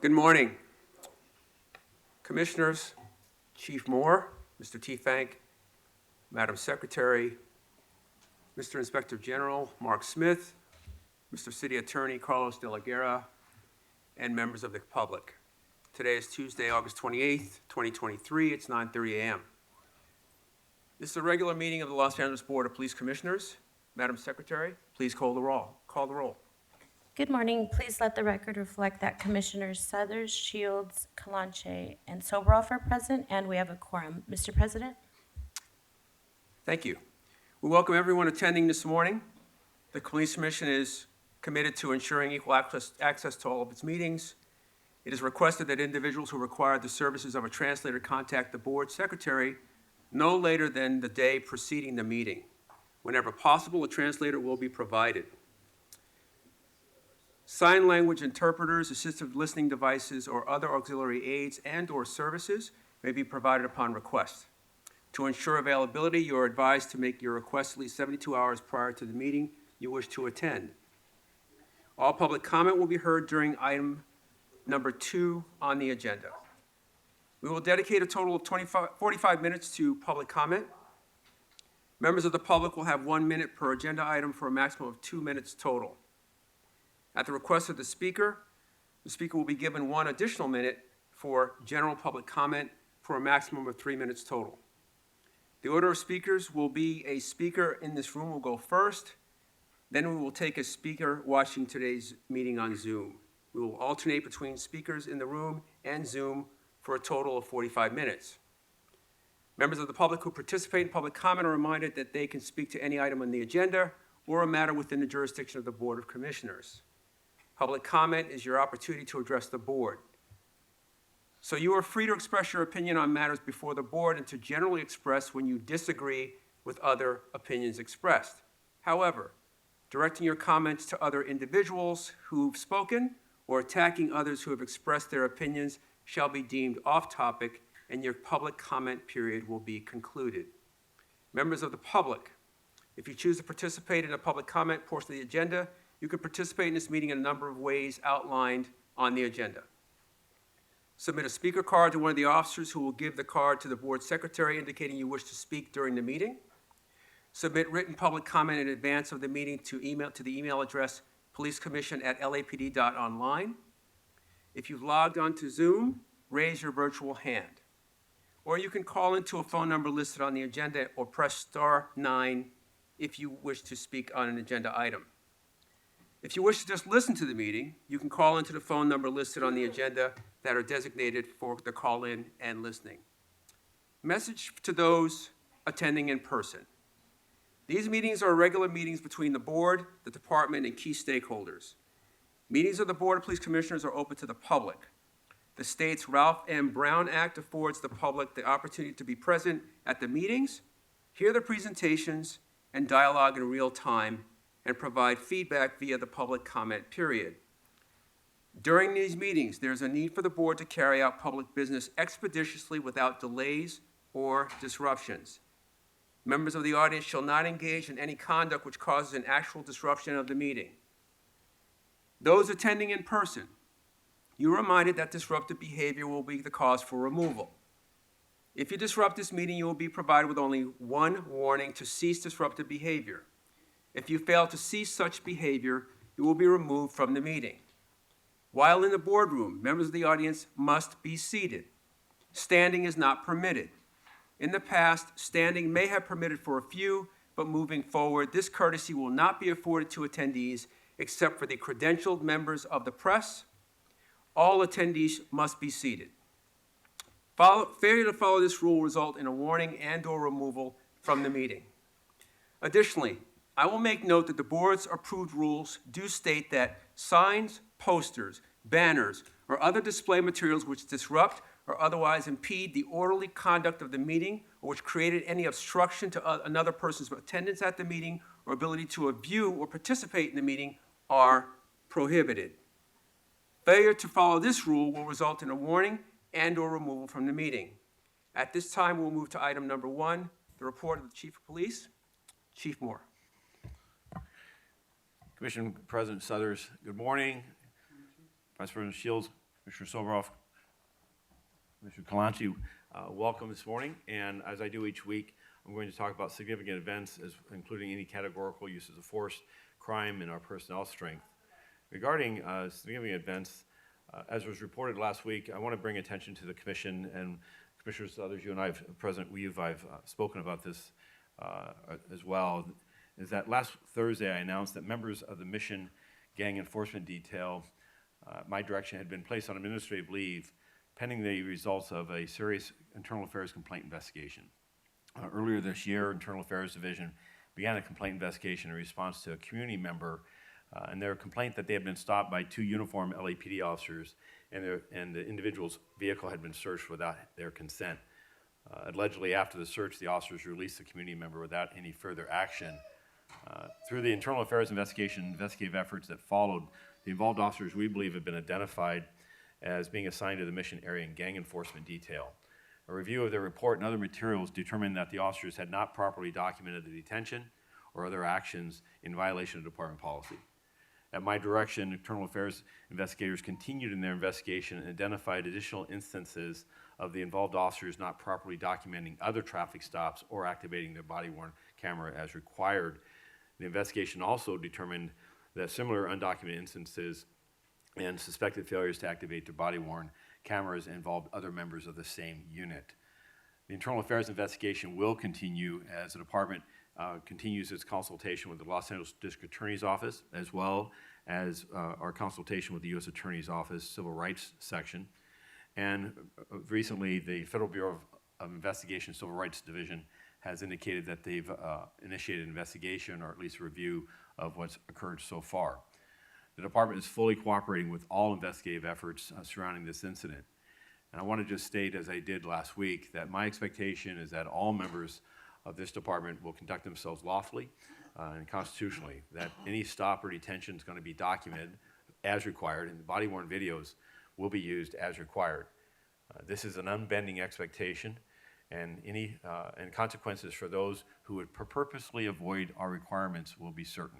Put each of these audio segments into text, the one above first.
Good morning. Commissioners, Chief Moore, Mr. T. Fank, Madam Secretary, Mr. Inspector General Mark Smith, Mr. City Attorney Carlos De La Guerra, and members of the public. Today is Tuesday, August 28th, 2023. It's 9:30 a.m. This is a regular meeting of the Los Angeles Board of Police Commissioners. Madam Secretary, please call the roll. Good morning. Please let the record reflect that Commissioners Suthers, Shields, Calanche, and Sobroff are present, and we have a quorum. Mr. President? Thank you. We welcome everyone attending this morning. The Police Commission is committed to ensuring equal access to all of its meetings. It is requested that individuals who require the services of a translator contact the board secretary no later than the day preceding the meeting. Whenever possible, a translator will be provided. Sign language interpreters, assistive listening devices, or other auxiliary aids and/or services may be provided upon request. To ensure availability, you are advised to make your request at least 72 hours prior to the meeting you wish to attend. All public comment will be heard during item number 2 on the agenda. We will dedicate a total of 45 minutes to public comment. Members of the public will have 1 minute per agenda item for a maximum of 2 minutes total. At the request of the speaker will be given 1 additional minute for general public comment for a maximum of 3 minutes total. The order of speakers will be a speaker in this room will go first, then we will take a speaker watching today's meeting on Zoom. We will alternate between speakers in the room and Zoom for a total of 45 minutes. Members of the public who participate in public comment are reminded that they can speak to any item on the agenda or a matter within the jurisdiction of the Board of Commissioners. Public comment is your opportunity to address the board. So you are free to express your opinion on matters before the board and to generally express when you disagree with other opinions expressed. However, directing your comments to other individuals who've spoken or attacking others who have expressed their opinions shall be deemed off-topic and your public comment period will be concluded. Members of the public, if you choose to participate in a public comment portion of the agenda, you can participate in this meeting in a number of ways outlined on the agenda. Submit a speaker card to one of the officers who will give the card to the board secretary indicating you wish to speak during the meeting. Submit written public comment in advance of the meeting to the email address policecommission@lapd.online. If you've logged onto Zoom, raise your virtual hand. Or you can call into a phone number listed on the agenda or press *9 if you wish to speak on an agenda item. If you wish to just listen to the meeting, you can call into the phone number listed on the agenda that are designated for the call-in and listening. Message to those attending in person. These meetings are regular meetings between the board, the department, and key stakeholders. Meetings of the Board of Police Commissioners are open to the public. The state's Ralph M. Brown Act affords the public the opportunity to be present at the meetings, hear the presentations, and dialogue in real time, and provide feedback via the public comment period. During these meetings, there is a need for the board to carry out public business expeditiously without delays or disruptions. Members of the audience shall not engage in any conduct which causes an actual disruption of the meeting. Those attending in person, you're reminded that disruptive behavior will be the cause for removal. If you disrupt this meeting, you will be provided with only 1 warning to cease disruptive behavior. If you fail to cease such behavior, you will be removed from the meeting. While in the boardroom, members of the audience must be seated. Standing is not permitted. In the past, standing may have permitted for a few, but moving forward, this courtesy will not be afforded to attendees except for the credentialed members of the press. All attendees must be seated. Failure to follow this rule will result in a warning and/or removal from the meeting. Additionally, I will make note that the board's approved rules do state that signs, posters, banners, or other display materials which disrupt or otherwise impede the orderly conduct of the meeting or which created any obstruction to another person's attendance at the meeting or ability to view or participate in the meeting are prohibited. Failure to follow this rule will result in a warning and/or removal from the meeting. At this time, we'll move to item number 1, the report of the Chief of Police. Chief Moore. Commission President Suthers, good morning. Vice President Shields, Mr. Soboroff, Mr. Kalanchi, welcome this morning. And as I do each week, I'm going to talk about significant events, including any categorical uses of force, crime, and our personnel strength. Regarding significant events, as was reported last week, I want to bring attention to the Commission and Commissioners, others, you and I, I've spoken about this as well, is that last Thursday I announced that members of the Mission Gang Enforcement Detail, my direction, had been placed on administrative leave pending the results of a serious internal affairs complaint investigation. Earlier this year, Internal Affairs Division began a complaint investigation in response to a community member and their complaint that they had been stopped by 2 uniformed LAPD officers and the individual's vehicle had been searched without their consent. Allegedly, after the search, the officers released the community member without any further action. Through the internal affairs investigative efforts that followed, the involved officers, we believe, have been identified as being assigned to the Mission Area and Gang Enforcement Detail. A review of their report and other materials determined that the officers had not properly documented the detention or other actions in violation of department policy. At my direction, internal affairs investigators continued in their investigation and identified additional instances of the involved officers not properly documenting other traffic stops or activating their body-worn camera as required. The investigation also determined that similar undocumented instances and suspected failures to activate their body-worn cameras involved other members of the same unit. The internal affairs investigation will continue as the department continues its consultation with the Los Angeles District Attorney's Office, as well as our consultation with the U.S. Attorney's Office Civil Rights Section. And recently, the Federal Bureau of Investigation Civil Rights Division has indicated that they've initiated an investigation, or at least a review of what's occurred so far. The department is fully cooperating with all investigative efforts surrounding this incident. And I want to just state, as I did last week, that my expectation is that all members of this department will conduct themselves lawfully and constitutionally, that any stop or detention is going to be documented as required, and the body-worn videos will be used as required. This is an unbending expectation, and any consequences for those who would purposely avoid our requirements will be certain.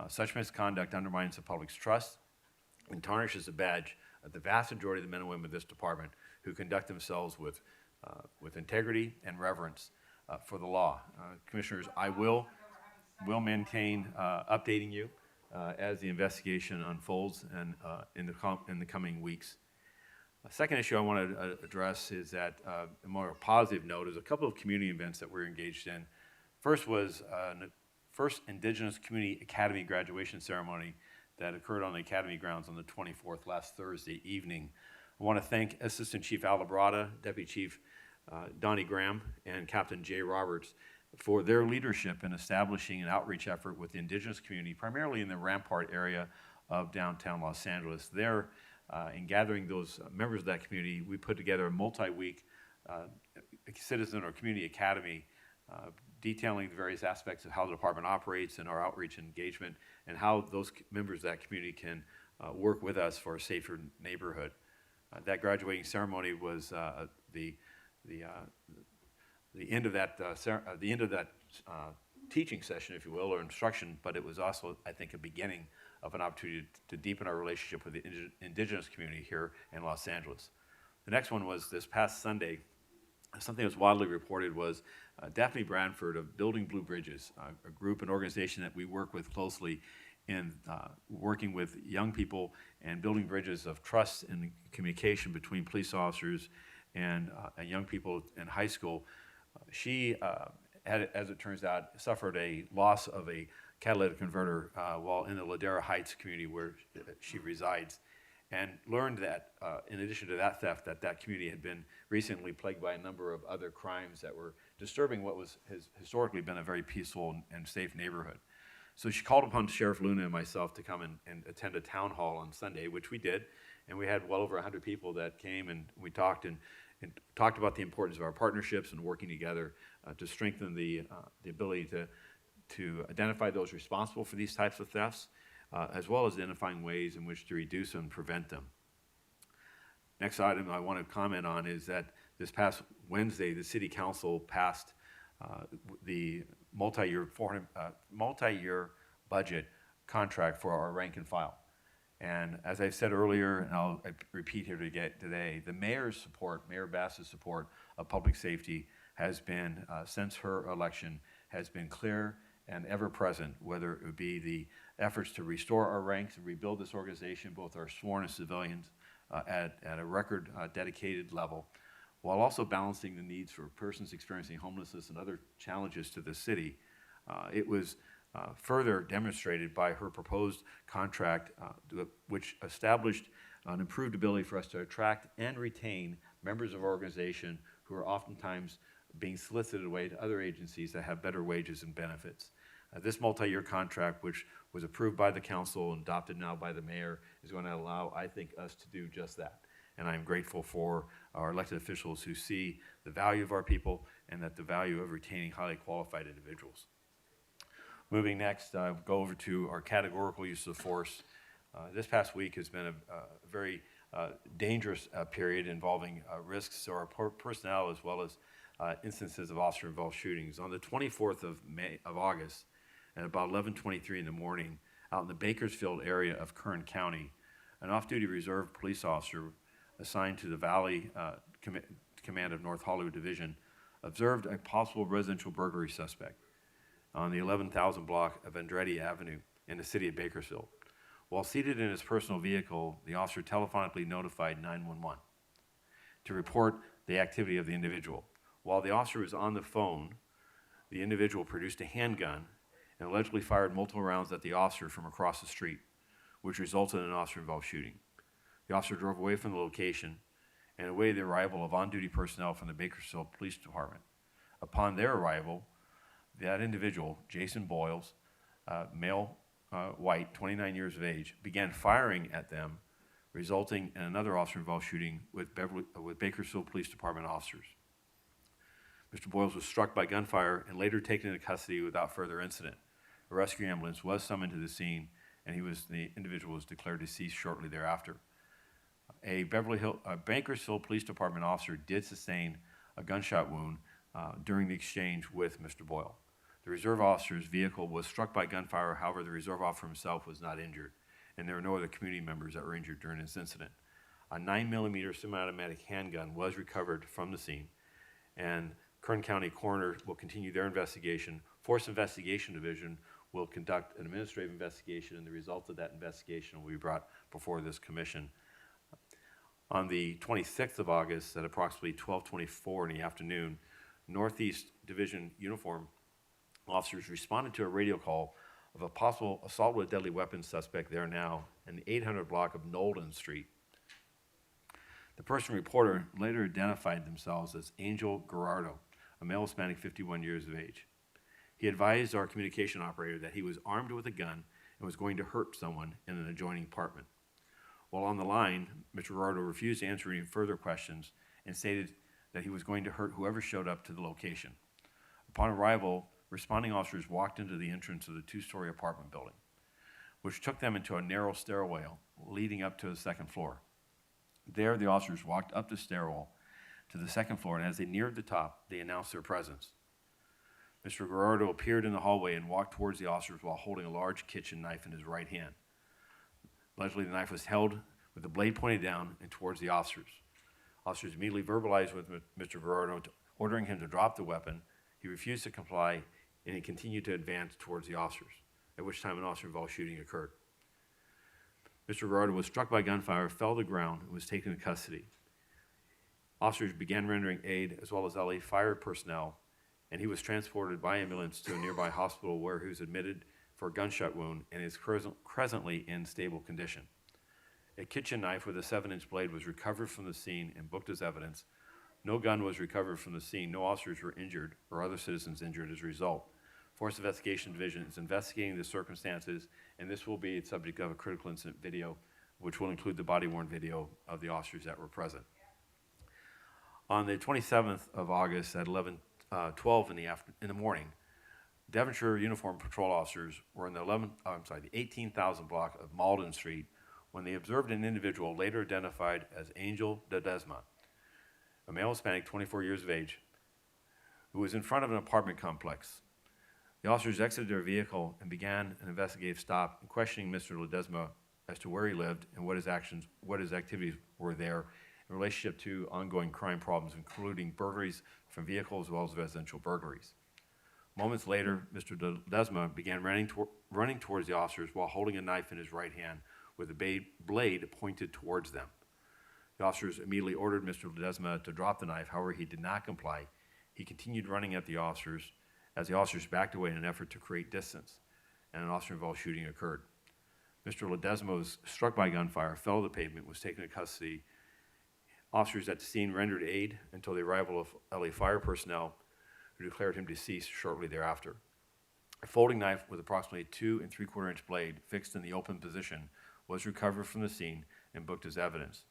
Such misconduct undermines the public's trust and tarnishes the badge of the vast majority of the men and women of this department who conduct themselves with integrity and reverence for the law. Commissioners, I will maintain updating you as the investigation unfolds and in the coming weeks. A second issue I want to address is that, a more positive note, is a couple of community events that we're engaged in. First was first Indigenous Community Academy graduation ceremony that occurred on the Academy grounds on the 24th, last Thursday evening. I want to thank Assistant Chief Al Labrada, Deputy Chief Donnie Graham, and Captain Jay Roberts for their leadership in establishing an outreach effort with the Indigenous community, primarily in the Rampart area of downtown Los Angeles. There, in gathering those members of that community, we put together a multi-week citizen or community academy detailing the various aspects of how the department operates and our outreach and engagement, and how those members of that community can work with us for a safer neighborhood. That graduating ceremony was the end of that teaching session, if you will, or instruction, but it was also, I think, a beginning of an opportunity to deepen our relationship with the Indigenous community here in Los Angeles. The next one was this past Sunday. Something that was widely reported was Daphne Bradford of Building Blue Bridges, a group, an organization that we work with closely in working with young people and building bridges of trust and communication between police officers and young people in high school. She had, as it turns out, suffered a loss of a catalytic converter while in the Ladera Heights community where she resides, and learned that, in addition to that theft, that community had been recently plagued by a number of other crimes that were disturbing what has historically been a very peaceful and safe neighborhood. So she called upon Sheriff Luna and myself to come and attend a town hall on Sunday, which we did, and we had well over 100 people that came, and we talked and talked about the importance of our partnerships and working together to strengthen the ability to identify those responsible for these types of thefts, as well as identifying ways in which to reduce and prevent them. Next item I want to comment on is that this past Wednesday, the City Council passed the multi-year budget contract for our rank and file. And as I said earlier, and I repeat here today, the mayor's support, Mayor Bass's support of public safety has been, since her election, has been clear and ever present, whether it would be the efforts to restore our ranks and rebuild this organization, both our sworn and civilians, at a record dedicated level, while also balancing the needs for persons experiencing homelessness and other challenges to the city. It was further demonstrated by her proposed contract, which established an improved ability for us to attract and retain members of our organization who are oftentimes being solicited away to other agencies that have better wages and benefits. This multi-year contract, which was approved by the council and adopted now by the mayor, is going to allow, I think, us to do just that. And I'm grateful for our elected officials who see the value of our people and that the value of retaining highly qualified individuals. Moving next, go over to our categorical use of force. This past week has been a very dangerous period involving risks to our personnel as well as instances of officer-involved shootings. On the 24th of August, at about 11:23 in the morning, out in the Bakersfield area of Kern County, an off-duty reserve police officer assigned to the Valley Command of North Hollywood Division observed a possible residential burglary suspect on the 11,000 block of Andretti Avenue in the city of Bakersfield. While seated in his personal vehicle, the officer telephonically notified 911 to report the activity of the individual. While the officer was on the phone, the individual produced a handgun and allegedly fired multiple rounds at the officer from across the street, which resulted in an officer-involved shooting. The officer drove away from the location and awaited the arrival of on-duty personnel from the Bakersfield Police Department. Upon their arrival, that individual, Jason Boyles, male, white, 29 years of age, began firing at them, resulting in another officer-involved shooting with Bakersfield Police Department officers. Mr. Boyles was struck by gunfire and later taken into custody without further incident. A rescue ambulance was summoned to the scene, and the individual was declared deceased shortly thereafter. A Bakersfield Police Department officer did sustain a gunshot wound during the exchange with Mr. Boyle. The reserve officer's vehicle was struck by gunfire. However, the reserve officer himself was not injured, and there were no other community members that were injured during this incident. A 9mm semi-automatic handgun was recovered from the scene, and Kern County coroner will continue their investigation. Force Investigation Division will conduct an administrative investigation, and the results of that investigation will be brought before this commission. On the 26th of August at approximately 12:24 in the afternoon, Northeast Division uniform officers responded to a radio call of a possible assault with a deadly weapon suspect there now in the 800 block of Nolden Street. The person reporter later identified themselves as Angel Gerardo, a male Hispanic, 51 years of age. He advised our communication operator that he was armed with a gun and was going to hurt someone in an adjoining apartment. While on the line, Mr. Gerardo refused to answer any further questions and stated that he was going to hurt whoever showed up to the location. Upon arrival, responding officers walked into the entrance of the two-story apartment building, which took them into a narrow stairwell leading up to the second floor. There, the officers walked up the stairwell to the second floor, and as they neared the top, they announced their presence. Mr. Gerardo appeared in the hallway and walked towards the officers while holding a large kitchen knife in his right hand. Allegedly, the knife was held with the blade pointed down and towards the officers. Officers immediately verbalized with Mr. Gerardo, ordering him to drop the weapon. He refused to comply, and he continued to advance towards the officers, at which time an officer-involved shooting occurred. Mr. Gerardo was struck by gunfire, fell to the ground, and was taken into custody. Officers began rendering aid, as well as LA fire personnel, and he was transported by ambulance to a nearby hospital where he was admitted for a gunshot wound and is presently in stable condition. A kitchen knife with a 7-inch blade was recovered from the scene and booked as evidence. No gun was recovered from the scene. No officers were injured or other citizens injured as a result. Force Investigation Division is investigating the circumstances, and this will be the subject of a critical incident video, which will include the body-worn video of the officers that were present. On the 27th of August at 11:12 in the morning, Devonshire uniformed patrol officers were in the 18,000 block of Malden Street when they observed an individual later identified as Angel Ledesma, a male Hispanic, 24 years of age, who was in front of an apartment complex. The officers exited their vehicle and began an investigative stop, questioning Mr. Ledesma as to where he lived and what his activities were there in relationship to ongoing crime problems, including burglaries from vehicles as well as residential burglaries. Moments later, Mr. Ledesma began running towards the officers while holding a knife in his right hand with a blade pointed towards them. The officers immediately ordered Mr. Ledesma to drop the knife. However, he did not comply. He continued running at the officers as the officers backed away in an effort to create distance, and an officer-involved shooting occurred. Mr. Ledesma was struck by gunfire, fell to the pavement, was taken into custody. Officers at the scene rendered aid until the arrival of LA fire personnel, who declared him deceased shortly thereafter. A folding knife with approximately 2 3/4-inch blade fixed in the open position was recovered from the scene and booked as evidence.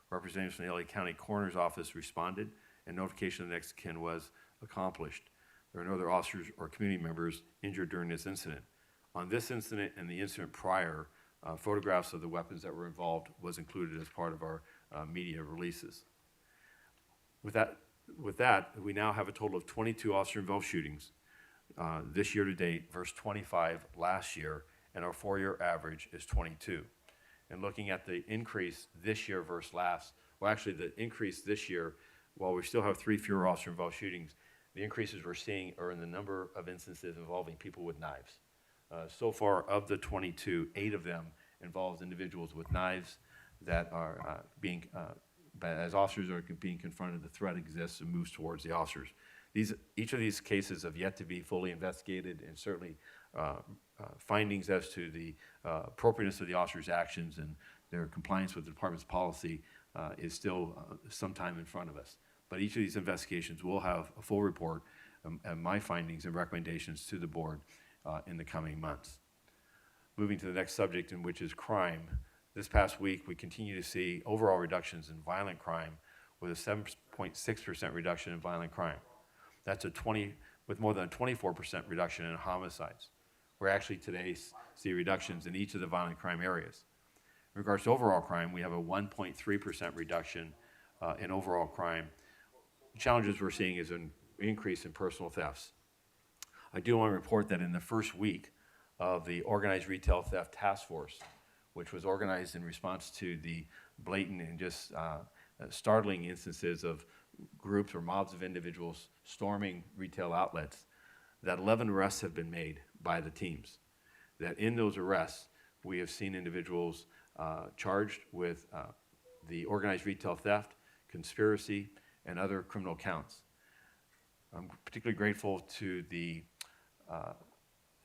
Representatives from the LA County Coroner's Office responded, and notification of the next of kin was accomplished. There are no other officers or community members injured during this incident. On this incident and the incident prior, photographs of the weapons that were involved was included as part of our media releases. With that, we now have a total of 22 officer-involved shootings this year to date versus 25 last year, and our 4-year average is 22. And looking at the increase this year versus last, well, actually the increase this year, while we still have 3 fewer officer-involved shootings, the increases we're seeing are in the number of instances involving people with knives. So far, of the 22, 8 of them involves individuals with knives that are as officers are being confronted, the threat exists and moves towards the officers. Each of these cases have yet to be fully investigated, and certainly findings as to the appropriateness of the officers' actions and their compliance with the department's policy is still some time in front of us. But each of these investigations will have a full report and my findings and recommendations to the board in the coming months. Moving to the next subject, in which is crime. This past week, we continue to see overall reductions in violent crime, with a 7.6% reduction in violent crime. That's with more than a 24% reduction in homicides. We're actually today see reductions in each of the violent crime areas. In regards to overall crime, we have a 1.3% reduction in overall crime. The challenges we're seeing is an increase in personal thefts. I do want to report that in the first week of the Organized Retail Theft Task Force, which was organized in response to the blatant and just startling instances of groups or mobs of individuals storming retail outlets, that 11 arrests have been made by the teams. That in those arrests, we have seen individuals charged with the organized retail theft, conspiracy, and other criminal counts. I'm particularly grateful to the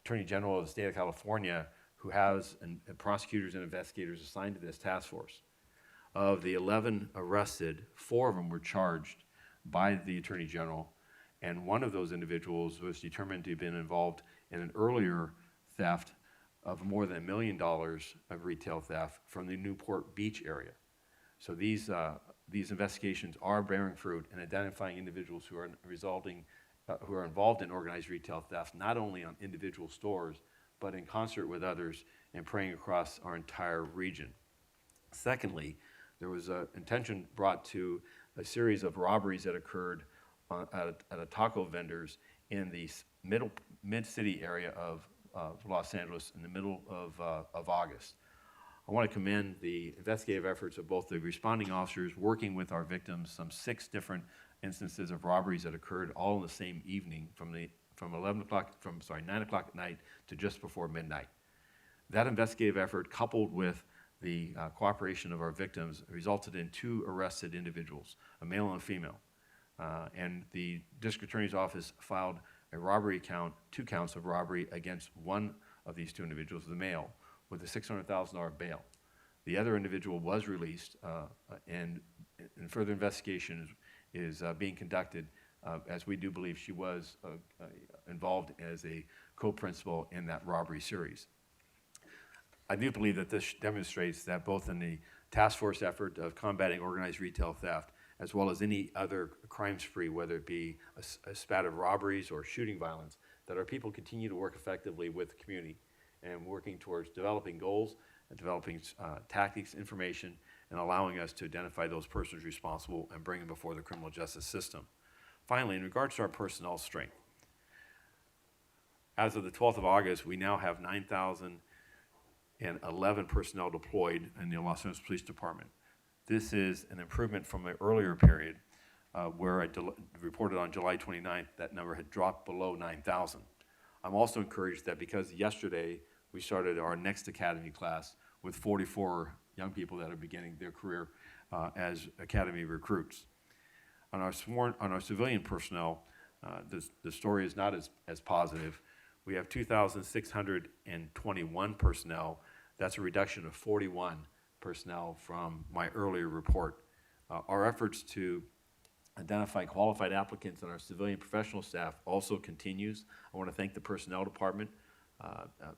Attorney General of the state of California, who has prosecutors and investigators assigned to this task force. Of the 11 arrested, 4 of them were charged by the Attorney General, and one of those individuals was determined to have been involved in an earlier theft of more than $1 million of retail theft from the Newport Beach area. So these investigations are bearing fruit and identifying individuals who are involved in organized retail theft, not only on individual stores, but in concert with others and preying across our entire region. Secondly, there was attention brought to a series of robberies that occurred at a taco vendors in the mid-city area of Los Angeles in the middle of August. I want to commend the investigative efforts of both the responding officers working with our victims, some 6 different instances of robberies that occurred all in the same evening from 9 o'clock at night to just before midnight. That investigative effort, coupled with the cooperation of our victims, resulted in 2 arrested individuals, a male and a female. And the district attorney's office filed a robbery count, 2 counts of robbery against one of these 2 individuals, the male, with a $600,000 bail. The other individual was released, and further investigation is being conducted, as we do believe she was involved as a co-principal in that robbery series. I do believe that this demonstrates that both in the task force effort of combating organized retail theft, as well as any other crime spree, whether it be a spat of robberies or shooting violence, that our people continue to work effectively with the community and working towards developing goals and developing tactics, information, and allowing us to identify those persons responsible and bring them before the criminal justice system. Finally, in regards to our personnel strength, as of the 12th of August, we now have 9,000 and 11 personnel deployed in the Los Angeles Police Department. This is an improvement from an earlier period where I reported on July 29th that number had dropped below 9,000. I'm also encouraged that because yesterday we started our next academy class with 44 young people that are beginning their career as academy recruits. On our civilian personnel, the story is not as positive. We have 2,621 personnel. That's a reduction of 41 personnel from my earlier report. Our efforts to identify qualified applicants on our civilian professional staff also continues. I want to thank the personnel department,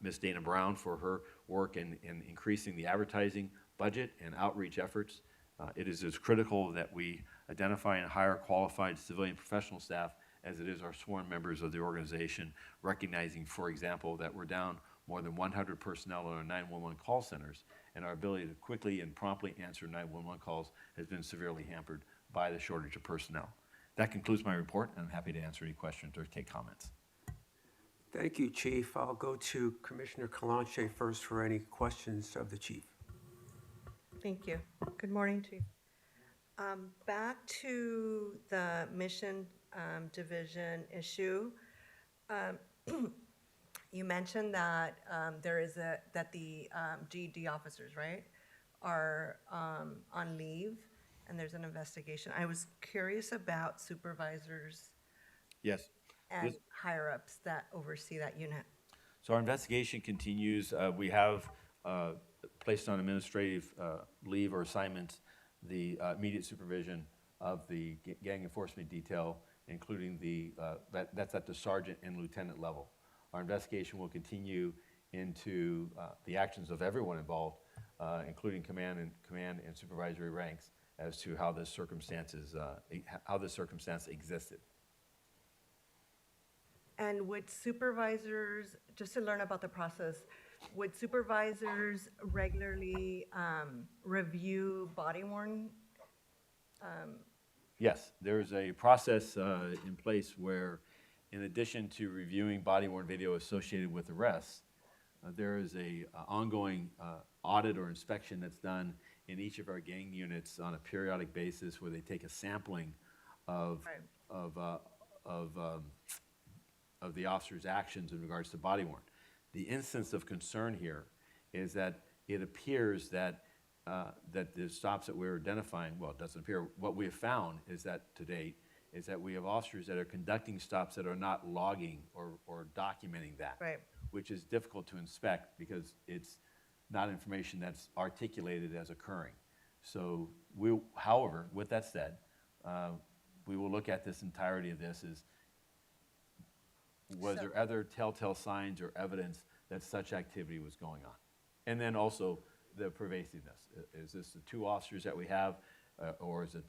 Ms. Dana Brown, for her work in increasing the advertising budget and outreach efforts. It is as critical that we identify and hire qualified civilian professional staff as it is our sworn members of the organization, recognizing, for example, that we're down more than 100 personnel on our 911 call centers, and our ability to quickly and promptly answer 911 calls has been severely hampered by the shortage of personnel. That concludes my report, and I'm happy to answer any questions or take comments. Thank you, Chief. I'll go to Commissioner Calanche first for any questions of the chief. Thank you. Good morning, Chief. Back to the mission division issue. You mentioned that that the GED officers, right, are on leave, and there's an investigation. I was curious about supervisors Yes. and higher-ups that oversee that unit. So our investigation continues. We have placed on administrative leave or assignments the immediate supervision of the gang enforcement detail, including that's at the sergeant and lieutenant level. Our investigation will continue into the actions of everyone involved, including command and supervisory ranks, as to how this circumstance existed. And would supervisors, just to learn about the process, would supervisors regularly review body-worn? Yes, there's a process in place where, in addition to reviewing body-worn video associated with arrests, there is a ongoing audit or inspection that's done in each of our gang units on a periodic basis, where they take a sampling of the officer's actions in regards to body-worn. The instance of concern here is that it appears that the stops that we're identifying, well, it doesn't appear, what we have found is that to date, is that we have officers that are conducting stops that are not logging or documenting that, Right. which is difficult to inspect because it's not information that's articulated as occurring. So however, with that said, we will look at this entirety of this as, was there other telltale signs or evidence that such activity was going on? And then also the pervasiveness. Is this the two officers that we have, or is it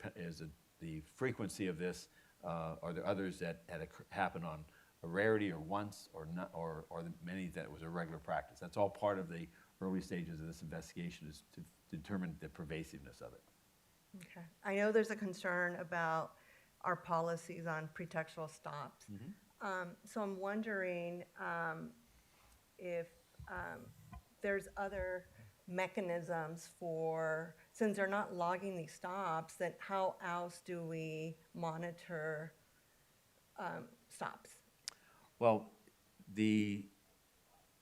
the frequency of this? Are there others that had happened on a rarity or once or not, or the many that was a regular practice? That's all part of the early stages of this investigation, is to determine the pervasiveness of it. Okay. I know there's a concern about our policies on pretextual stops. So I'm wondering if there's other mechanisms for, since they're not logging these stops, then how else do we monitor stops? Well,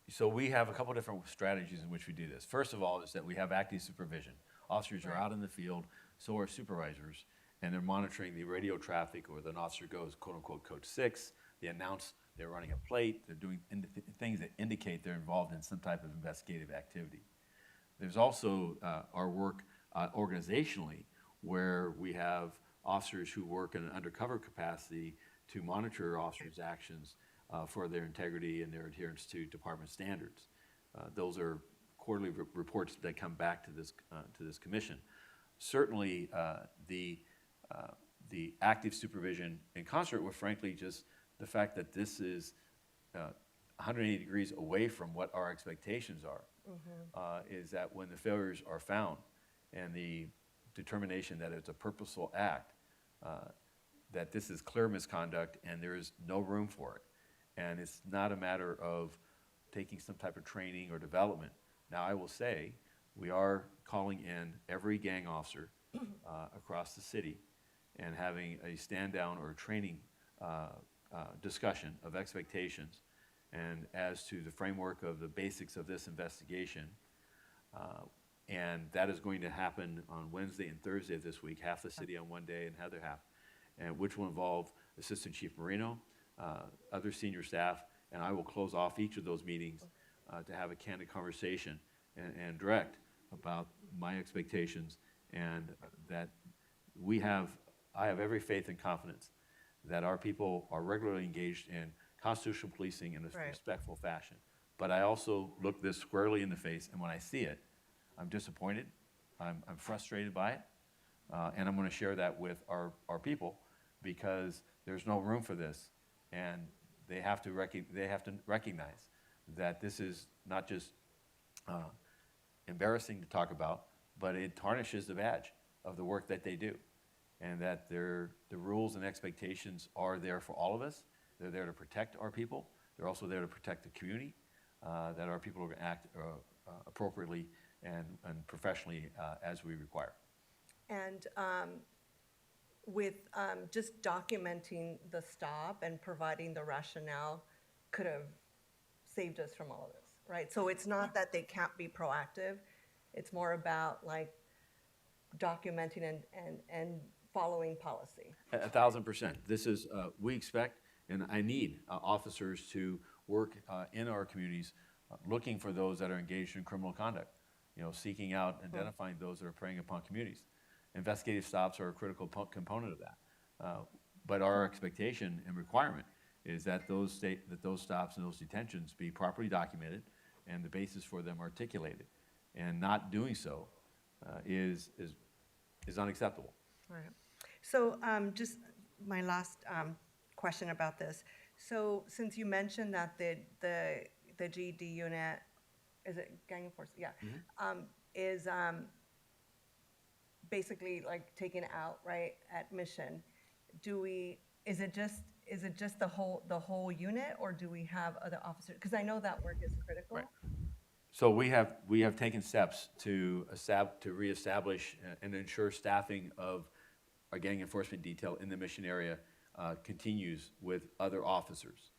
so we have a couple different strategies in which we do this. First of all is that we have active supervision. Officers are out in the field, so are supervisors, and they're monitoring the radio traffic, or an officer goes, quote unquote, code 6, they announce they're running a plate, they're doing things that indicate they're involved in some type of investigative activity. There's also our work organizationally, where we have officers who work in an undercover capacity to monitor officers' actions for their integrity and their adherence to department standards. Those are quarterly reports that come back to this commission. Certainly, the active supervision, in concert with, frankly, just the fact that this is 180 degrees away from what our expectations are, is that when the failures are found and the determination that it's a purposeful act, that this is clear misconduct and there is no room for it. And it's not a matter of taking some type of training or development, Now, I will say, we are calling in every gang officer across the city and having a stand-down or training discussion of expectations and as to the framework of the basics of this investigation. And that is going to happen on Wednesday and Thursday of this week, half the city on one day and other half, and which will involve Assistant Chief Marino, other senior staff, and I will close off each of those meetings to have a candid conversation and direct about my expectations, and that I have every faith and confidence that our people are regularly engaged in constitutional policing in a Right. respectful fashion. But I also look this squarely in the face, and when I see it, I'm disappointed, I'm frustrated by it, and I'm gonna share that with our people, because there's no room for this, and they have to recognize that this is not just embarrassing to talk about, but it tarnishes the badge of the work that they do, and that the rules and expectations are there for all of us. They're there to protect our people. They're also there to protect the community, that our people are going to act appropriately and professionally as we require. And with just documenting the stop and providing the rationale could have saved us from all of this, right? So it's not that they can't be proactive. It's more about like documenting and following policy. 1,000%. This is, we expect, and I need officers to work in our communities looking for those that are engaged in criminal conduct, seeking out, identifying those that are preying upon communities. Investigative stops are a critical component of that. But our expectation and requirement is that those stops and those detentions be properly documented and the basis for them articulated. And not doing so is unacceptable. Right. So just my last question about this. So since you mentioned that the GED unit, is it gang enforcement? Yeah. Is basically like taken out, right, at Mission. Is it just the whole unit, or do we have other officers? Because I know that work is critical. Right. So we have taken steps to reestablish and ensure staffing of our gang enforcement detail in the Mission area continues with other officers.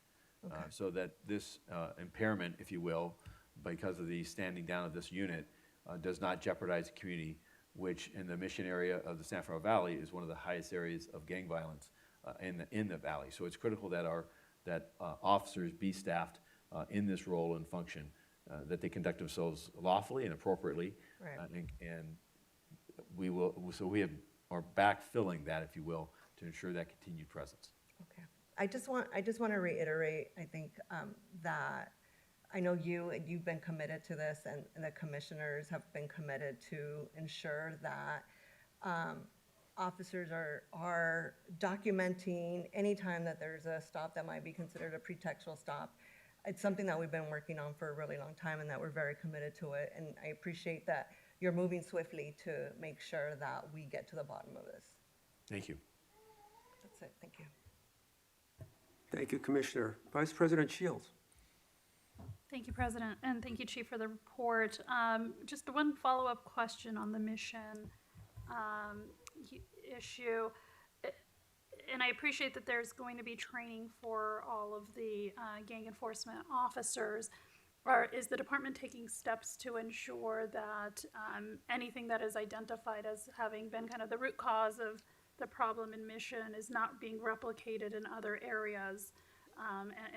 Okay. So that this impairment, if you will, because of the standing down of this unit, does not jeopardize the community, which in the Mission area of the San Fernando Valley is one of the highest areas of gang violence in the valley. So it's critical that officers be staffed in this role and function, that they conduct themselves lawfully and appropriately. Right. And we are backfilling that, if you will, to ensure that continued presence. Okay. I just want to reiterate, I think, that I know you've been committed to this, and the commissioners have been committed to ensure that officers are documenting anytime that there's a stop that might be considered a pretextual stop. It's something that we've been working on for a really long time, and that we're very committed to it. And I appreciate that you're moving swiftly to make sure that we get to the bottom of this. Thank you. That's it. Thank you. Thank you, Commissioner. Vice President Shields. Thank you, President, and thank you, Chief, for the report. Just one follow-up question on the Mission issue. And I appreciate that there's going to be training for all of the gang enforcement officers. Or is the department taking steps to ensure that anything that is identified as having been kind of the root cause of the problem in Mission is not being replicated in other areas?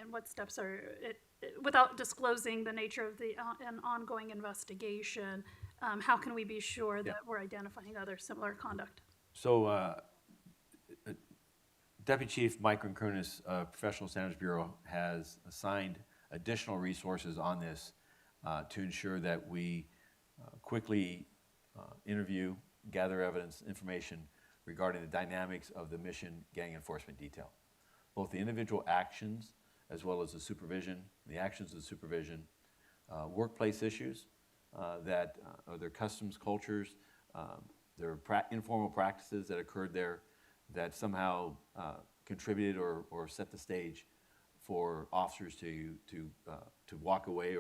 And what steps are, without disclosing the nature of an ongoing investigation, how can we be sure that we're identifying other similar conduct? So Deputy Chief Mike Rinkunis, Professional Standards Bureau, has assigned additional resources on this to ensure that we quickly interview, gather evidence, information regarding the dynamics of the Mission gang enforcement detail. Both the individual actions as well as the supervision, the actions of the supervision, workplace issues that are their customs, cultures, their informal practices that occurred there that somehow contributed or set the stage for officers to walk away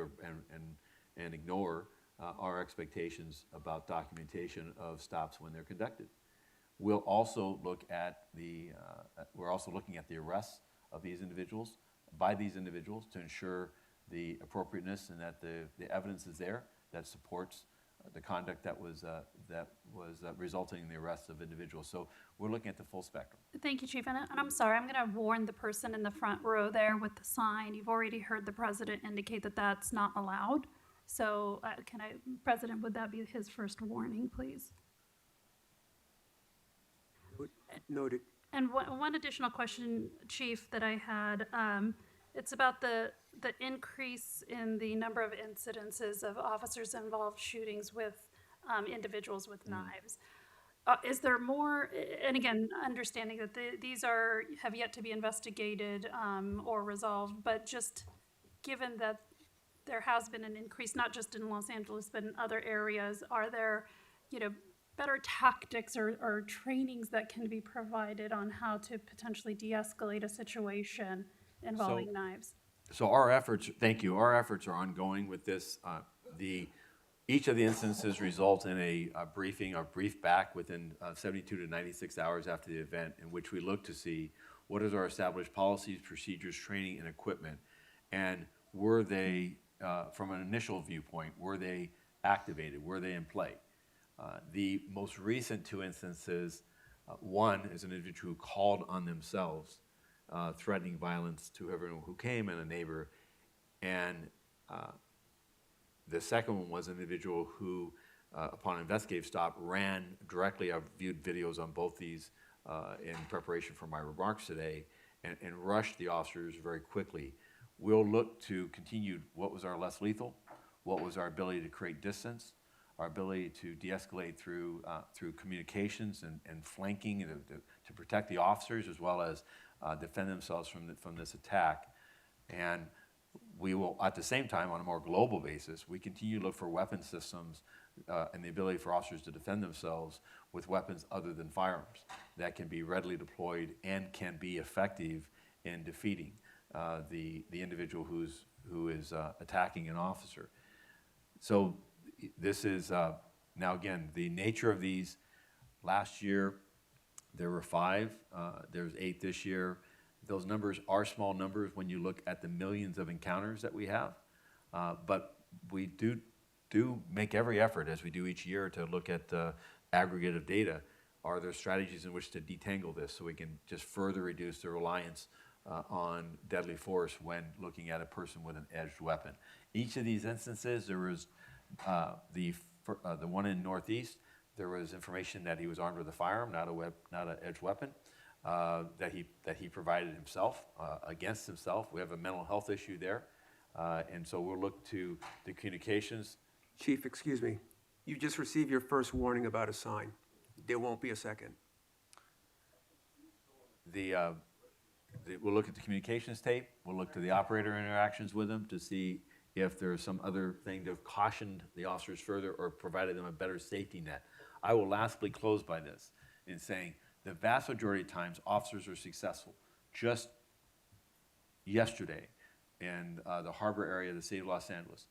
and ignore our expectations about documentation of stops when they're conducted. We'll also look at we're also looking at the arrests of these individuals, by these individuals, to ensure the appropriateness and that the evidence is there that supports the conduct that was resulting in the arrest of individuals. So we're looking at the full spectrum. Thank you, Chief. And I'm sorry, I'm going to warn the person in the front row there with the sign. You've already heard the president indicate that that's not allowed. So President, would that be his first warning, please? Noted. And one additional question, Chief, that I had, it's about the increase in the number of incidences of officers involved shootings with individuals with knives. Is there more, and again, understanding that these have yet to be investigated or resolved, but just given that there has been an increase, not just in Los Angeles, but in other areas, are there, better tactics or trainings that can be provided on how to potentially de-escalate a situation involving knives? So our efforts, thank you, our efforts are ongoing with this. Each of the instances result in a brief back within 72 to 96 hours after the event, in which we look to see what is our established policies, procedures, training, and equipment, and were they, from an initial viewpoint, were they activated, were they in play? The most recent two instances, one is an individual who called on themselves, threatening violence to everyone who came and a neighbor, and the second one was an individual who, upon an investigative stop, ran directly. I've viewed videos on both these in preparation for my remarks today, and rushed the officers very quickly. We'll look to continue what was our less lethal, what was our ability to create distance, our ability to de-escalate through communications and flanking to protect the officers as well as defend themselves from this attack. And we will, at the same time, on a more global basis, we continue to look for weapon systems and the ability for officers to defend themselves with weapons other than firearms that can be readily deployed and can be effective in defeating the individual who is attacking an officer. So this is, now again, the nature of these. Last year, there were 5. There's 8 this year. Those numbers are small numbers when you look at the millions of encounters that we have. But we do make every effort, as we do each year, to look at the aggregate of data. Are there strategies in which to detangle this so we can just further reduce the reliance on deadly force when looking at a person with an edged weapon? Each of these instances, there was the one in Northeast, there was information that he was armed with a firearm, not an edged weapon, that he provided himself against himself. We have a mental health issue there, and so we'll look to the communications. Chief, excuse me. You just received your first warning about a sign. There won't be a second. We'll look at the communications tape. We'll look to the operator interactions with him to see if there's some other thing to have cautioned the officers further or provided them a better safety net. I will lastly close by this in saying the vast majority of times officers are successful. Just yesterday in the harbor area of the city of Los Angeles,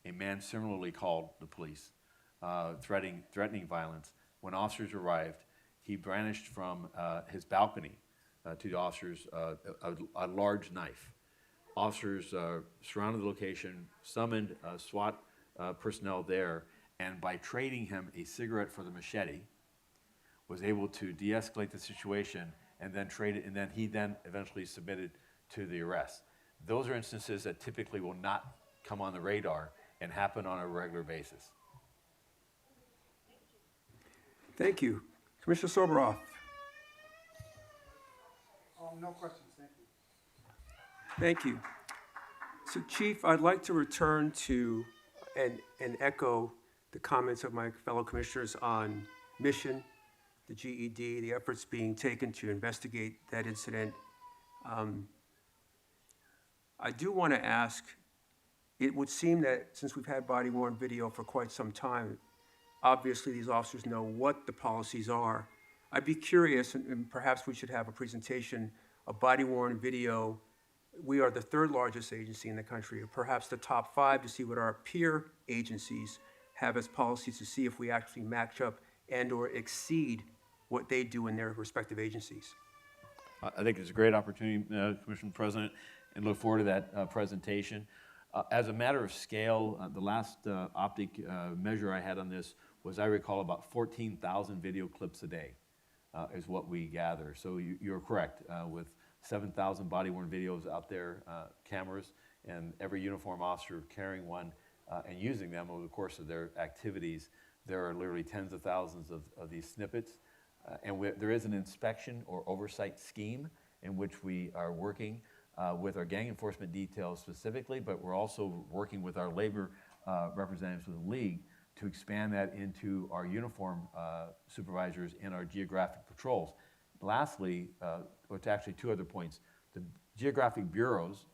a man similarly called the police, threatening violence. When officers arrived, he brandished from his balcony to the officers a large knife. Officers surrounded the location, summoned SWAT personnel there, and by trading him a cigarette for the machete, was able to de-escalate the situation and then trade it, and then he eventually submitted to the arrest. Those are instances that typically will not come on the radar and happen on a regular basis. Thank you. Commissioner Soboroff. No questions, thank you. Thank you. So, Chief, I'd like to return to and echo the comments of my fellow commissioners on mission, the GED, the efforts being taken to investigate that incident. I do want to ask, it would seem that since we've had body-worn video for quite some time, obviously these officers know what the policies are. I'd be curious, and perhaps we should have a presentation of body-worn video. We are the 3rd largest agency in the country, or perhaps the top 5, to see what our peer agencies have as policies to see if we actually match up and/or exceed what they do in their respective agencies. I think it's a great opportunity, Commissioner President, and look forward to that presentation. As a matter of scale, the last optic measure I had on this was, I recall, about 14,000 video clips a day is what we gather. So you're correct, with 7,000 body-worn videos out there, cameras, and every uniform officer carrying one and using them over the course of their activities. There are literally tens of thousands of these snippets. There is an inspection or oversight scheme in which we are working with our gang enforcement details specifically, but we're also working with our labor representatives with the league to expand that into our uniform supervisors and our geographic patrols. Lastly, or to actually two other points, the geographic bureaus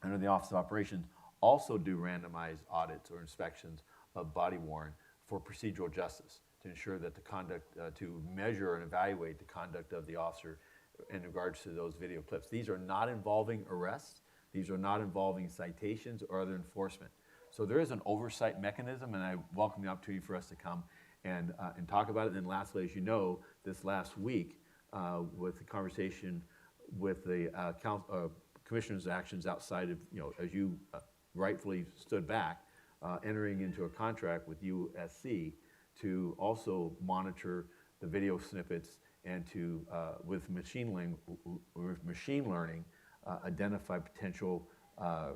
under the Office of Operations also do randomized audits or inspections of body-worn for procedural justice to ensure that the conduct, to measure and evaluate the conduct of the officer in regards to those video clips. These are not involving arrests. These are not involving citations or other enforcement. So there is an oversight mechanism, and I welcome the opportunity for us to come and talk about it. And then lastly, as you know, this last week, with the conversation with the commissioner's actions outside of, as you rightfully stood back, entering into a contract with USC to also monitor the video snippets and to, with machine learning, identify potential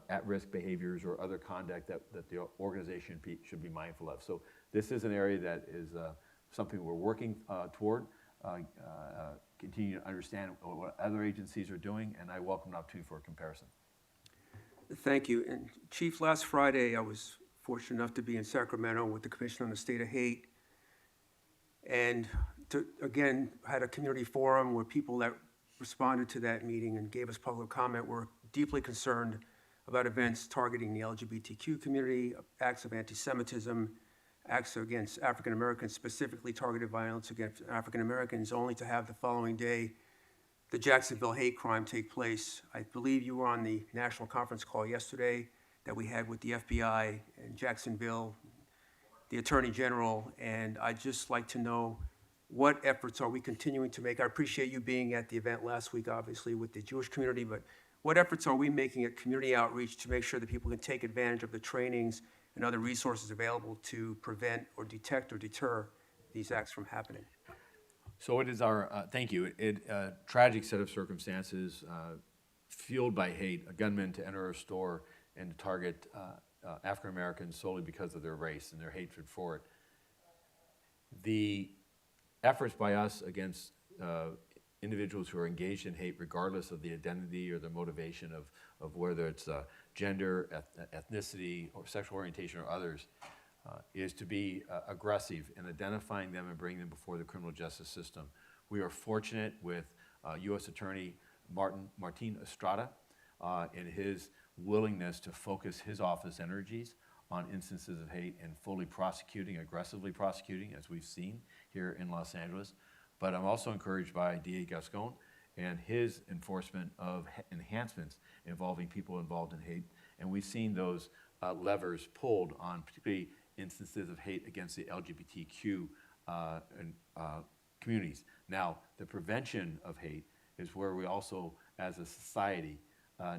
at-risk behaviors or other conduct that the organization should be mindful of. So this is an area that is something we're working toward, continue to understand what other agencies are doing, and I welcome an opportunity for a comparison. Thank you. And Chief, last Friday, I was fortunate enough to be in Sacramento with the Commission on the State of Hate, and again, had a community forum where people that responded to that meeting and gave us public comment were deeply concerned about events targeting the LGBTQ community, acts of anti-Semitism, acts against African Americans, specifically targeted violence against African Americans, only to have the following day the Jacksonville hate crime take place. I believe you were on the national conference call yesterday that we had with the FBI in Jacksonville, the Attorney General, and I'd just like to know what efforts are we continuing to make? I appreciate you being at the event last week, obviously, with the Jewish community, but what efforts are we making at community outreach to make sure that people can take advantage of the trainings and other resources available to prevent or detect or deter these acts from happening? So it is our, thank you, tragic set of circumstances fueled by hate, a gunman to enter a store and to target African Americans solely because of their race and their hatred for it. The efforts by us against individuals who are engaged in hate, regardless of the identity or the motivation of whether it's gender, ethnicity, or sexual orientation or others, is to be aggressive in identifying them and bringing them before the criminal justice system. We are fortunate with U.S. Attorney Martin Estrada in his willingness to focus his office energies on instances of hate and fully prosecuting, aggressively prosecuting, as we've seen here in Los Angeles. But I'm also encouraged by D.A. Gascon and his enforcement of enhancements involving people involved in hate. And we've seen those levers pulled on particularly instances of hate against the LGBTQ communities. Now, the prevention of hate is where we also, as a society,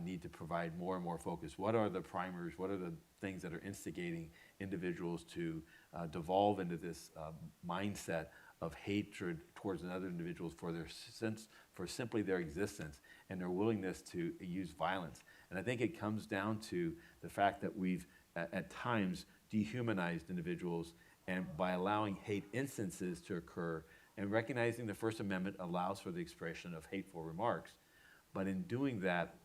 need to provide more and more focus. What are the primers? What are the things that are instigating individuals to devolve into this mindset of hatred towards another individual for simply their existence and their willingness to use violence? And I think it comes down to the fact that we've at times dehumanized individuals, and by allowing hate instances to occur and recognizing the First Amendment allows for the expression of hateful remarks. But in doing that,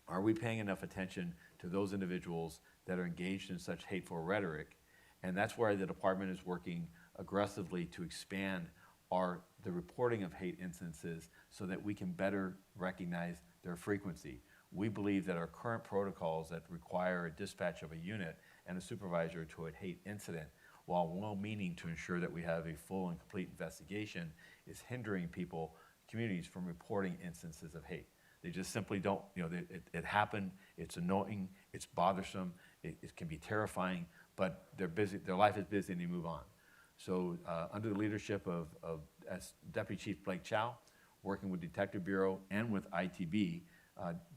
are we paying enough attention to those individuals that are engaged in such hateful rhetoric? And that's where the department is working aggressively to expand the reporting of hate instances so that we can better recognize their frequency. We believe that our current protocols that require a dispatch of a unit and a supervisor to a hate incident, while well-meaning to ensure that we have a full and complete investigation, is hindering people, communities, from reporting instances of hate. They just simply don't, it happened, it's annoying, it's bothersome, it can be terrifying, but they're busy, their life is busy and they move on. So under the leadership of as Deputy Chief Blake Chow, working with Detective Bureau and with ITB,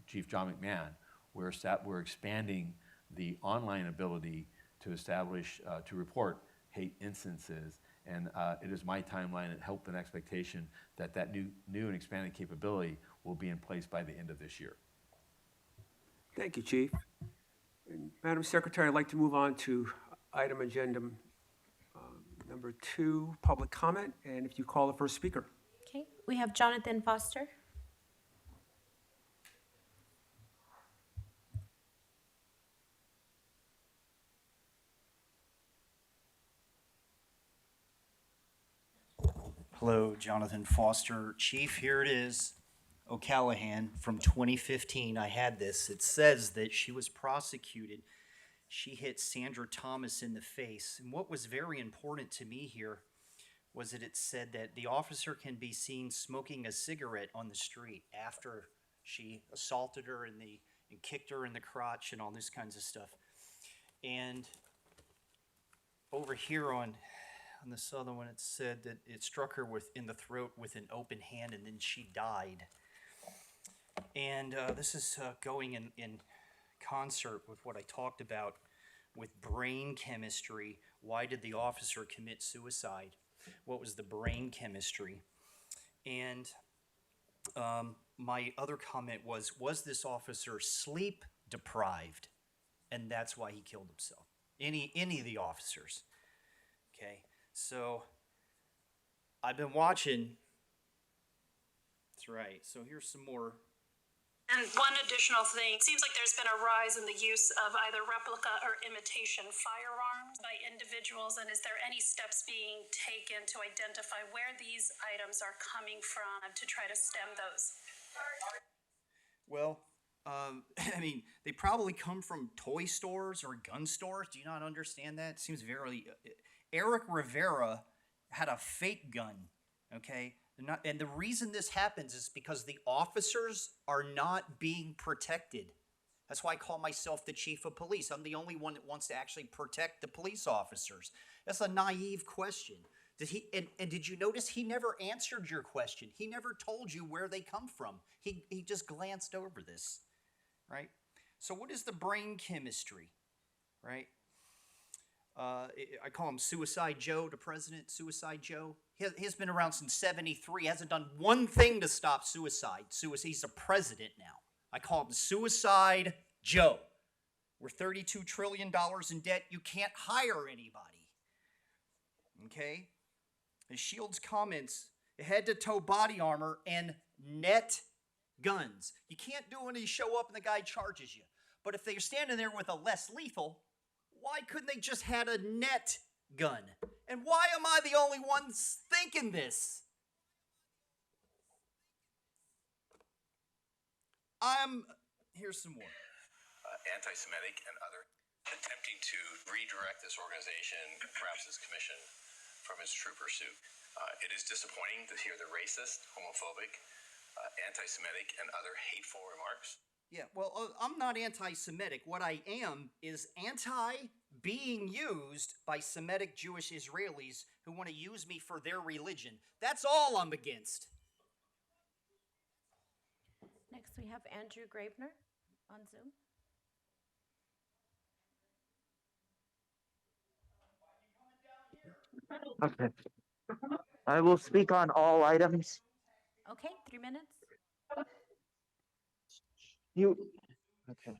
Chief John McMahon, we're expanding the online ability to establish, to report hate instances. And it is my timeline and hope and expectation that that new and expanded capability will be in place by the end of this year. Thank you, Chief. And Madam Secretary, I'd like to move on to item agenda number 2, public comment, and if you call the first speaker. Okay, we have Jonathan Foster. Hello, Jonathan Foster. Chief, here it is. O'Callahan from 2015. I had this. It says that she was prosecuted. She hit Sandra Thomas in the face. And what was very important to me here was that it said that the officer can be seen smoking a cigarette on the street after she assaulted her and kicked her in the crotch and all this kinds of stuff. And over here on this other one, it said that it struck her in the throat with an open hand and then she died. And this is going in concert with what I talked about with brain chemistry. Why did the officer commit suicide? What was the brain chemistry? And my other comment was this officer sleep deprived? And that's why he killed himself. Any of the officers. Okay, so I've been watching. That's right. So here's some more. And one additional thing, it seems like there's been a rise in the use of either replica or imitation firearms by individuals, and is there any steps being taken to identify where these items are coming from to try to stem those? Well, I mean, they probably come from toy stores or gun stores. Do you not understand that? It seems very... Eric Rivera had a fake gun, okay? And the reason this happens is because the officers are not being protected. That's why I call myself the chief of police. I'm the only one that wants to actually protect the police officers. That's a naive question. Did you notice he never answered your question? He never told you where they come from. He just glanced over this, right? So what is the brain chemistry, right? I call him Suicide Joe, the president, Suicide Joe. He's been around since '73, hasn't done one thing to stop suicide. He's the president now. I call him Suicide Joe. We're $32 trillion in debt. You can't hire anybody. Okay? The Shield's comments, head-to-toe body armor and net guns. You can't do it when you show up and the guy charges you. But if they're standing there with a less lethal, why couldn't they just had a net gun? And why am I the only one thinking this? Here's some more. Anti-Semitic and other, attempting to redirect this organization, perhaps this commission, from its true pursuit. It is disappointing to hear the racist, homophobic, anti-Semitic, and other hateful remarks. Yeah, well, I'm not anti-Semitic. What I am is anti-being used by Semitic Jewish Israelis who want to use me for their religion. That's all I'm against. Next, we have Andrew Graebner on Zoom. Okay. I will speak on all items. Okay, 3 minutes. Okay.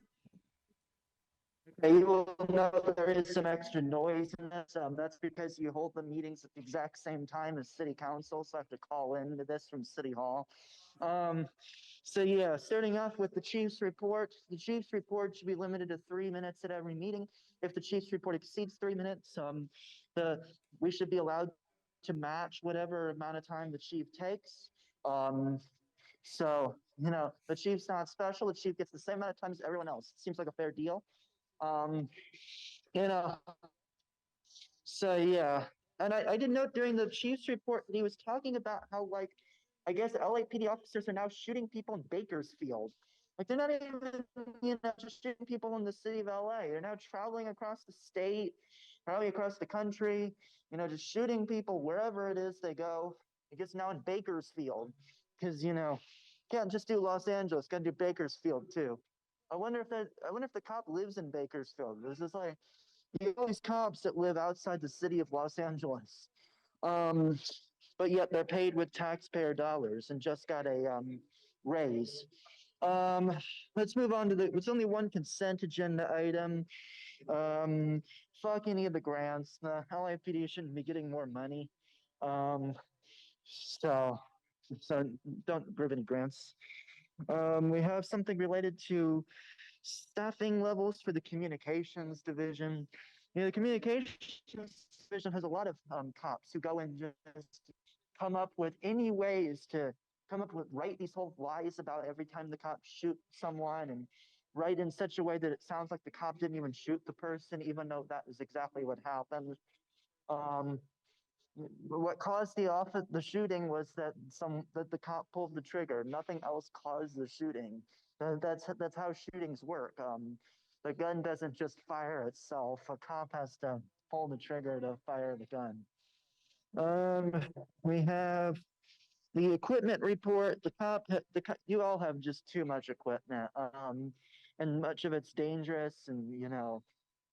Okay, you will know there is some extra noise in this. That's because you hold the meetings at the exact same time as City Council, so I have to call into this from City Hall. So yeah, starting off with the Chief's report. The Chief's report should be limited to 3 minutes at every meeting. If the Chief's report exceeds 3 minutes, we should be allowed to match whatever amount of time the Chief takes. So, the Chief's not special. The Chief gets the same amount of time as everyone else. Seems like a fair deal. So yeah. And I did note during the Chief's report that he was talking about how, I guess LAPD officers are now shooting people in Bakersfield. Like they're not even, just shooting people in the city of LA. They're now traveling across the state, traveling across the country, just shooting people wherever it is they go. I guess now in Bakersfield, because can't just do Los Angeles, gotta do Bakersfield too. I wonder if the cop lives in Bakersfield. There's this like all these cops that live outside the city of Los Angeles. Um, but yet they're paid with taxpayer dollars and just got a raise. Um, let's move on to it's only one consent agenda item. Um, fuck any of the grants. The LAPD shouldn't be getting more money. Um, so, so don't approve any grants. We have something related to staffing levels for the communications division. The communications division has a lot of cops who go and just come up with any ways to write these whole lies about every time the cops shoot someone and write in such a way that it sounds like the cop didn't even shoot the person, even though that is exactly what happened. Um, what caused the shooting was that the cop pulled the trigger. Nothing else caused the shooting. That's how shootings work. The gun doesn't just fire itself. A cop has to pull the trigger to fire the gun. We have the equipment report. You all have just too much equipment. And much of it's dangerous, and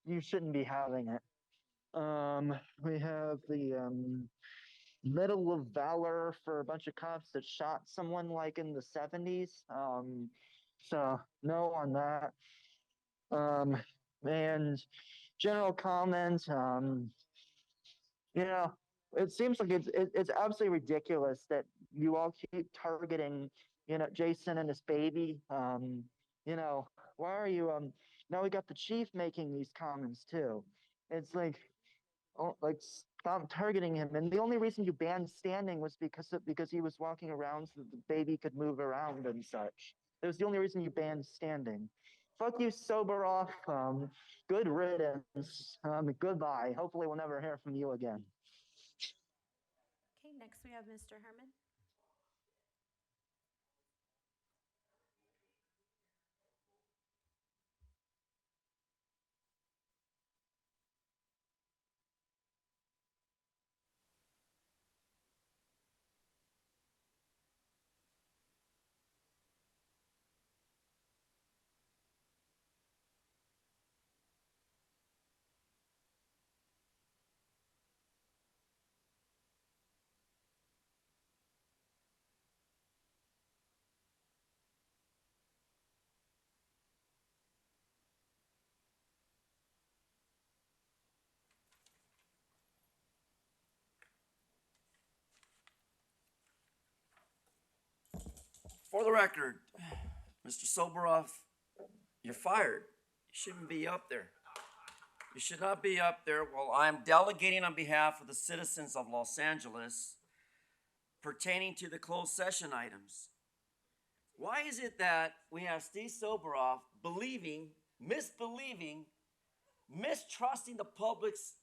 you shouldn't be having it. We have the Medal of Valor for a bunch of cops that shot someone like in the 70s. So no on that. And general comment, you know, it seems like it's absolutely ridiculous that you all keep targeting, Jason and his baby. Why are you, now we got the chief making these comments too. It's like, oh, like stop targeting him. And the only reason you banned standing was because he was walking around so that the baby could move around and such. That was the only reason you banned standing. Fuck you, sober off. Good riddance. Goodbye. Hopefully we'll never hear from you again. Okay, next we have Mr. Herman. For the record, Mr. Soboroff, you're fired. You shouldn't be up there. You should not be up there while I'm delegating on behalf of the citizens of Los Angeles pertaining to the closed session items. Why is it that we have Steve Soboroff misbelieving, mistrusting the public's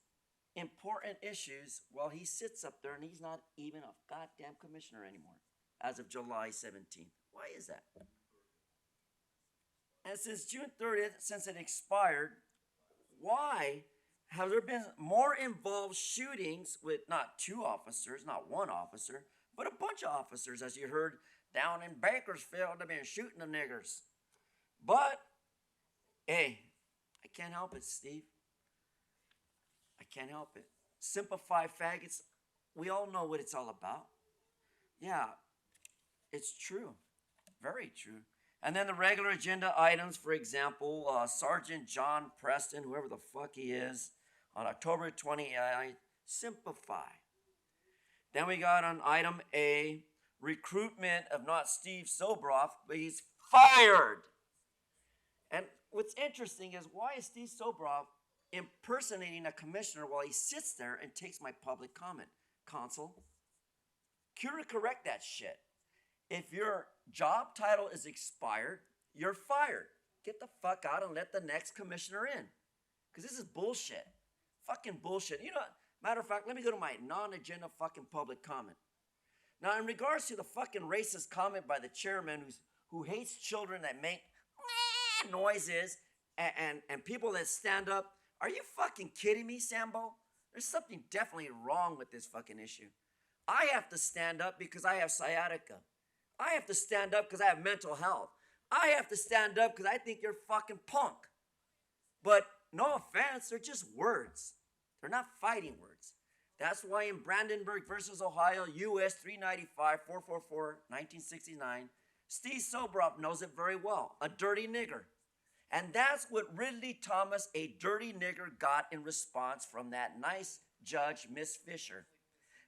important issues while he sits up there and he's not even a goddamn commissioner anymore as of July 17th? Why is that? And since June 30th, since it expired, why have there been more involved shootings with not two officers, not one officer, but a bunch of officers, as you heard down in Bakersfield, they've been shooting the niggers. But, hey, I can't help it, Steve. I can't help it. Simplify faggots, we all know what it's all about. Yeah, it's true. Very true. And then the regular agenda items, for example, Sergeant John Preston, whoever the fuck he is, on October 29th, simplify. Then we got on item A, recruitment of not Steve Soboroff, but he's fired. And what's interesting is, why is Steve Soboroff impersonating a commissioner while he sits there and takes my public comment? Consul, cure correct that shit. If your job title is expired, you're fired. Get the fuck out and let the next commissioner in. Because this is bullshit. Fucking bullshit. Matter of fact, let me go to my non-agenda fucking public comment. Now, in regards to the fucking racist comment by the chairman who hates children that make that noise is, and people that stand up, are you fucking kidding me, Sambo? There's something definitely wrong with this fucking issue. I have to stand up because I have sciatica. I have to stand up because I have mental health. I have to stand up because I think you're fucking punk. But no offense, they're just words. They're not fighting words. That's why in Brandenburg versus Ohio, US 395 444 1969, Steve Sobroff knows it very well. A dirty nigger. And that's what Ridley Thomas, a dirty nigger, got in response from that nice judge, Miss Fisher.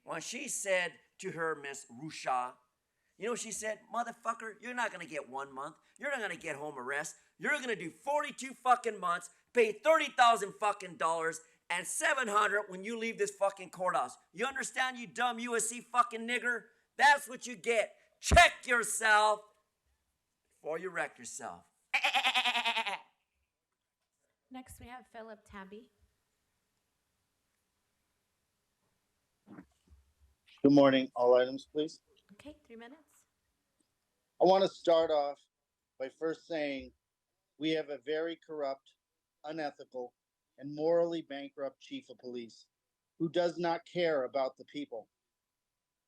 When she said to her, Miss Rusha, you know, she said, motherfucker, you're not going to get 1 month. You're not going to get home arrest. You're going to do 42 fucking months, pay 30,000 fucking dollars, and 700 when you leave this fucking courthouse. You understand, you dumb USC fucking nigger? That's what you get. Check yourself before you wreck yourself. Next, we have Philip Tabby. Good morning. All items, please. Okay, 3 minutes. I want to start off by first saying we have a very corrupt, unethical, and morally bankrupt chief of police who does not care about the people.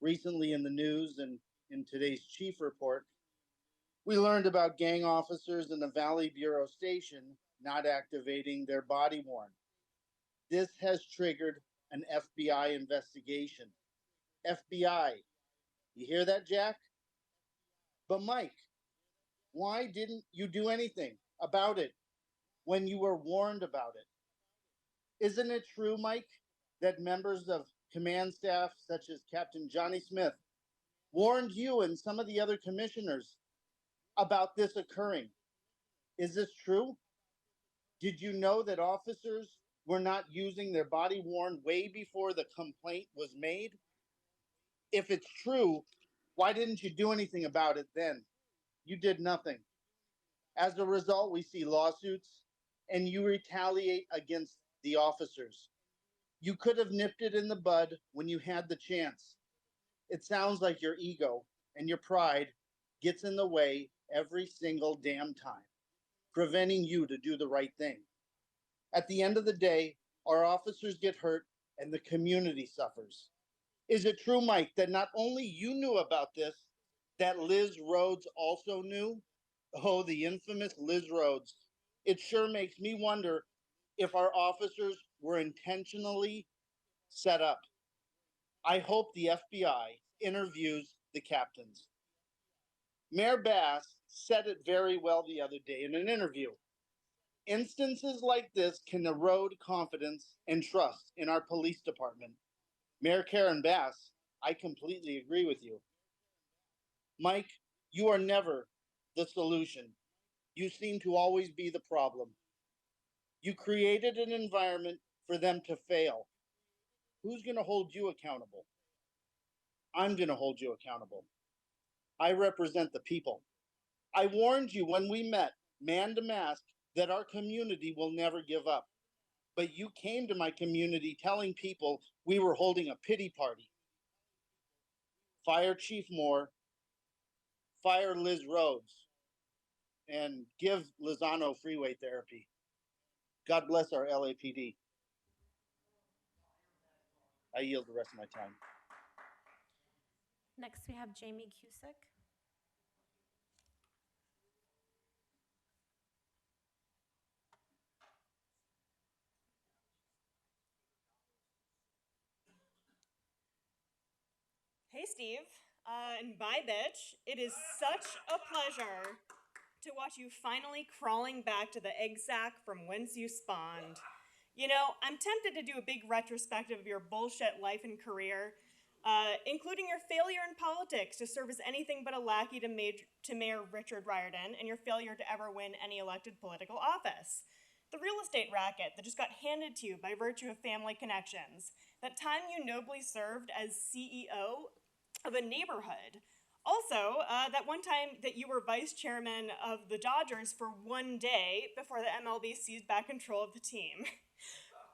Recently in the news and in today's chief report, we learned about gang officers in the Valley Bureau Station not activating their body worn. This has triggered an FBI investigation. FBI. You hear that, Jack? But Mike, why didn't you do anything about it when you were warned about it? Isn't it true, Mike, that members of command staff such as Captain Johnny Smith warned you and some of the other commissioners about this occurring? Is this true? Did you know that officers were not using their body worn way before the complaint was made? If it's true, why didn't you do anything about it then? You did nothing. As a result, we see lawsuits and you retaliate against the officers. You could have nipped it in the bud when you had the chance. It sounds like your ego and your pride gets in the way every single damn time, preventing you to do the right thing. At the end of the day, our officers get hurt and the community suffers. Is it true, Mike, that not only you knew about this, that Liz Rhodes also knew? Oh, the infamous Liz Rhodes. It sure makes me wonder if our officers were intentionally set up. I hope the FBI interviews the captains. Mayor Bass said it very well the other day in an interview. Instances like this can erode confidence and trust in our police department. Mayor Karen Bass, I completely agree with you. Mike, you are never the solution. You seem to always be the problem. You created an environment for them to fail. Who's going to hold you accountable? I'm going to hold you accountable. I represent the people. I warned you when we met, man to mask, that our community will never give up. But you came to my community telling people we were holding a pity party. Fire Chief Moore, fire Liz Rhodes, and give Lozano freeway therapy. God bless our LAPD. I yield the rest of my time. Next, we have Jamie Cusick. Hey, Steve. And bye, bitch. It is such a pleasure to watch you finally crawling back to the egg sack from whence you spawned. You know, I'm tempted to do a big retrospective of your bullshit life and career, including your failure in politics to serve as anything but a lackey to Mayor Richard Riordan, and your failure to ever win any elected political office. The real estate racket that just got handed to you by virtue of family connections. That time you nobly served as CEO of a neighborhood. Also, that one time that you were vice chairman of the Dodgers for one day before the MLB seized back control of the team.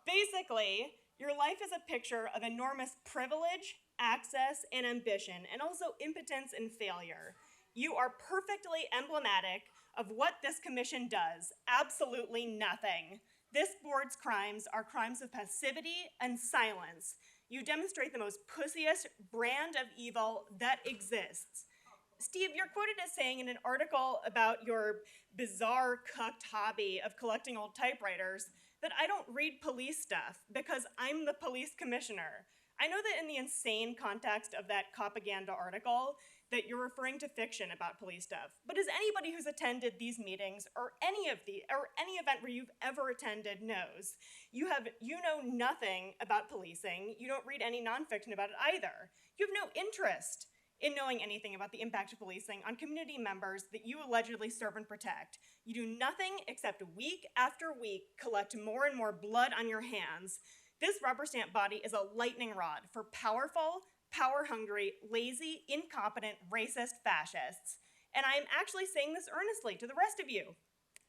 Basically, your life is a picture of enormous privilege, access, and ambition, and also impotence and failure. You are perfectly emblematic of what this commission does. Absolutely nothing. This board's crimes are crimes of passivity and silence. You demonstrate the most pussiest brand of evil that exists. Steve, you're quoted as saying in an article about your bizarre cucked hobby of collecting old typewriters that I don't read police stuff because I'm the police commissioner. I know that in the insane context of that propaganda article that you're referring to fiction about police stuff, but as anybody who's attended these meetings or any event where you've ever attended knows, you know nothing about policing. You don't read any nonfiction about it either. You have no interest in knowing anything about the impact of policing on community members that you allegedly serve and protect. You do nothing except week after week collect more and more blood on your hands. This rubber stamp body is a lightning rod for powerful, power-hungry, lazy, incompetent, racist fascists. And I am actually saying this earnestly to the rest of you.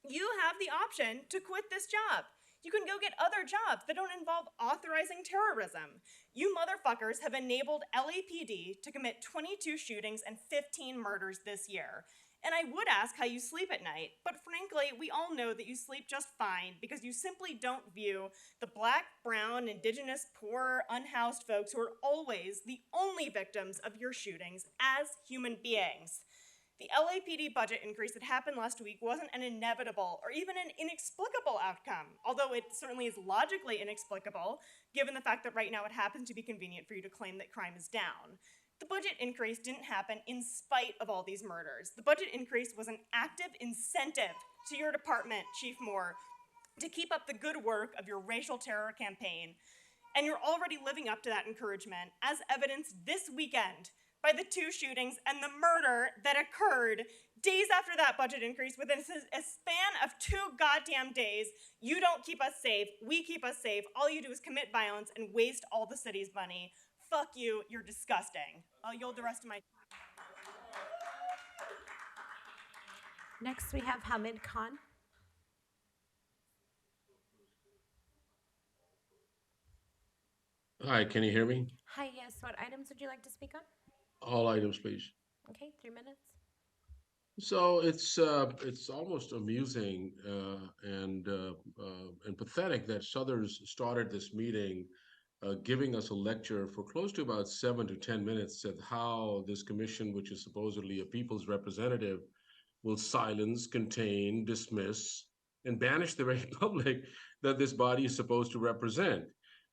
You have the option to quit this job. You can go get other jobs that don't involve authorizing terrorism. You motherfuckers have enabled LAPD to commit 22 shootings and 15 murders this year. And I would ask how you sleep at night, but frankly, we all know that you sleep just fine because you simply don't view the black, brown, indigenous, poor, unhoused folks who are always the only victims of your shootings as human beings. The LAPD budget increase that happened last week wasn't an inevitable or even an inexplicable outcome, although it certainly is logically inexplicable, given the fact that right now it happens to be convenient for you to claim that crime is down. The budget increase didn't happen in spite of all these murders. The budget increase was an active incentive to your department, Chief Moore, to keep up the good work of your racial terror campaign. And you're already living up to that encouragement, as evidenced this weekend by the 2 shootings and the murder that occurred days after that budget increase within a span of 2 goddamn days. You don't keep us safe. We keep us safe. All you do is commit violence and waste all the city's money. Fuck you. You're disgusting. I'll yield the rest of my time. Next, we have Hamid Khan. Hi, can you hear me? Hi, yes. What items would you like to speak on? All items, please. Okay, 3 minutes. So it's almost amusing and pathetic that Southers started this meeting giving us a lecture for close to about 7 to 10 minutes at how this commission, which is supposedly a people's representative, will silence, contain, dismiss, and banish the very public that this body is supposed to represent.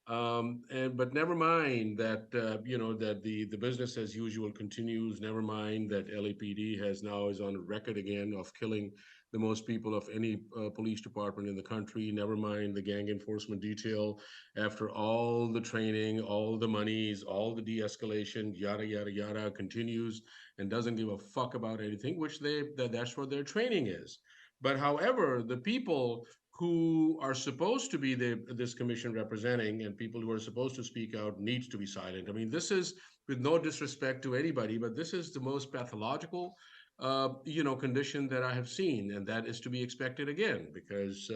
But never mind that that the business as usual continues. Never mind that LAPD is on record again of killing the most people of any police department in the country. Never mind the gang enforcement detail, after all the training, all the monies, all the de-escalation, yada yada yada, continues and doesn't give a fuck about anything, which that's what their training is. But however, the people who are supposed to be this commission representing and people who are supposed to speak out needs to be silent. I mean, this is, with no disrespect to anybody, but this is the most pathological, condition that I have seen, and that is to be expected again, because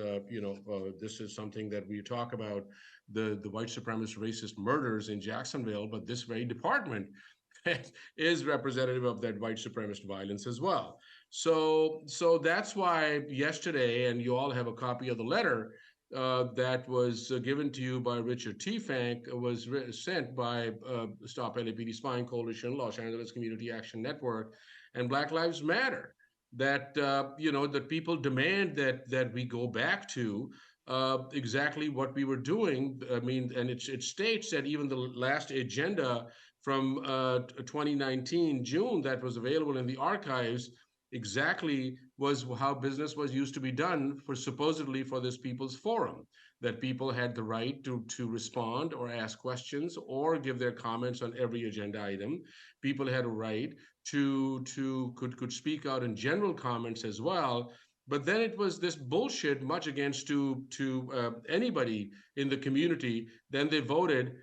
this is something that we talk about, the white supremacist racist murders in Jacksonville, but this very department is representative of that white supremacist violence as well. So that's why yesterday, and you all have a copy of the letter that was given to you by Richard T. Fank, was sent by Stop LAPD Spying Coalition, Los Angeles Community Action Network, and Black Lives Matter, that that people demand that we go back to exactly what we were doing. I mean, and it states that even the last agenda from 2019 June that was available in the archives exactly was how business was used to be done supposedly for this people's forum, that people had the right to respond or ask questions or give their comments on every agenda item. People had a right could speak out in general comments as well. But then it was this bullshit, much against to anybody in the community. Then they voted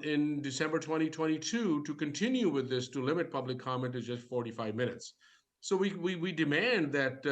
in December 2022 to continue with this, to limit public comment to just 45 minutes. So we demand that,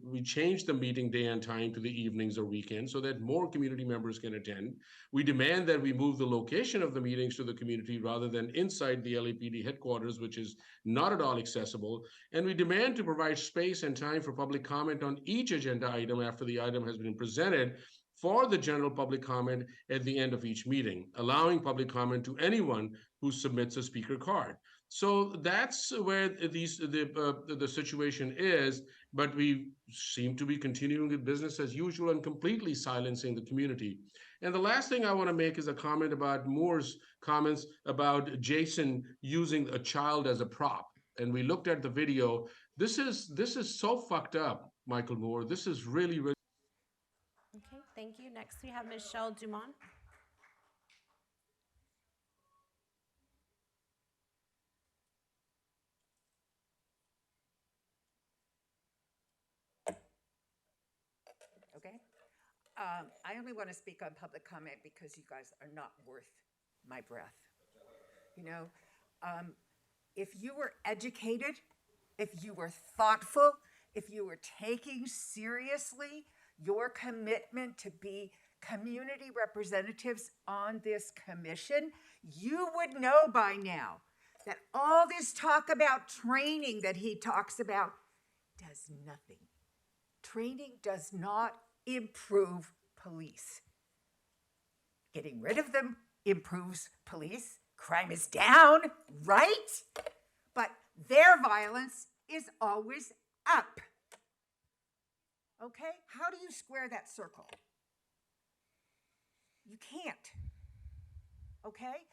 we change the meeting day and time to the evenings or weekends so that more community members can attend. We demand that we move the location of the meetings to the community rather than inside the LAPD headquarters, which is not at all accessible. And we demand to provide space and time for public comment on each agenda item after the item has been presented for the general public comment at the end of each meeting, allowing public comment to anyone who submits a speaker card. So that's where the situation is, but we seem to be continuing with business as usual and completely silencing the community. And the last thing I want to make is a comment about Moore's comments about Jason using a child as a prop. And we looked at the video. This is so fucked up, Michael Moore. This is really, really. Okay, thank you. Next, we have Michelle Dumont. Okay. I only want to speak on public comment because you guys are not worth my breath. You know, if you were educated, if you were thoughtful, if you were taking seriously your commitment to be community representatives on this commission, you would know by now that all this talk about training that he talks about does nothing. Training does not improve police. Getting rid of them improves police. Crime is down, right? But their violence is always up. Okay? How do you square that circle? You can't. Okay?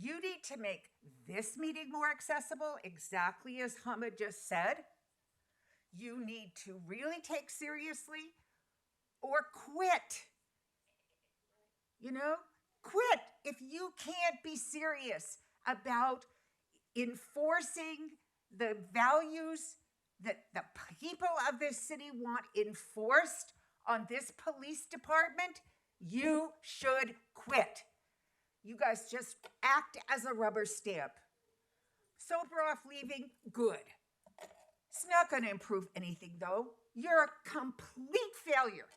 You need to make this meeting more accessible, exactly as Hamid just said. You need to really take seriously or quit. You know, quit if you can't be serious about enforcing the values that the people of this city want enforced on this police department. You should quit. You guys just act as a rubber stamp. Soper-off leaving, good. It's not going to improve anything, though. You're a complete failure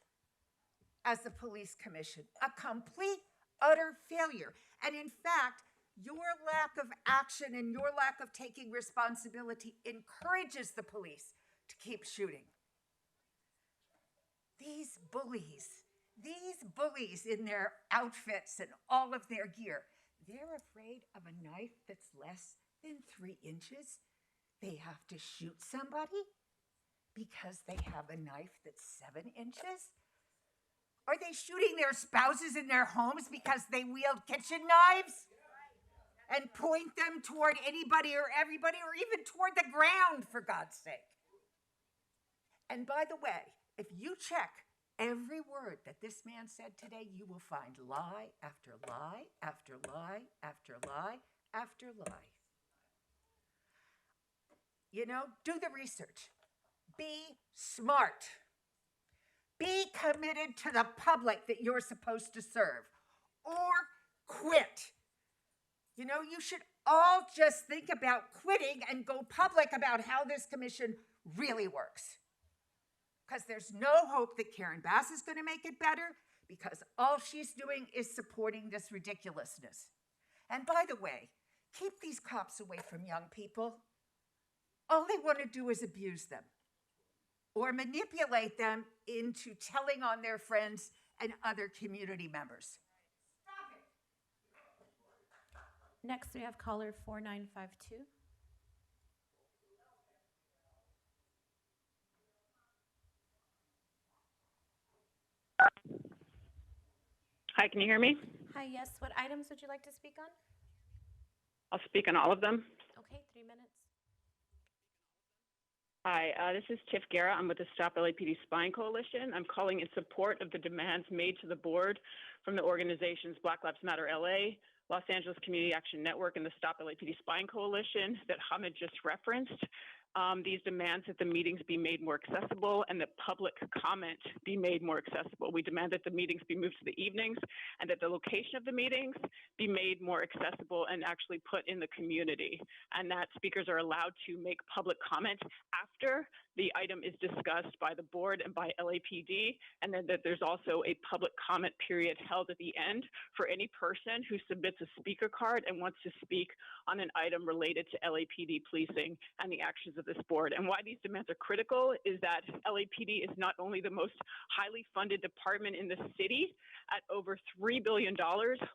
as the police commission, a complete, utter failure. And in fact, your lack of action and your lack of taking responsibility encourages the police to keep shooting. These bullies in their outfits and all of their gear, they're afraid of a knife that's less than 3 inches. They have to shoot somebody because they have a knife that's 7 inches? Are they shooting their spouses in their homes because they wield kitchen knives? And point them toward anybody or everybody or even toward the ground, for God's sake. And by the way, if you check every word that this man said today, you will find lie after lie after lie after lie after lie. You know, do the research. Be smart. Be committed to the public that you're supposed to serve. Or quit. You know, you should all just think about quitting and go public about how this commission really works. Because there's no hope that Karen Bass is going to make it better, because all she's doing is supporting this ridiculousness. And by the way, keep these cops away from young people. All they want to do is abuse them or manipulate them into telling on their friends and other community members. Next, we have caller 4952. Hi, can you hear me? Hi, yes. What items would you like to speak on? I'll speak on all of them. Okay, 3 minutes. Hi, this is Tiff Guerra. I'm with the Stop LAPD Spying Coalition. I'm calling in support of the demands made to the board from the organizations Black Lives Matter LA, Los Angeles Community Action Network, and the Stop LAPD Spying Coalition that Hamid just referenced. these demands that the meetings be made more accessible and that public comment be made more accessible. We demand that the meetings be moved to the evenings and that the location of the meetings be made more accessible and actually put in the community, and that speakers are allowed to make public comment after the item is discussed by the board and by LAPD, and then that there's also a public comment period held at the end for any person who submits a speaker card and wants to speak on an item related to LAPD policing and the actions of this board. And why these demands are critical is that LAPD is not only the most highly funded department in the city at over $3 billion,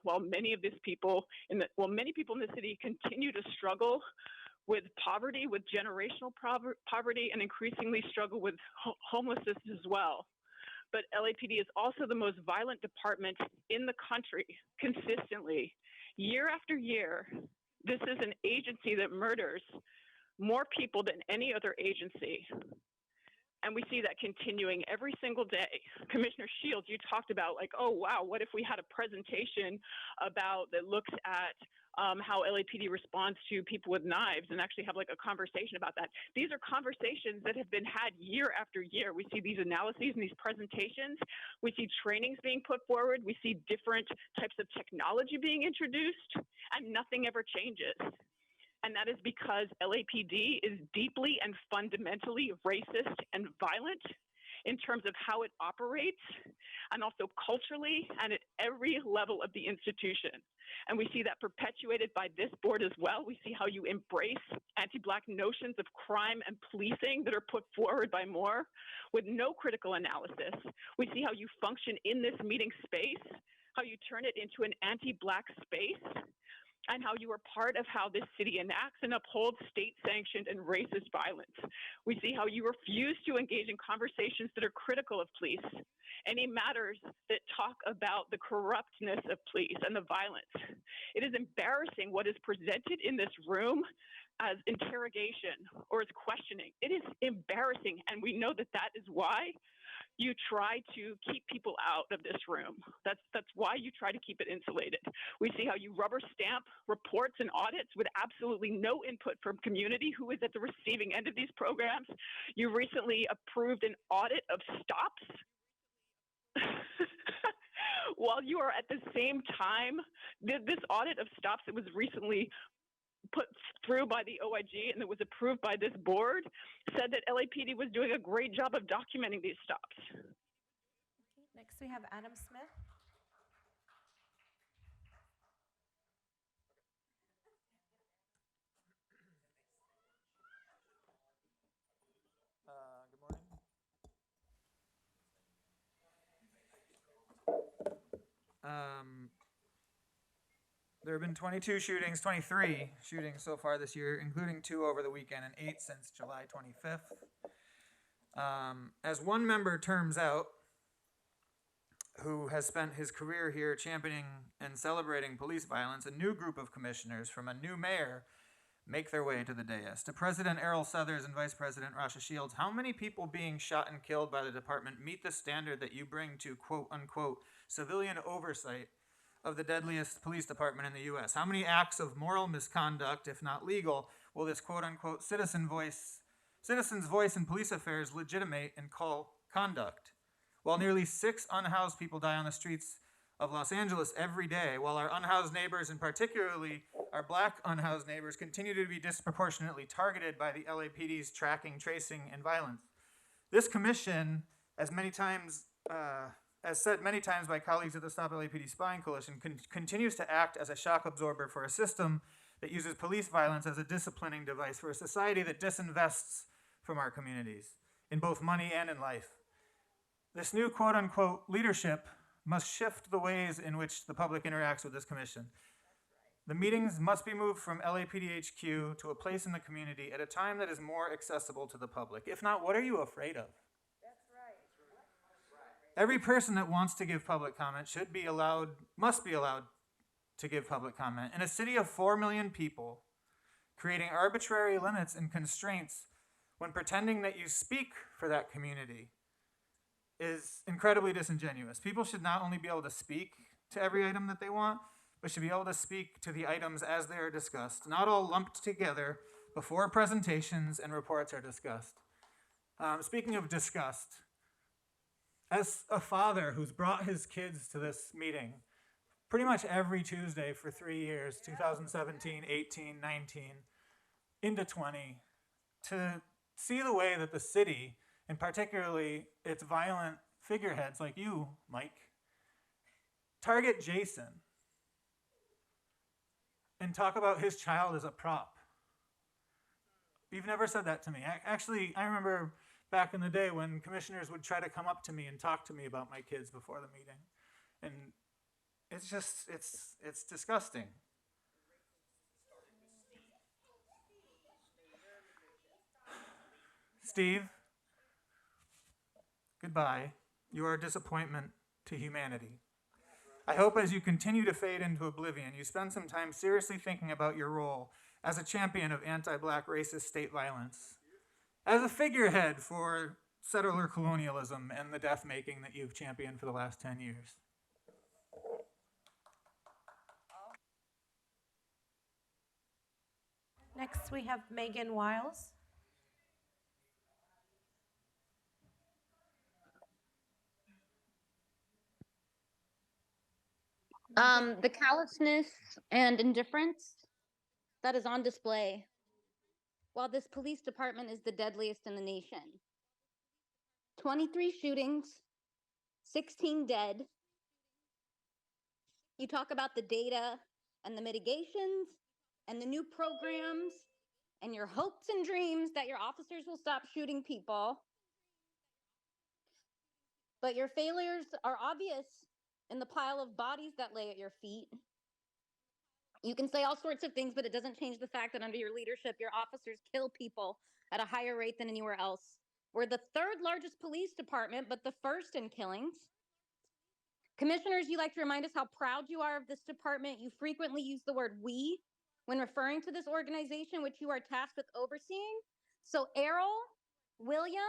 while many people in the city continue to struggle with poverty, with generational poverty, and increasingly struggle with homelessness as well. But LAPD is also the most violent department in the country consistently. Year after year, this is an agency that murders more people than any other agency. And we see that continuing every single day. Commissioner Shields, you talked about like, oh, wow, what if we had a presentation that looks at how LAPD responds to people with knives and actually have like a conversation about that. These are conversations that have been had year after year. We see these analyses and these presentations. We see trainings being put forward. We see different types of technology being introduced, and nothing ever changes. And that is because LAPD is deeply and fundamentally racist and violent in terms of how it operates, and also culturally and at every level of the institution. And we see that perpetuated by this board as well. We see how you embrace anti-Black notions of crime and policing that are put forward by Moore with no critical analysis. We see how you function in this meeting space, how you turn it into an anti-Black space, and how you are part of how this city enacts and upholds state-sanctioned and racist violence. We see how you refuse to engage in conversations that are critical of police, any matters that talk about the corruptness of police and the violence. It is embarrassing what is presented in this room as interrogation or as questioning. It is embarrassing, and we know that that is why you try to keep people out of this room. That's why you try to keep it insulated. We see how you rubber stamp reports and audits with absolutely no input from community who is at the receiving end of these programs. You recently approved an audit of stops while you are at the same time, this audit of stops that was recently put through by the OIG and that was approved by this board said that LAPD was doing a great job of documenting these stops. Next, we have Adam Smith. Good morning. There have been 23 shootings so far this year, including 2 over the weekend and 8 since July 25th. As one member terms out, who has spent his career here championing and celebrating police violence, a new group of commissioners from a new mayor make their way to the dais. To President Errol Southers and Vice President Rasha Shields, how many people being shot and killed by the department meet the standard that you bring to quote-unquote civilian oversight of the deadliest police department in the U.S.? How many acts of moral misconduct, if not legal, will this quote-unquote citizen's voice in police affairs legitimate and call conduct? While nearly 6 unhoused people die on the streets of Los Angeles every day, while our unhoused neighbors, and particularly our Black unhoused neighbors, continue to be disproportionately targeted by the LAPD's tracking, tracing, and violence. This commission, as said many times by colleagues at the Stop LAPD Spying Coalition, continues to act as a shock absorber for a system that uses police violence as a disciplining device for a society that disinvests from our communities, in both money and in life. This new quote-unquote leadership must shift the ways in which the public interacts with this commission. The meetings must be moved from LAPD HQ to a place in the community at a time that is more accessible to the public. If not, what are you afraid of? Every person that wants to give public comment must be allowed to give public comment. In a city of 4 million people, creating arbitrary limits and constraints when pretending that you speak for that community is incredibly disingenuous. People should not only be able to speak to every item that they want, but should be able to speak to the items as they are discussed, not all lumped together before presentations and reports are discussed. Speaking of disgust, as a father who's brought his kids to this meeting pretty much every Tuesday for 3 years, 2017, 18, 19, into 20, to see the way that the city, and particularly its violent figureheads like you, Mike, target Jason and talk about his child as a prop. You've never said that to me. Actually, I remember back in the day when commissioners would try to come up to me and talk to me about my kids before the meeting. And it's just, it's disgusting. Steve, goodbye. You are a disappointment to humanity. I hope as you continue to fade into oblivion, you spend some time seriously thinking about your role as a champion of anti-black racist state violence, as a figurehead for settler colonialism and the death-making that you've championed for the last 10 years. Next, we have Megan Wiles. The callousness and indifference that is on display while this police department is the deadliest in the nation. 23 shootings, 16 dead. You talk about the data and the mitigations and the new programs and your hopes and dreams that your officers will stop shooting people. But your failures are obvious in the pile of bodies that lay at your feet. You can say all sorts of things, but it doesn't change the fact that under your leadership, your officers kill people at a higher rate than anywhere else. We're the third largest police department, but the first in killings. Commissioners, you like to remind us how proud you are of this department. You frequently use the word we when referring to this organization, which you are tasked with overseeing. So Errol, William,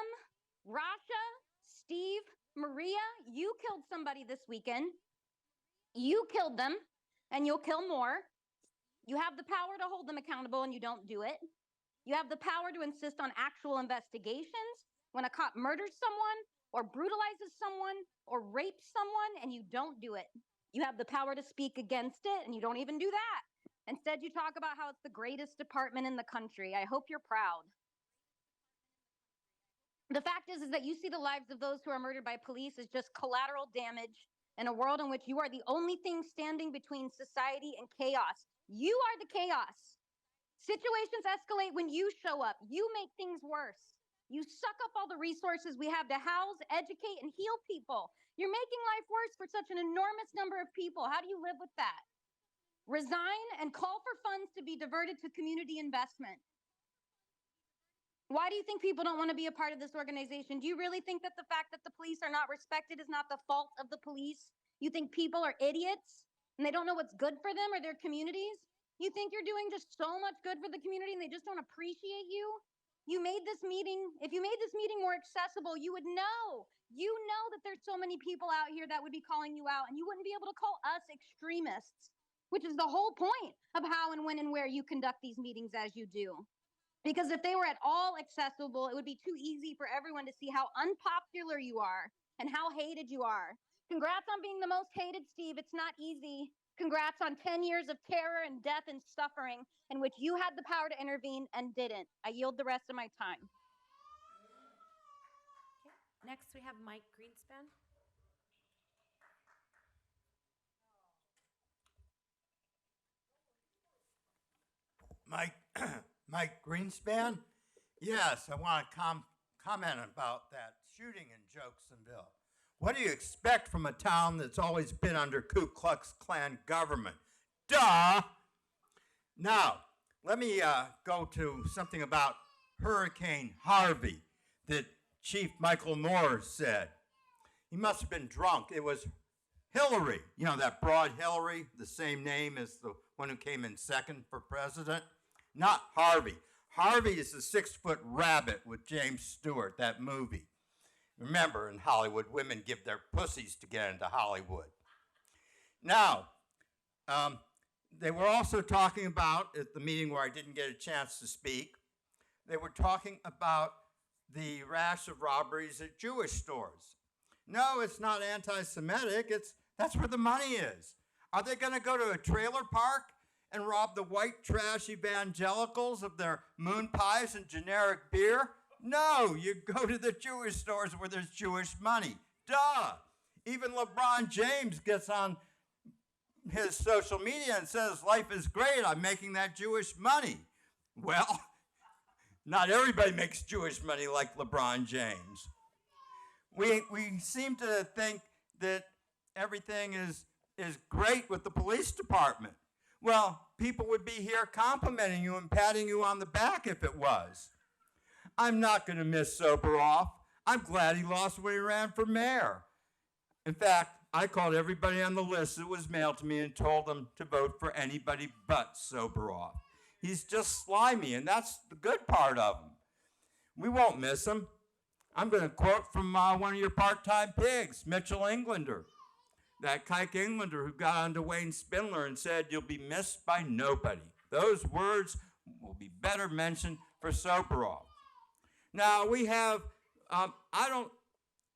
Rasha, Steve, Maria, you killed somebody this weekend. You killed them, and you'll kill more. You have the power to hold them accountable, and you don't do it. You have the power to insist on actual investigations when a cop murders someone, or brutalizes someone, or rapes someone, and you don't do it. You have the power to speak against it, and you don't even do that. Instead, you talk about how it's the greatest department in the country. I hope you're proud. The fact is that you see the lives of those who are murdered by police as just collateral damage in a world in which you are the only thing standing between society and chaos. You are the chaos. Situations escalate when you show up. You make things worse. You suck up all the resources we have to house, educate, and heal people. You're making life worse for such an enormous number of people. How do you live with that? Resign and call for funds to be diverted to community investment. Why do you think people don't want to be a part of this organization? Do you really think that the fact that the police are not respected is not the fault of the police? You think people are idiots and they don't know what's good for them or their communities? You think you're doing just so much good for the community and they just don't appreciate you? If you made this meeting more accessible, you would know. You know that there's so many people out here that would be calling you out, and you wouldn't be able to call us extremists, which is the whole point of how and when and where you conduct these meetings as you do. Because if they were at all accessible, it would be too easy for everyone to see how unpopular you are and how hated you are. Congrats on being the most hated, Steve. It's not easy. Congrats on 10 years of terror and death and suffering in which you had the power to intervene and didn't. I yield the rest of my time. Okay. Next, we have Mike Greenspan. Mike Greenspan? Yes, I want to comment about that shooting in Jokesonville. What do you expect from a town that's always been under Ku Klux Klan government? Duh! Now, let me go to something about Hurricane Harvey that Chief Michael Moore said. He must have been drunk. It was Hillary, you know, that broad Hillary, the same name as the one who came in second for president. Not Harvey. Harvey is the 6-foot rabbit with James Stewart, that movie. Remember, in Hollywood, women give their pussies to get into Hollywood. Now, They were also talking about, at the meeting where I didn't get a chance to speak, they were talking about the rash of robberies at Jewish stores. No, it's not anti-Semitic. That's where the money is. Are they going to go to a trailer park and rob the white trash evangelicals of their moon pies and generic beer? No, you go to the Jewish stores where there's Jewish money. Duh. Even LeBron James gets on his social media and says, life is great, I'm making that Jewish money. Well, not everybody makes Jewish money like LeBron James. We seem to think that everything is great with the police department. Well, people would be here complimenting you and patting you on the back if it was. I'm not going to miss Soboroff. I'm glad he lost when he ran for mayor. In fact, I called everybody on the list that was mailed to me and told them to vote for anybody but Soboroff. He's just slimy, and that's the good part of him. We won't miss him. I'm going to quote from one of your part-time pigs, Mitchell Englander, that kike Englander who got onto Wayne Spindler and said, you'll be missed by nobody. Those words will be better mentioned for Soboroff. Now, we have, I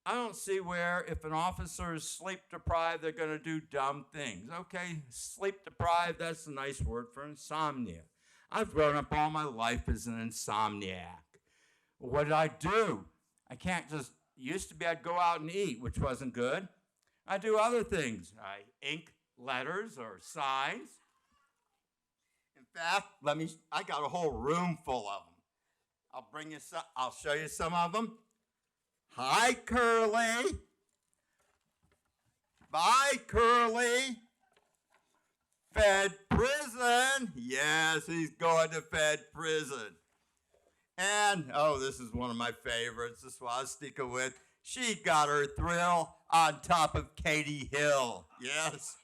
don't see where if an officer is sleep deprived, they're going to do dumb things. Okay, sleep deprived, that's a nice word for insomnia. I've grown up all my life as an insomniac. What did I do? I can't just, used to be I'd go out and eat, which wasn't good. I do other things. I ink letters or signs. In fact, I got a whole room full of them. I'll show you some of them. Hi, Curly. Bye, Curly. Fed prison. Yes, he's going to Fed prison. And, oh, this is one of my favorites, the swastika with. She got her thrill on top of Katie Hill. Yes.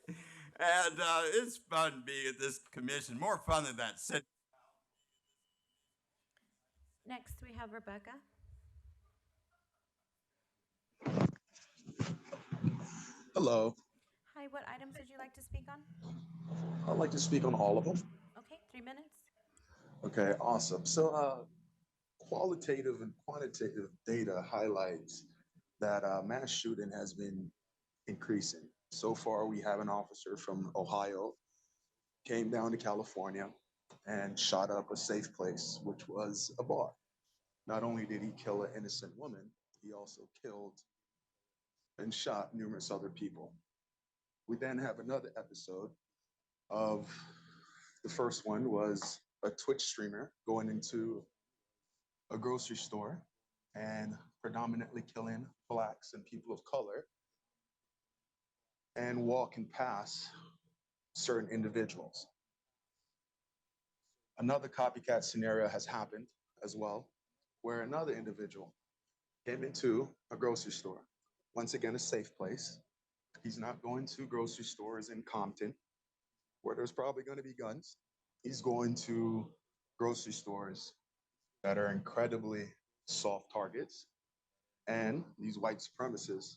And it's fun being at this commission. More fun than that. Next, we have Rebecca. Hello. Hi, what items would you like to speak on? I'd like to speak on all of them. Okay, 3 minutes. Okay, awesome. So qualitative and quantitative data highlights that mass shooting has been increasing. So far, we have an officer from Ohio came down to California and shot up a safe place, which was a bar. Not only did he kill an innocent woman, he also killed and shot numerous other people. We then have another episode of, the first one was a Twitch streamer going into a grocery store and predominantly killing Blacks and people of color and walking past certain individuals. Another copycat scenario has happened as well, where another individual came into a grocery store. Once again, a safe place. He's not going to grocery stores in Compton, where there's probably going to be guns. He's going to grocery stores that are incredibly soft targets. And these white supremacists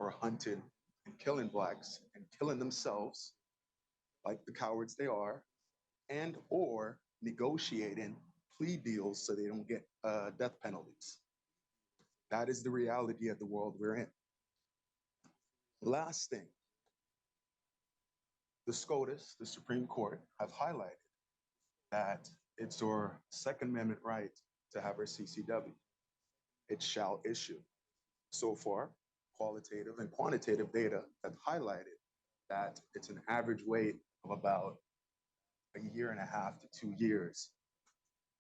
are hunting and killing Blacks and killing themselves like the cowards they are, and or negotiating plea deals so they don't get death penalties. That is the reality of the world we're in. Last thing, the SCOTUS, the Supreme Court, have highlighted that it's our Second Amendment right to have our CCW. It shall issue. So far, qualitative and quantitative data have highlighted that it's an average wait of about 1.5 years to 2 years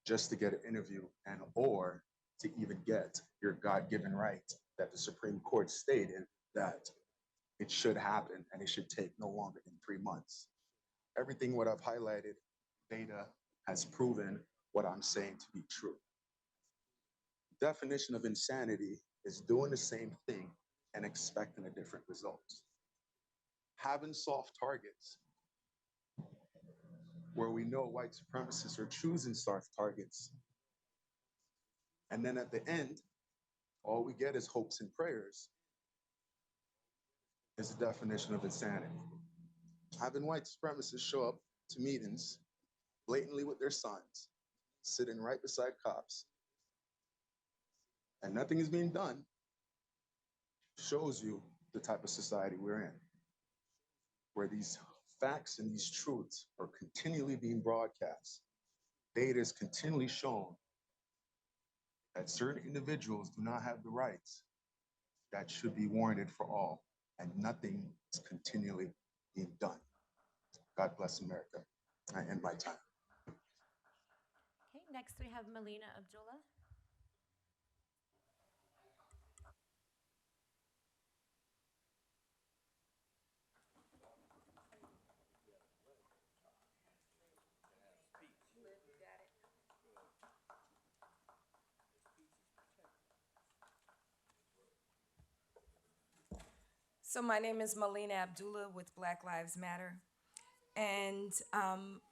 just to get an interview and or to even get your God-given right that the Supreme Court stated that it should happen and it should take no longer than 3 months. Everything what I've highlighted, data has proven what I'm saying to be true. Definition of insanity is doing the same thing and expecting a different result. Having soft targets where we know white supremacists are choosing soft targets. And then at the end, all we get is hopes and prayers is the definition of insanity. having white supremacists show up to meetings blatantly with their sons, sitting right beside cops, and nothing is being done, shows you the type of society we're in, where these facts and these truths are continually being broadcast. Data is continually shown that certain individuals do not have the rights that should be warranted for all, and nothing is continually being done. God bless America. I end my time. Okay, next we have Melina Abdullah. So my name is Melina Abdullah with Black Lives Matter. And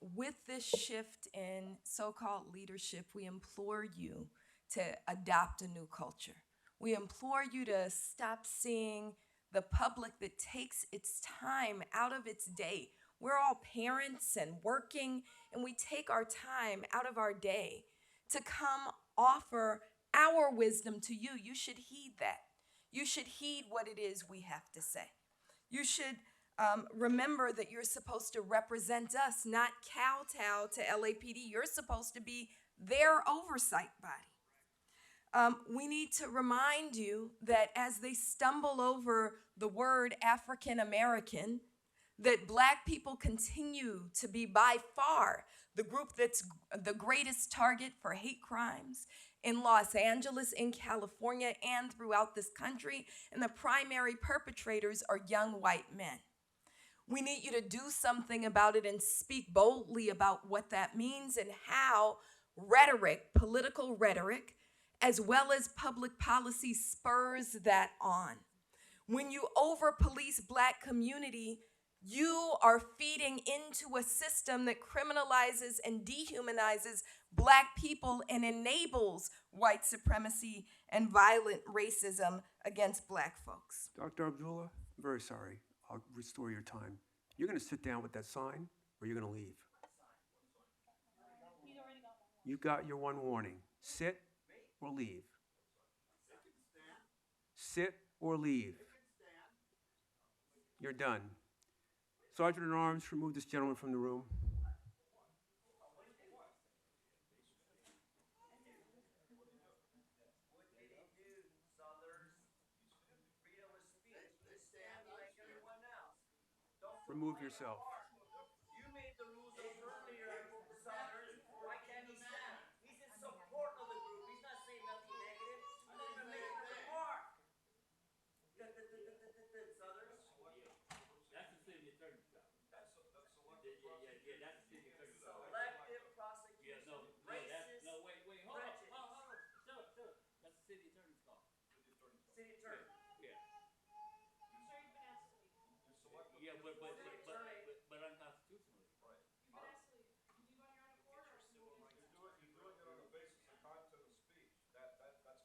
with this shift in so-called leadership, we implore you to adopt a new culture. We implore you to stop seeing the public that takes its time out of its day. We're all parents and working, and we take our time out of our day to come offer our wisdom to you. You should heed that. You should heed what it is we have to say. You should remember that you're supposed to represent us, not kowtow to LAPD. You're supposed to be their oversight body. We need to remind you that as they stumble over the word African American, that Black people continue to be by far the group that's the greatest target for hate crimes in Los Angeles, in California, and throughout this country, and the primary perpetrators are young white men. We need you to do something about it and speak boldly about what that means and how rhetoric, political rhetoric, as well as public policy spurs that on. When you over-police Black community, you are feeding into a system that criminalizes and dehumanizes Black people and enables white supremacy and violent racism against Black folks. Dr. Abdullah, I'm very sorry. I'll restore your time. You're going to sit down with that sign, or you're going to leave. You got your one warning. Sit or leave. Sit or leave. You're done. Sergeant at Arms, remove this gentleman from the room. Remove yourself. You made the rules earlier, Southern. Why can't he stand? He's in support of the group. He's not saying nothing negative. I'm not even making a remark. Southern. That's the city attorney's job. That's selective prosecution. Yeah, that's the city attorney's job. Selective prosecution. Yeah, Racist. wait, hold on. Shut up. That's the city attorney's call. City attorney. Yeah. Yeah, but unconstitutionally. Right. You've been asked to leave. Can you go on your own accord, or can we You're doing it on the basis of content of speech. That's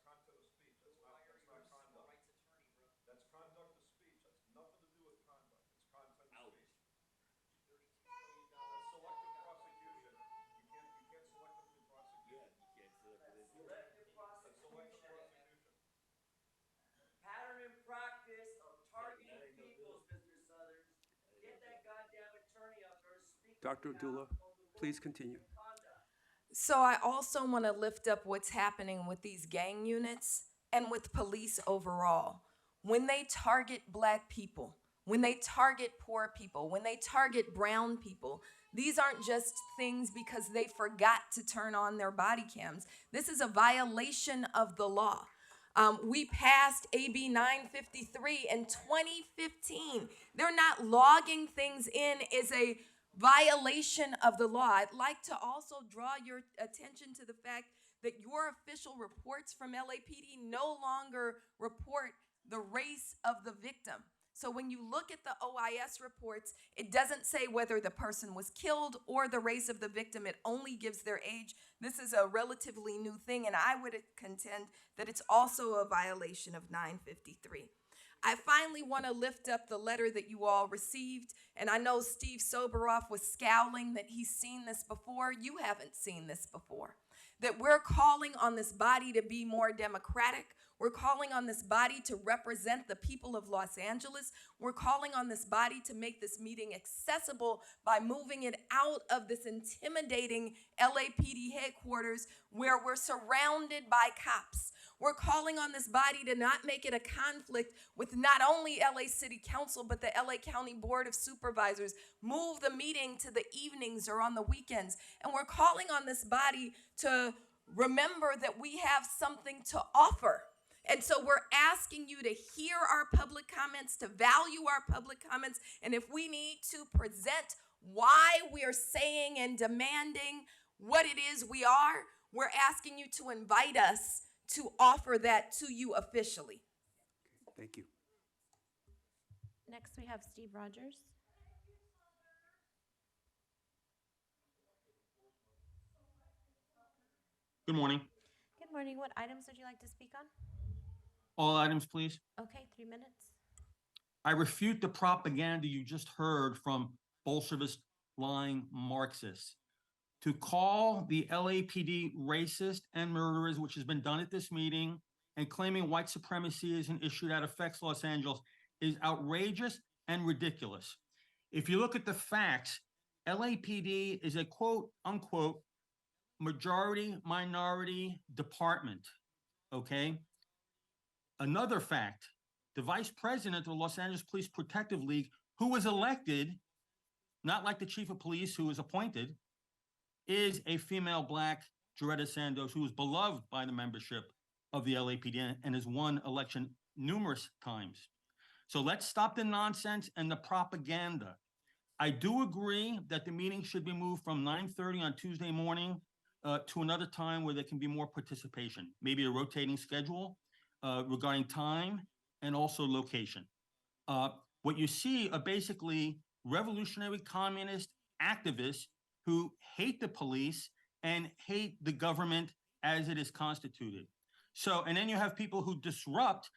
content of speech. That's not conduct. That's conduct of speech. That's nothing to do with conduct. It's content of speech. That's selective prosecution. You can't selectively prosecute. Yeah, you can't selectively. Selective That's selective prosecution. prosecution. Pattern and practice of targeting peoples, Mr. Southern. Get that goddamn attorney up there to speak. Dr. Abdullah, please continue. So I also want to lift up what's happening with these gang units and with police overall. When they target Black people, when they target poor people, when they target brown people, these aren't just things because they forgot to turn on their body cams. This is a violation of the law. We passed AB 953 in 2015. They're not logging things in as a violation of the law. I'd like to also draw your attention to the fact that your official reports from LAPD no longer report the race of the victim. So when you look at the OIS reports, it doesn't say whether the person was killed or the race of the victim. It only gives their age. This is a relatively new thing, and I would contend that it's also a violation of 953. I finally want to lift up the letter that you all received. And I know Steve Soberoff was scowling that he's seen this before. You haven't seen this before. That we're calling on this body to be more democratic. We're calling on this body to represent the people of Los Angeles. We're calling on this body to make this meeting accessible by moving it out of this intimidating LAPD headquarters where we're surrounded by cops. We're calling on this body to not make it a conflict with not only LA City Council, but the LA County Board of Supervisors. Move the meeting to the evenings or on the weekends. And we're calling on this body to remember that we have something to offer. And so we're asking you to hear our public comments, to value our public comments, and if we need to present why we are saying and demanding what it is we are, we're asking you to invite us to offer that to you officially. Thank you. Next, we have Steve Rogers. Good morning. Good morning. What items would you like to speak on? All items, please. Okay, 3 minutes. I refute the propaganda you just heard from Bolshevist lying Marxists. To call the LAPD racist and murderers, which has been done at this meeting, and claiming white supremacy is an issue that affects Los Angeles is outrageous and ridiculous. If you look at the facts, LAPD is a quote unquote majority minority department, okay? Another fact, the vice president of the Los Angeles Police Protective League, who was elected, not like the chief of police who was appointed, is a female Black, Joretta Sandos, who is beloved by the membership of the LAPD and has won election numerous times. So let's stop the nonsense and the propaganda. I do agree that the meeting should be moved from 9:30 on Tuesday morning to another time where there can be more participation, maybe a rotating schedule regarding time and also location. What you see are basically revolutionary communist activists who hate the police and hate the government as it is constituted. So, and then you have people who disrupt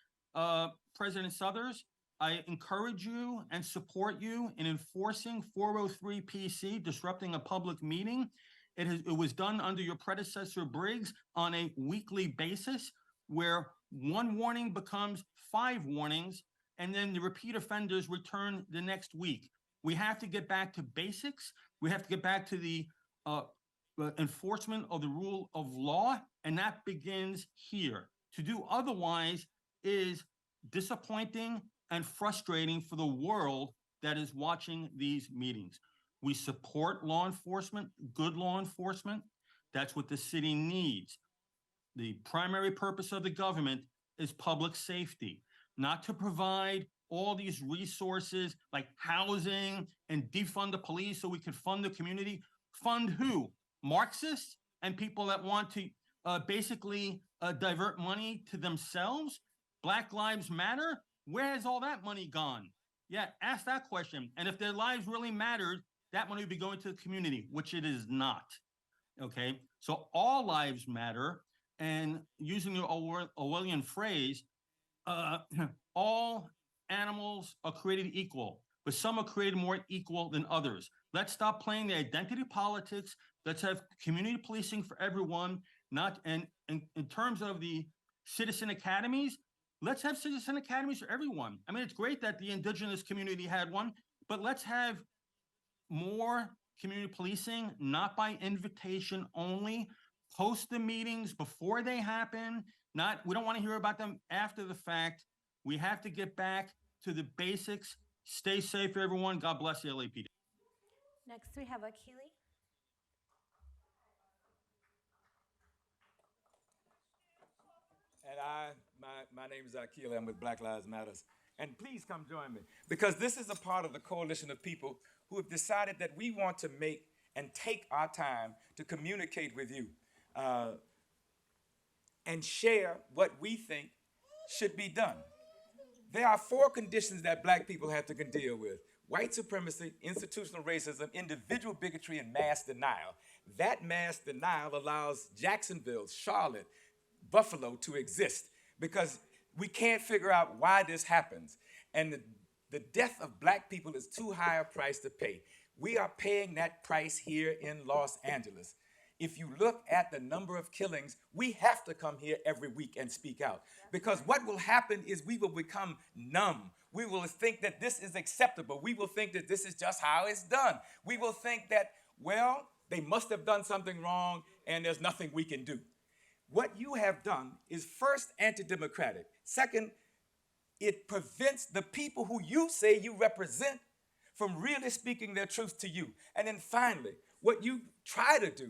President Suthers. I encourage you and support you in enforcing 403 PC, disrupting a public meeting. It was done under your predecessor Briggs on a weekly basis, where one warning becomes 5 warnings, and then the repeat offenders return the next week. We have to get back to basics. We have to get back to the enforcement of the rule of law, and that begins here. To do otherwise is disappointing and frustrating for the world that is watching these meetings. We support law enforcement, good law enforcement. That's what the city needs. The primary purpose of the government is public safety, not to provide all these resources like housing and defund the police so we can fund the community. Fund who? Marxists and people that want to basically divert money to themselves? Black Lives Matter? Where has all that money gone? Yeah, ask that question. And if their lives really mattered, that money would be going to the community, which it is not. Okay, so all lives matter. And using the Orwellian phrase, all animals are created equal, but some are created more equal than others. Let's stop playing the identity politics. Let's have community policing for everyone. Not and in terms of the citizen academies, let's have citizen academies for everyone. I mean, it's great that the indigenous community had one, but let's have more community policing, not by invitation only. Post the meetings before they happen. We don't want to hear about them after the fact. We have to get back to the basics. Stay safe, everyone. God bless the LAPD. Next, we have Akili. And my name is Akili. I'm with Black Lives Matters. And please come join me, because this is a part of the coalition of people who have decided that we want to make and take our time to communicate with you and share what we think should be done. There are 4 conditions that Black people have to deal with: white supremacy, institutional racism, individual bigotry, and mass denial. That mass denial allows Jacksonville, Charlotte, Buffalo to exist, because We can't figure out why this happens. And the death of black people is too high a price to pay. We are paying that price here in Los Angeles. If you look at the number of killings, we have to come here every week and speak out. Because what will happen is we will become numb. We will think that this is acceptable. We will think that this is just how it's done. We will think that, well, they must have done something wrong and there's nothing we can do. What you have done is first anti-democratic. Second, it prevents the people who you say you represent from really speaking their truth to you. And then finally, what you try to do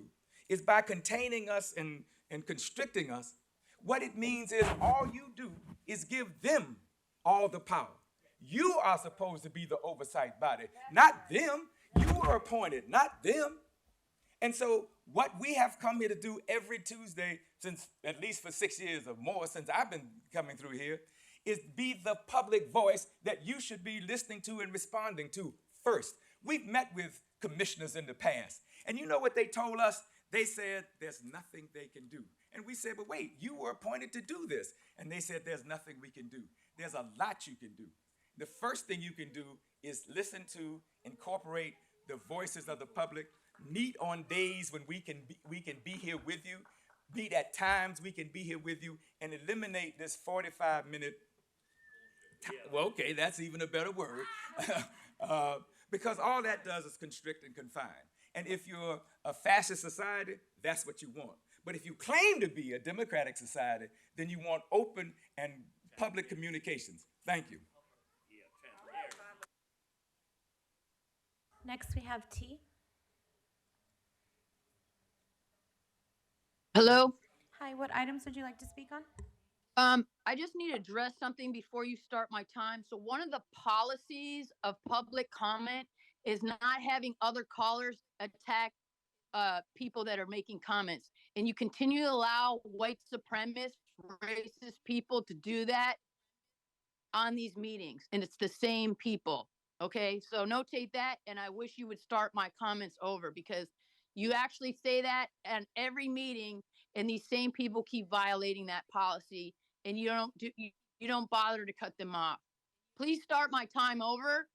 is by containing us and constricting us, what it means is all you do is give them all the power. You are supposed to be the oversight body, not them. You are appointed, not them. And so what we have come here to do every Tuesday, since at least for 6 years or more since I've been coming through here, is be the public voice that you should be listening to and responding to first. We've met with commissioners in the past, and you know what they told us? They said, there's nothing they can do. And we said, but wait, you were appointed to do this. And they said, there's nothing we can do. There's a lot you can do. The first thing you can do is listen to, incorporate the voices of the public, meet on days when we can be here with you, meet at times we can be here with you, and eliminate this 45-minute time. Well, okay, that's even a better word. Because all that does is constrict and confine. And if you're a fascist society, that's what you want. But if you claim to be a democratic society, then you want open and public communications. Thank you. Next, we have T. Hello? Hi, what items would you like to speak on? I just need to address something before you start my time. So one of the policies of public comment is not having other callers attack people that are making comments. And you continue to allow white supremacist, racist people to do that on these meetings. And it's the same people. Okay, so notate that. And I wish you would start my comments over, because you actually say that at every meeting, and these same people keep violating that policy, and you don't bother to cut them off. Please start my time over.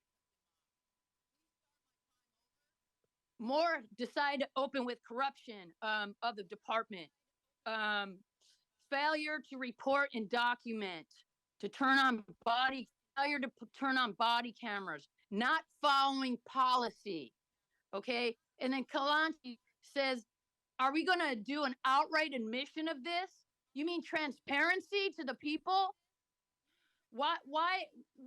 More decide to open with corruption of the department. Failure to report and document, failure to turn on body cameras, not following policy. Okay. And then Kalanchi says, are we going to do an outright admission of this? You mean transparency to the people? Why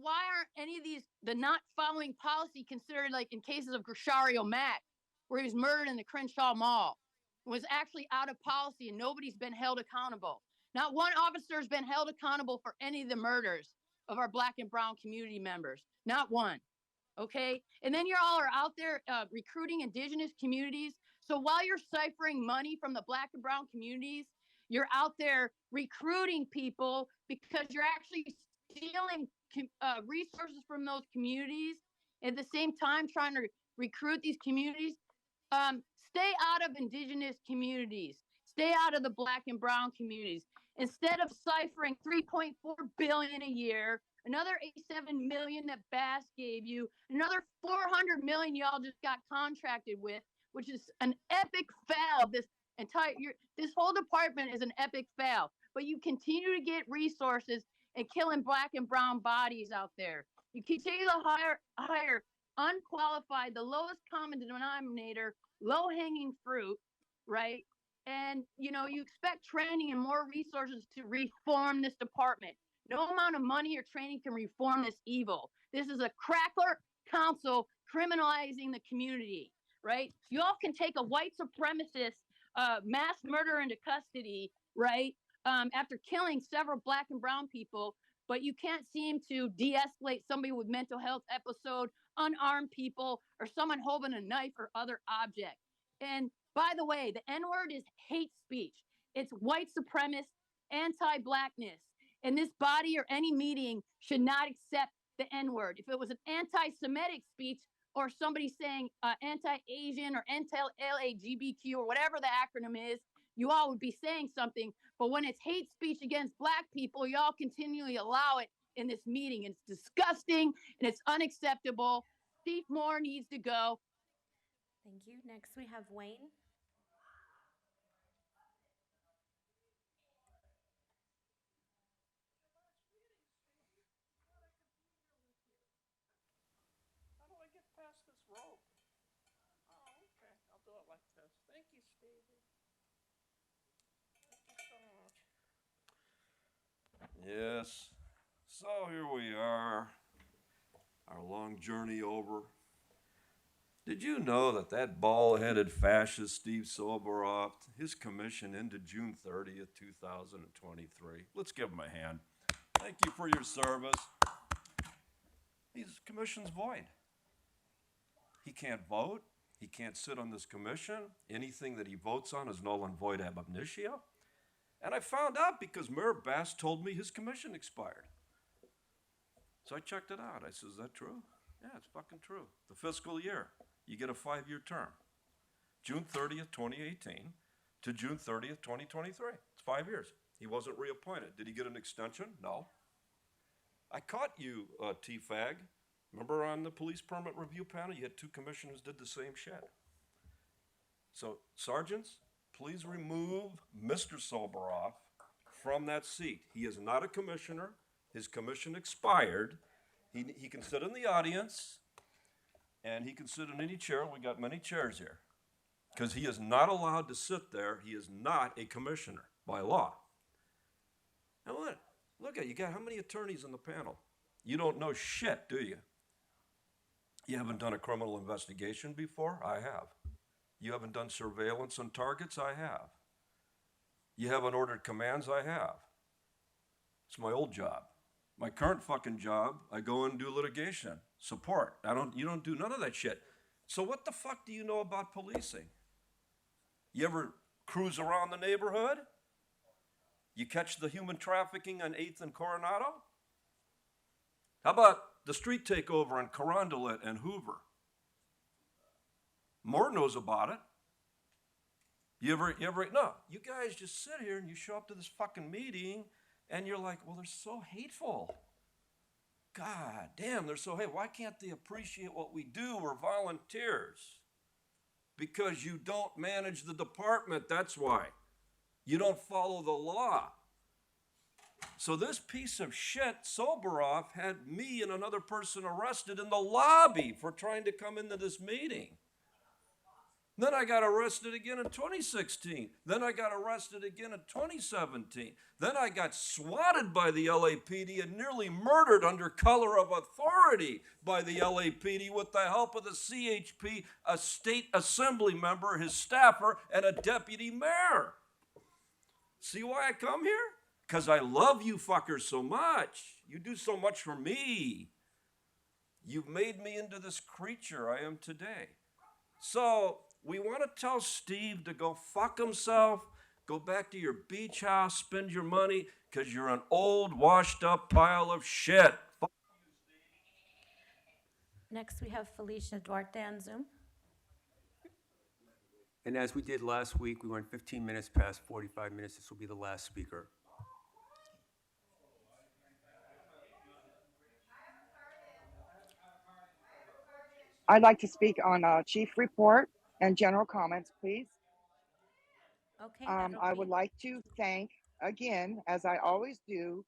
aren't any of these, the not following policy, considered, like in cases of Grishario Mack, where he was murdered in the Crenshaw Mall, was actually out of policy and nobody's been held accountable. Not one officer has been held accountable for any of the murders of our Black and brown community members. Not one. Okay. And then you all are out there recruiting indigenous communities. So while you're ciphering money from the Black and brown communities, you're out there recruiting people because you're actually stealing resources from those communities. At the same time, trying to recruit these communities. Stay out of indigenous communities. Stay out of the Black and brown communities. Instead of ciphering $3.4 billion a year, another $87 million that Bass gave you, another $400 million y'all just got contracted with, which is an epic fail. This whole department is an epic fail. But you continue to get resources and killing Black and brown bodies out there. You continue to hire unqualified, the lowest common denominator, low-hanging fruit, right? And, you expect training and more resources to reform this department. No amount of money or training can reform this evil. This is a cracker council criminalizing the community, right? You all can take a white supremacist mass murderer into custody, right? After killing several Black and brown people, but you can't seem to de-escalate somebody with mental health episode, unarmed people, or someone holding a knife or other object. And by the way, the N-word is hate speech. It's white supremacist, anti-Blackness. And this body or any meeting should not accept the N-word. If it was an anti-Semitic speech or somebody saying anti-Asian or anti-LGBTQ or whatever the acronym is, you all would be saying something. But when it's hate speech against black people, y'all continually allow it in this meeting. It's disgusting and it's unacceptable. Steve Moore needs to go. Thank you. Next, we have Wayne. How do I get past this rope? Oh, okay. I'll do it like this. Thank you, Stevie. Thank you so much. Yes. So here we are. Our long journey over. Did you know that bald-headed fascist Steve Soboroff, his commission ended June 30th, 2023? Let's give him a hand. Thank you for your service. His commission's void. He can't vote. He can't sit on this commission. Anything that he votes on is null and void ab initio. And I found out because Mayor Bass told me his commission expired. So I checked it out. I said, is that true? Yeah, it's fucking true. The fiscal year, you get a 5-year term. June 30th, 2018 to June 30th, 2023. It's 5 years. He wasn't reappointed. Did he get an extension? No. I caught you, T-Fag. Remember on the police permit review panel, you had 2 commissioners did the same shit. So, sergeants, please remove Mr. Soboroff from that seat. He is not a commissioner. His commission expired. He can sit in the audience, and he can sit in any chair. We got many chairs here. Because he is not allowed to sit there. He is not a commissioner by law. Now look at you got how many attorneys in the panel? You don't know shit, do you? You haven't done a criminal investigation before? I have. You haven't done surveillance on targets? I have. You haven't ordered commands? I have. It's my old job. My current fucking job, I go and do litigation, support. You don't do none of that shit. So what the fuck do you know about policing? You ever cruise around the neighborhood? You catch the human trafficking on 8th and Coronado? How about the street takeover in Carondelet and Hoover? Moore knows about it. No, you guys just sit here and you show up to this fucking meeting and you're like, well, they're so hateful. God damn, they're so hateful. Why can't they appreciate what we do? We're volunteers. Because you don't manage the department, that's why. You don't follow the law. So this piece of shit, Soboroff, had me and another person arrested in the lobby for trying to come into this meeting. Then I got arrested again in 2016. Then I got arrested again in 2017. Then I got swatted by the LAPD and nearly murdered under color of authority by the LAPD with the help of the CHP, a state assembly member, his staffer, and a deputy mayor. See why I come here? Because I love you fuckers so much. You do so much for me. You've made me into this creature I am today. So we want to tell Steve to go fuck himself, go back to your beach house, spend your money, because you're an old, washed-up pile of shit. Next, we have Felicia Duarte on Zoom. And as we did last week, we went 15 minutes past 45 minutes. This will be the last speaker. I'd like to speak on chief report and general comments, please. Okay. I would like to thank, again, as I always do,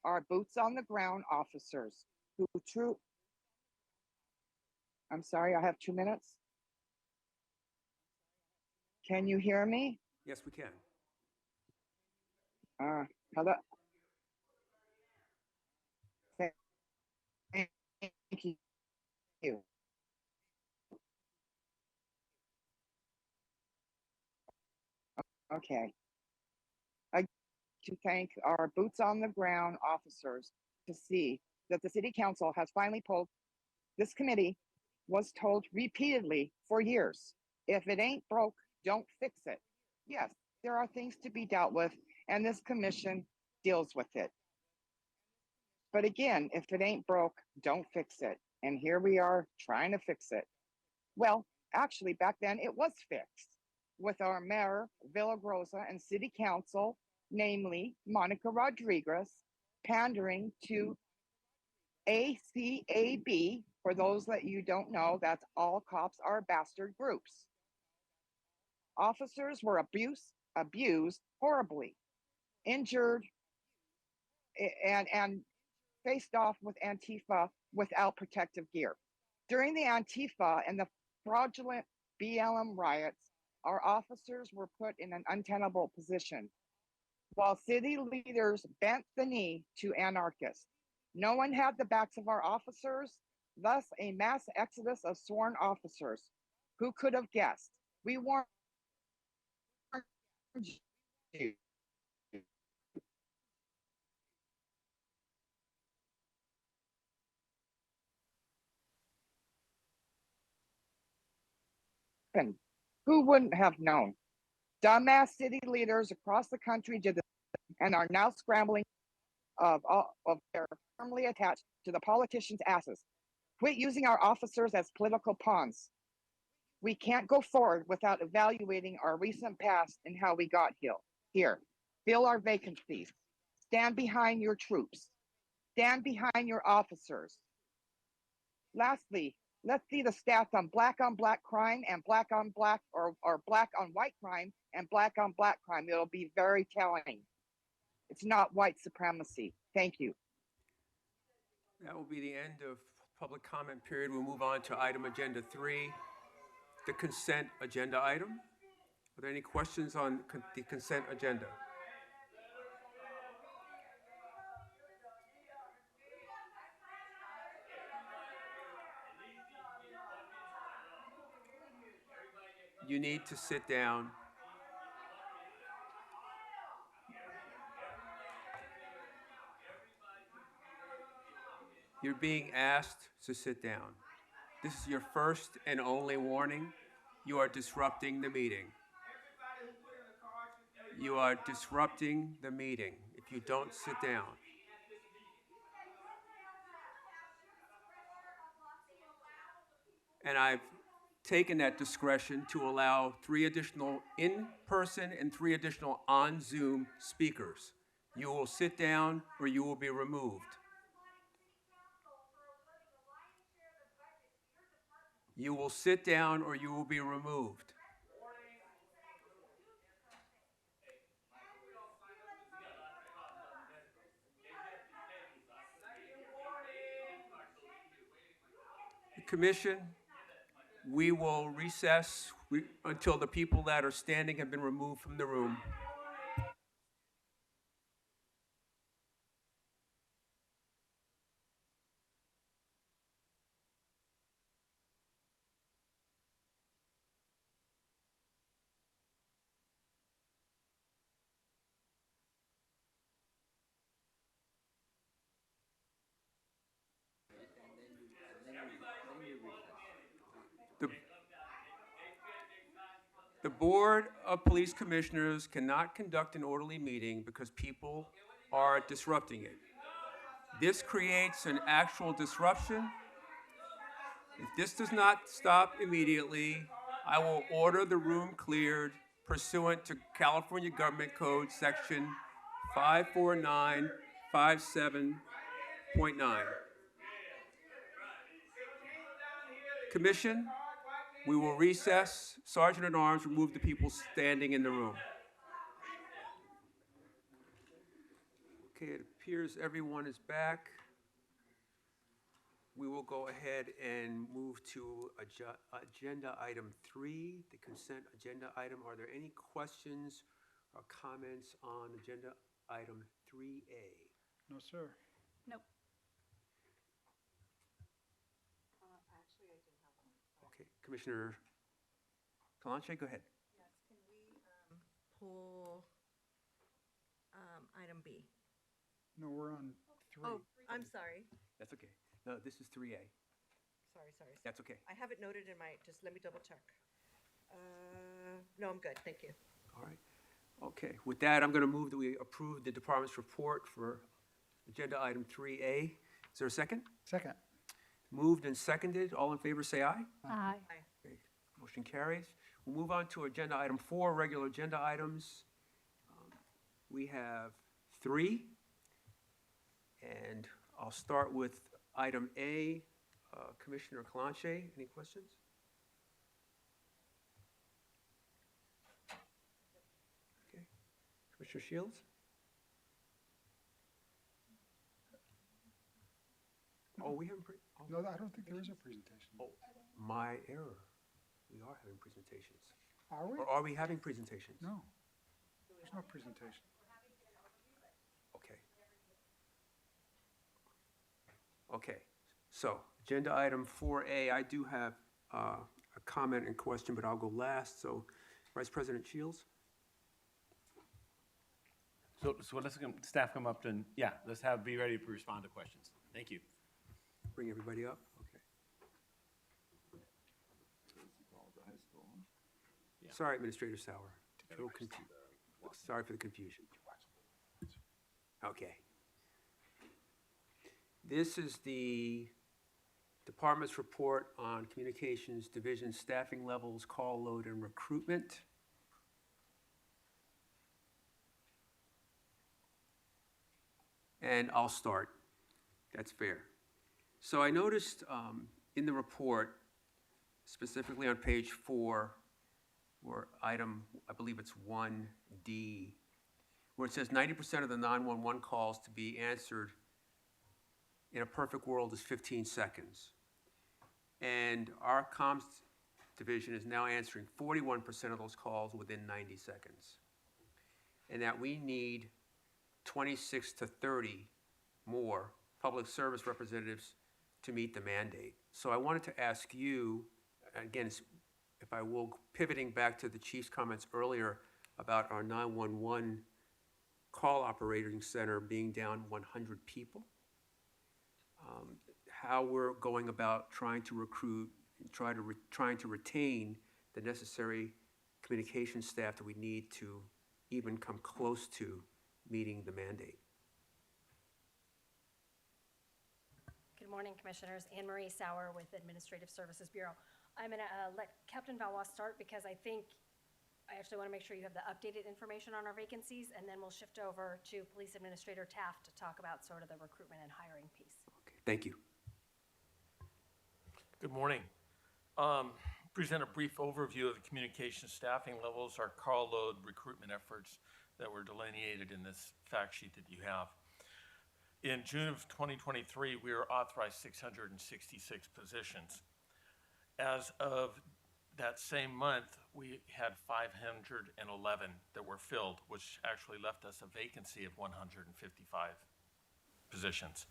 our boots on the ground officers who I'm sorry, I have 2 minutes. Can you hear me? Yes, we can. Hello. Thank you. Okay. I to thank our boots on the ground officers to see that the city council has finally pulled. This committee was told repeatedly for years, if it ain't broke, don't fix it. Yes, there are things to be dealt with, and this commission deals with it. But again, if it ain't broke, don't fix it. And here we are trying to fix it. Well, actually, back then it was fixed. with our mayor, Villagrosa, and city council, namely Monica Rodriguez, pandering to ACAB. For those that you don't know, that's all cops are bastard groups. Officers were abused horribly, injured, and faced off with Antifa without protective gear. During the Antifa and the fraudulent BLM riots, our officers were put in an untenable position, while city leaders bent the knee to anarchists. No one had the backs of our officers, thus a mass exodus of sworn officers. Who could have guessed? We warned you. Who wouldn't have known? Dumbass city leaders across the country did this and are now scrambling of their firmly attached to the politicians' asses. Quit using our officers as political pawns. We can't go forward without evaluating our recent past and how we got here. Fill our vacancies. Stand behind your troops. Stand behind your officers. Lastly, let's see the stats on black crime and black on black or black on white crime and black on black crime. It'll be very telling. It's not white supremacy. Thank you. That will be the end of public comment period. We'll move on to item agenda 3, the consent agenda item. Are there any questions on the consent agenda? You need to sit down. You're being asked to sit down. This is your first and only warning. You are disrupting the meeting. You are disrupting the meeting if you don't sit down. And I've taken that discretion to allow 3 additional in-person and 3 additional on Zoom speakers. You will sit down or you will be removed. You will sit down or you will be removed. The commission, we will recess until the people that are standing have been removed from the room. The Board of Police Commissioners cannot conduct an orderly meeting because people are disrupting it. This creates an actual disruption. If this does not stop immediately, I will order the room cleared pursuant to California Government Code Section 54957.9. Commission, we will recess. Sergeant at Arms, remove the people standing in the room. Okay, it appears everyone is back. We will go ahead and move to agenda item 3, the consent agenda item. Are there any questions or comments on agenda item 3A? No, sir. Nope. Okay, Commissioner Calanche, go ahead. Yes, can we pull item B? No, we're on 3. Oh, I'm sorry. That's okay. No, this is 3A. Sorry. That's okay. I have it noted in my, just let me double check. No, I'm good, thank you. All right. Okay, with that, I'm going to move that we approve the department's report for agenda item 3A. Is there a second? Second. Moved and seconded. All in favor, say aye. Aye. Great. Motion carries. We'll move on to agenda item 4, regular agenda items. We have 3, and I'll start with item A. Commissioner Calanche, any questions? Okay. Commissioner Shields? Oh, we haven't. No, I don't think there is a presentation. Oh, my error. We are having presentations. Are we? Or are we having presentations? No, there's no presentation. Okay. Okay, so agenda item 4A, I do have a comment and question, but I'll go last. So Vice President Shields? So let's staff come up and, let's be ready to respond to questions. Thank you. Bring everybody up, okay. Sorry, Administrator Sauer. Sorry for the confusion. Okay. This is the department's report on Communications Division staffing levels, call load, and recruitment. And I'll start. That's fair. So I noticed in the report, specifically on page 4, or item, I believe it's 1D, where it says 90% of the 911 calls to be answered in a perfect world is 15 seconds. And our comms division is now answering 41% of those calls within 90 seconds. And that we need 26 to 30 more public service representatives to meet the mandate. So I wanted to ask you, again, if I will, pivoting back to the chief's comments earlier about our 911 call operating center being down 100 people, how we're going about trying to recruit, trying to retain the necessary communication staff that we need to even come close to meeting the mandate. Good morning, Commissioners. Anne Marie Sauer with Administrative Services Bureau. I'm going to let Captain Valois start because I actually want to make sure you have the updated information on our vacancies, and then we'll shift over to Police Administrator Taft to talk about sort of the recruitment and hiring piece. Okay, thank you. Good morning. Present a brief overview of the communication staffing levels, our call load recruitment efforts that were delineated in this fact sheet that you have. In June of 2023, we were authorized 666 positions. As of that same month, we had 511 that were filled, which actually left us a vacancy of 155 positions.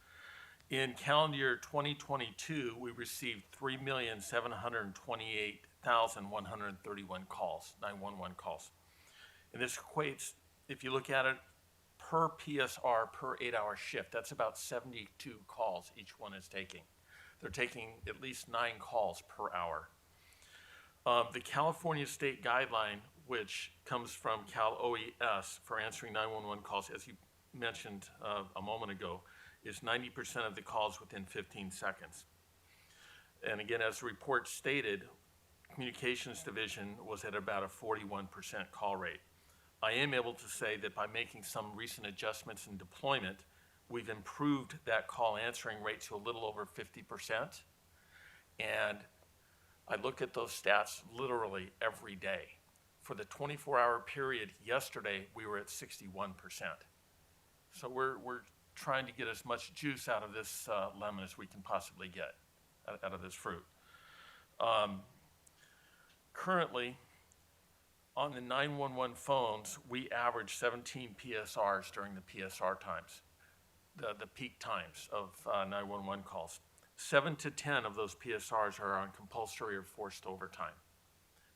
In calendar year 2022, we received 3,728,131 calls, 911 calls. And this equates, if you look at it, per PSR per 8-hour shift, that's about 72 calls each one is taking. They're taking at least 9 calls per hour. The California state guideline, which comes from Cal OES for answering 911 calls, as you mentioned a moment ago, is 90% of the calls within 15 seconds. And again, as the report stated, Communications Division was at about a 41% call rate. I am able to say that by making some recent adjustments in deployment, we've improved that call answering rate to a little over 50%. And I look at those stats literally every day. For the 24-hour period yesterday, we were at 61%. So we're trying to get as much juice out of this lemon as we can possibly get out of this fruit. Currently, on the 911 phones, we average 17 PSRs during the PSR times, the peak times of 911 calls. 7 to 10 of those PSRs are on compulsory or forced overtime.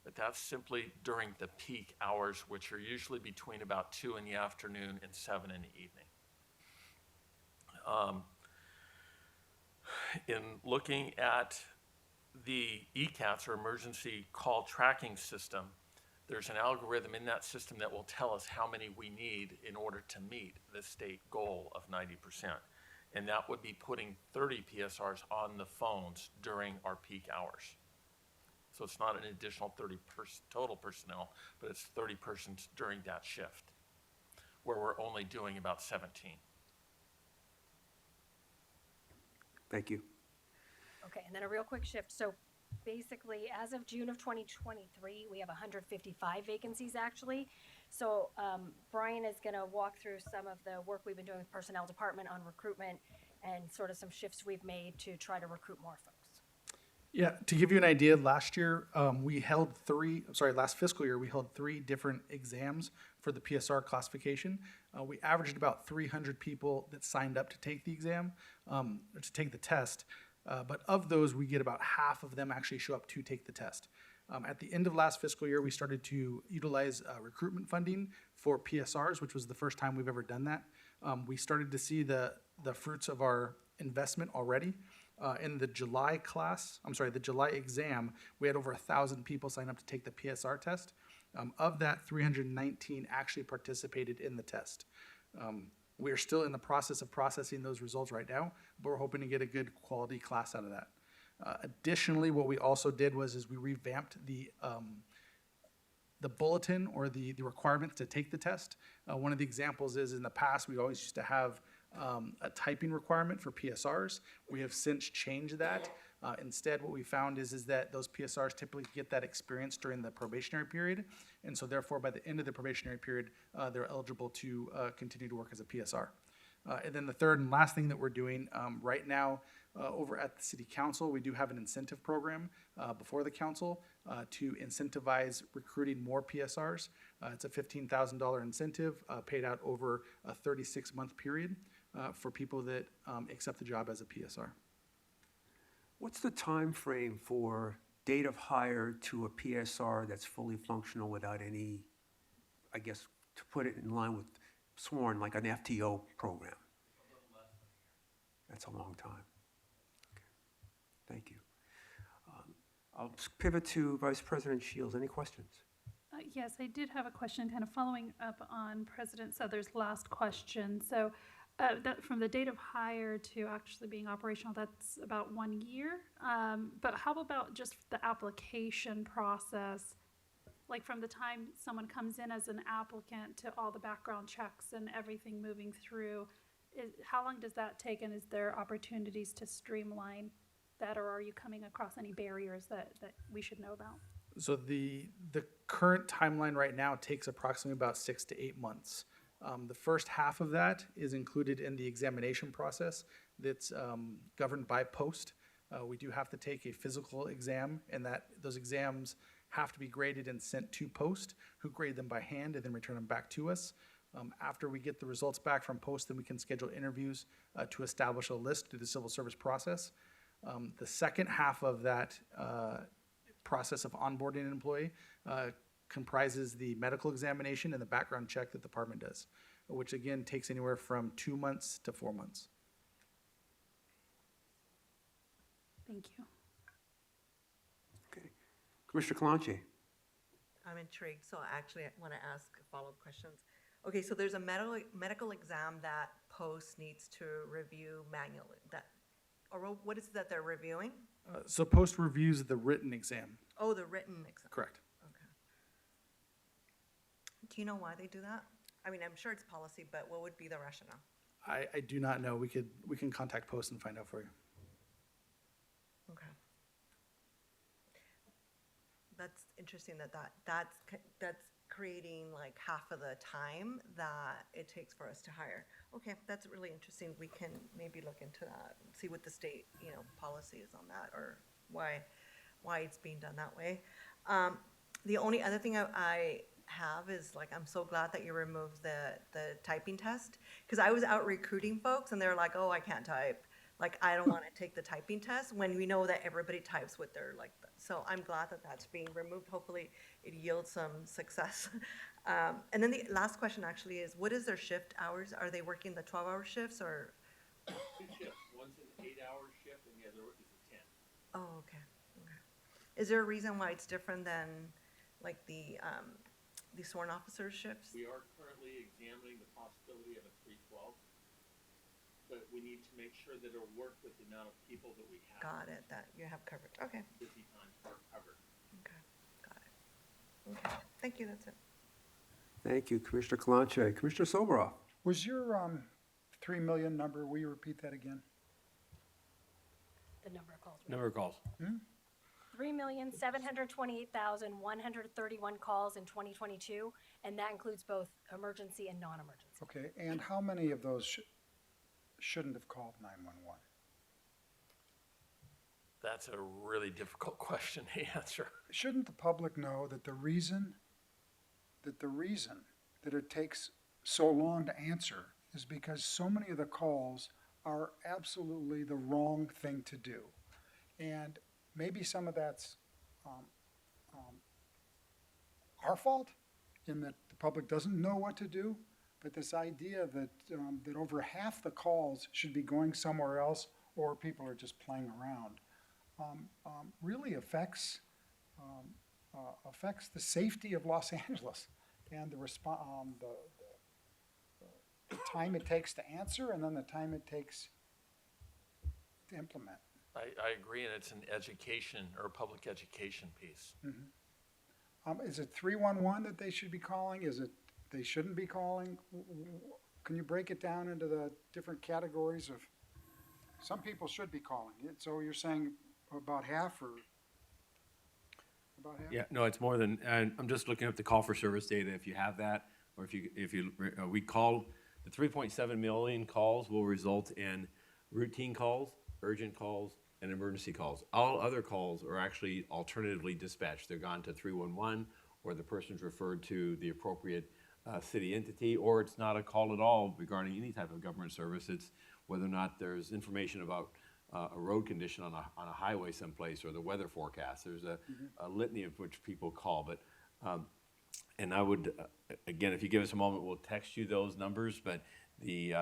But that's simply during the peak hours, which are usually between about 2 in the afternoon and 7 in the evening. In looking at the ECATS, or Emergency Call Tracking System, there's an algorithm in that system that will tell us how many we need in order to meet the state goal of 90%. And that would be putting 30 PSRs on the phones during our peak hours. So it's not an additional 30 total personnel, but it's 30 persons during that shift, where we're only doing about 17. Thank you. Okay, and then a real quick shift. So basically, as of June of 2023, we have 155 vacancies actually. So Brian is going to walk through some of the work we've been doing with personnel department on recruitment and sort of some shifts we've made to try to recruit more folks. Yeah, to give you an idea, last year last fiscal year, we held 3 different exams for the PSR classification. We averaged about 300 people that signed up to take the exam, to take the test. But of those, we get about half of them actually show up to take the test. At the end of last fiscal year, we started to utilize recruitment funding for PSRs, which was the first time we've ever done that. We started to see the fruits of our investment already. In the July exam, we had over 1,000 people sign up to take the PSR test. Of that, 319 actually participated in the test. We are still in the process of processing those results right now, but we're hoping to get a good quality class out of that. Additionally, what we also did was we revamped the bulletin or the requirements to take the test. One of the examples is in the past, we always used to have a typing requirement for PSRs. We have since changed that. Instead, what we found is that those PSRs typically get that experience during the probationary period. And so therefore, by the end of the probationary period, they're eligible to continue to work as a PSR. And then the third and last thing that we're doing right now over at the City Council, we do have an incentive program before the council to incentivize recruiting more PSRs. It's a $15,000 incentive paid out over a 36-month period for people that accept the job as a PSR. What's the time frame for date of hire to a PSR that's fully functional without any, I guess, to put it in line with sworn, like an FTO program? That's a long time. Okay. Thank you. I'll pivot to Vice President Shields. Any questions? Yes, I did have a question kind of following up on President Souther's last question. So that from the date of hire to actually being operational, that's about 1 year. But how about just the application process? Like from the time someone comes in as an applicant to all the background checks and everything moving through, how long does that take, and is there opportunities to streamline that, or are you coming across any barriers that we should know about? So the current timeline right now takes approximately about 6 to 8 months. The first half of that is included in the examination process that's governed by post. We do have to take a physical exam, and those exams have to be graded and sent to post, who grade them by hand and then return them back to us. After we get the results back from post, then we can schedule interviews to establish a list through the civil service process. The second half of that process of onboarding an employee comprises the medical examination and the background check that the department does, which again takes anywhere from 2 months to 4 months. Thank you. Okay. Commissioner Kalanchi. I'm intrigued, so actually I want to ask follow-up questions. Okay, so there's a medical exam that post needs to review manually. Or what is it that they're reviewing? So post reviews the written exam. Oh, the written exam. Correct. Okay. Do you know why they do that? I mean, I'm sure it's policy, but what would be the rationale? I do not know. We can contact post and find out for you. Okay. That's interesting that's creating like half of the time that it takes for us to hire. Okay, that's really interesting. We can maybe look into that and see what the state, policy is on that, or why it's being done that way. The only other thing I have is like, I'm so glad that you removed the typing test, because I was out recruiting folks and they're like, oh, I can't type. Like, I don't want to take the typing test, when we know that everybody types with their, so I'm glad that that's being removed. Hopefully it yields some success. And then the last question actually is, what is their shift hours? Are they working the 12-hour shifts or? 2 shifts. One's an 8-hour shift and the other is a 10. Oh, okay. Is there a reason why it's different than like the sworn officer shifts? We are currently examining the possibility of a 312. But we need to make sure that it'll work with the amount of people that we have. Got it, that you have covered. Okay. Busy times are covered. Okay, thank you, that's it. Thank you, Commissioner Kalanche. Commissioner Soboroff? Was your 3 million number, will you repeat that again? The number of calls. Number of calls. 3,728,131 calls in 2022, and that includes both emergency and non-emergency. Okay, and how many of those shouldn't have called 911? That's a really difficult question to answer. Shouldn't the public know that the reason that it takes so long to answer is because so many of the calls are absolutely the wrong thing to do? And maybe some of that's our fault in that the public doesn't know what to do, but this idea that that over half the calls should be going somewhere else or people are just playing around really affects the safety of Los Angeles and the time it takes to answer and then the time it takes to implement. I agree, and it's an education or a public education piece. Is it 311 that they should be calling? Is it they shouldn't be calling? Can you break it down into the different categories of? Some people should be calling it. So you're saying about half or about half? Yeah, no, it's more than, and I'm just looking up the call for service data, if you have that, or we call, the 3.7 million calls will result in routine calls, urgent calls, and emergency calls. All other calls are actually alternatively dispatched. They're gone to 311, or the person's referred to the appropriate city entity, or it's not a call at all regarding any type of government service. It's whether or not there's information about a road condition on a highway someplace, or the weather forecast. There's a litany of which people call, but and I would again, if you give us a moment, we'll text you those numbers. But the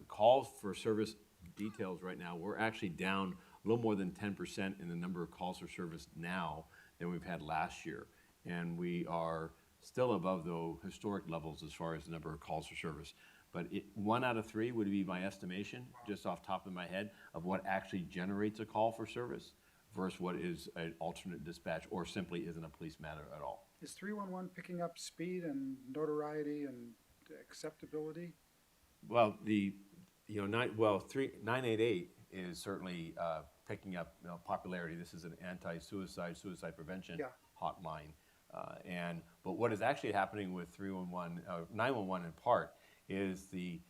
calls for service details right now, we're actually down a little more than 10% in the number of calls for service now than we've had last year, and we are still above the historic levels as far as the number of calls for service. But 1 out of 3 would be my estimation, just off the top of my head, of what actually generates a call for service versus what is an alternate dispatch or simply isn't a police matter at all. Is 311 picking up speed and notoriety and acceptability? Well, 988 is certainly picking up popularity. This is an anti-suicide, suicide prevention hotline. But what is actually happening with 311, 911 in part, is the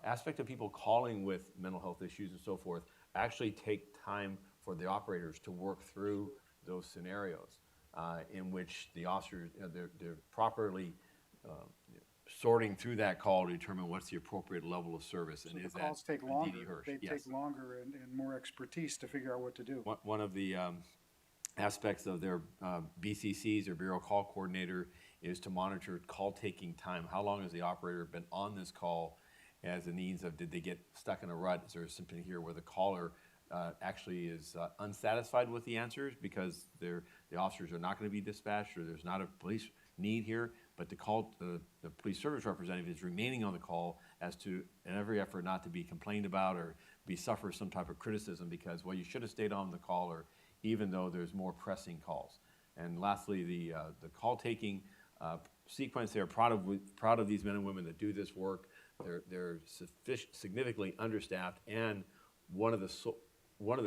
aspect of people calling with mental health issues and so forth actually take time for the operators to work through those scenarios in which the officers, they're properly sorting through that call to determine what's the appropriate level of service. So And the is calls that take longer. DD Hirsch? They Yes. take longer and more expertise to figure out what to do. One of the aspects of their BCCs or Bureau Call Coordinator is to monitor call taking time. How long has the operator been on this call as a means of, did they get stuck in a rut? Is there something here where the caller actually is unsatisfied with the answers because the officers are not going to be dispatched, or there's not a police need here, but the police service representative is remaining on the call as to in every effort not to be complained about or suffer some type of criticism because, well, you should have stayed on the call, or even though there's more pressing calls. And lastly, the call taking sequence. They're proud of these men and women that do this work. They're significantly understaffed, and one of the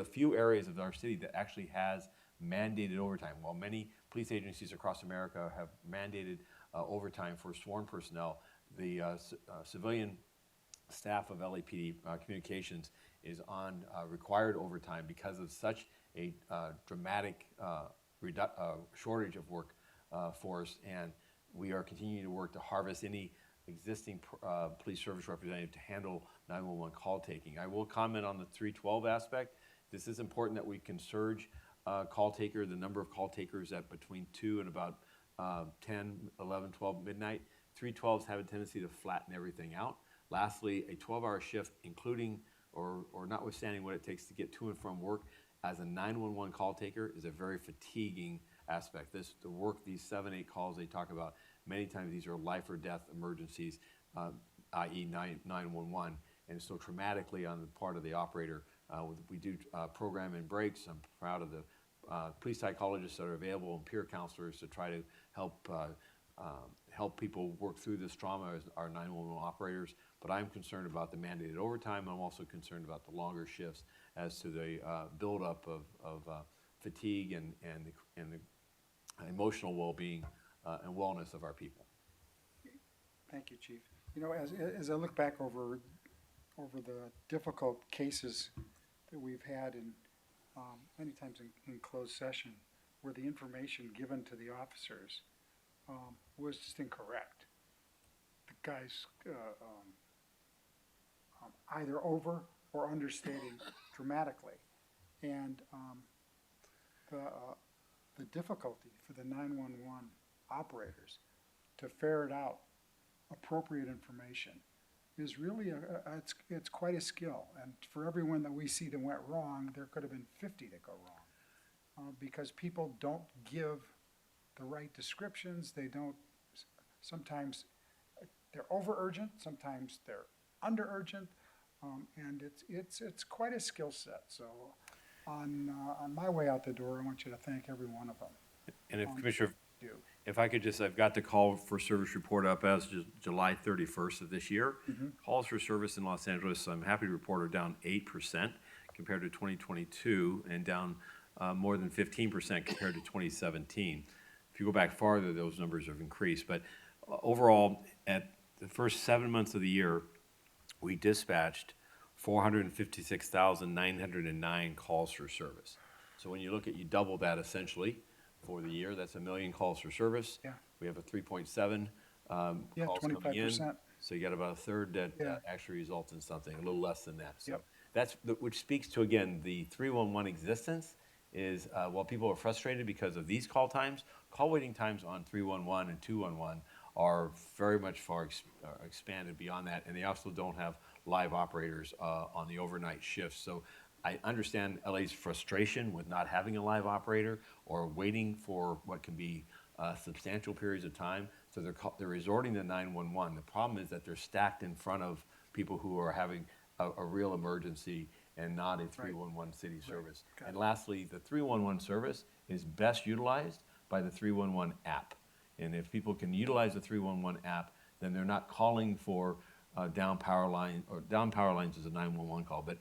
few areas of our city that actually has mandated overtime. While many police agencies across America have mandated overtime for sworn personnel, the civilian staff of LAPD communications is on required overtime because of such a dramatic shortage of workforce, and we are continuing to work to harvest any existing police service representative to handle 911 call taking. I will comment on the 312 aspect. This is important that we can surge the number of call takers at between 2 and about 10, 11, 12 midnight. 312s have a tendency to flatten everything out. Lastly, a 12-hour shift, including or notwithstanding what it takes to get to and from work as a 911 call taker, is a very fatiguing aspect. The work, these 7-8 calls they talk about, many times these are life or death emergencies, i.e. 911, and so traumatically on the part of the operator. We do program in breaks. I'm proud of the police psychologists that are available and peer counselors to try to help people work through this trauma as our 911 operators. But I'm concerned about the mandated overtime. I'm also concerned about the longer shifts as to the buildup of fatigue and the emotional well-being and wellness of our people. Thank you, Chief. You know, as I look back over the difficult cases that we've had in many times in closed session, where the information given to the officers was just incorrect. The guys either over or understating dramatically, and the difficulty for the 911 operators to ferret out appropriate information is really it's quite a skill. And for everyone that we see that went wrong, there could have been 50 that go wrong because people don't give the right descriptions. They don't. Sometimes they're over urgent. Sometimes they're under urgent, and it's quite a skill set. So on my way out the door, I want you to thank every one of them. And if Commissioner, if I could just, I've got the call for service report up as July 31st of this year. Calls for service in Los Angeles, I'm happy to report, are down 8% compared to 2022 and down more than 15% compared to 2017. If you go back farther, those numbers have increased. But overall, at the first 7 months of the year, we dispatched 456,909 calls for service. So when you look at, you double that essentially for the year, that's 1 million calls for service. Yeah. We have a 3.7 calls coming in. 25%. So you got about a third that actually results in something, a little less than that. So Yep. that's, which speaks to, again, the 311 existence is, while people are frustrated because of these call times, call waiting times on 311 and 211 are very much expanded beyond that, and they also don't have live operators on the overnight shifts. So I understand LA's frustration with not having a live operator or waiting for what can be substantial periods of time. So they're resorting to 911. The problem is that they're stacked in front of people who are having a real emergency and not a 311 city service. And lastly, the 311 service is best utilized by the 311 app. And if people can utilize the 311 app, then they're not calling for down power line, or down power lines is a 911 call, but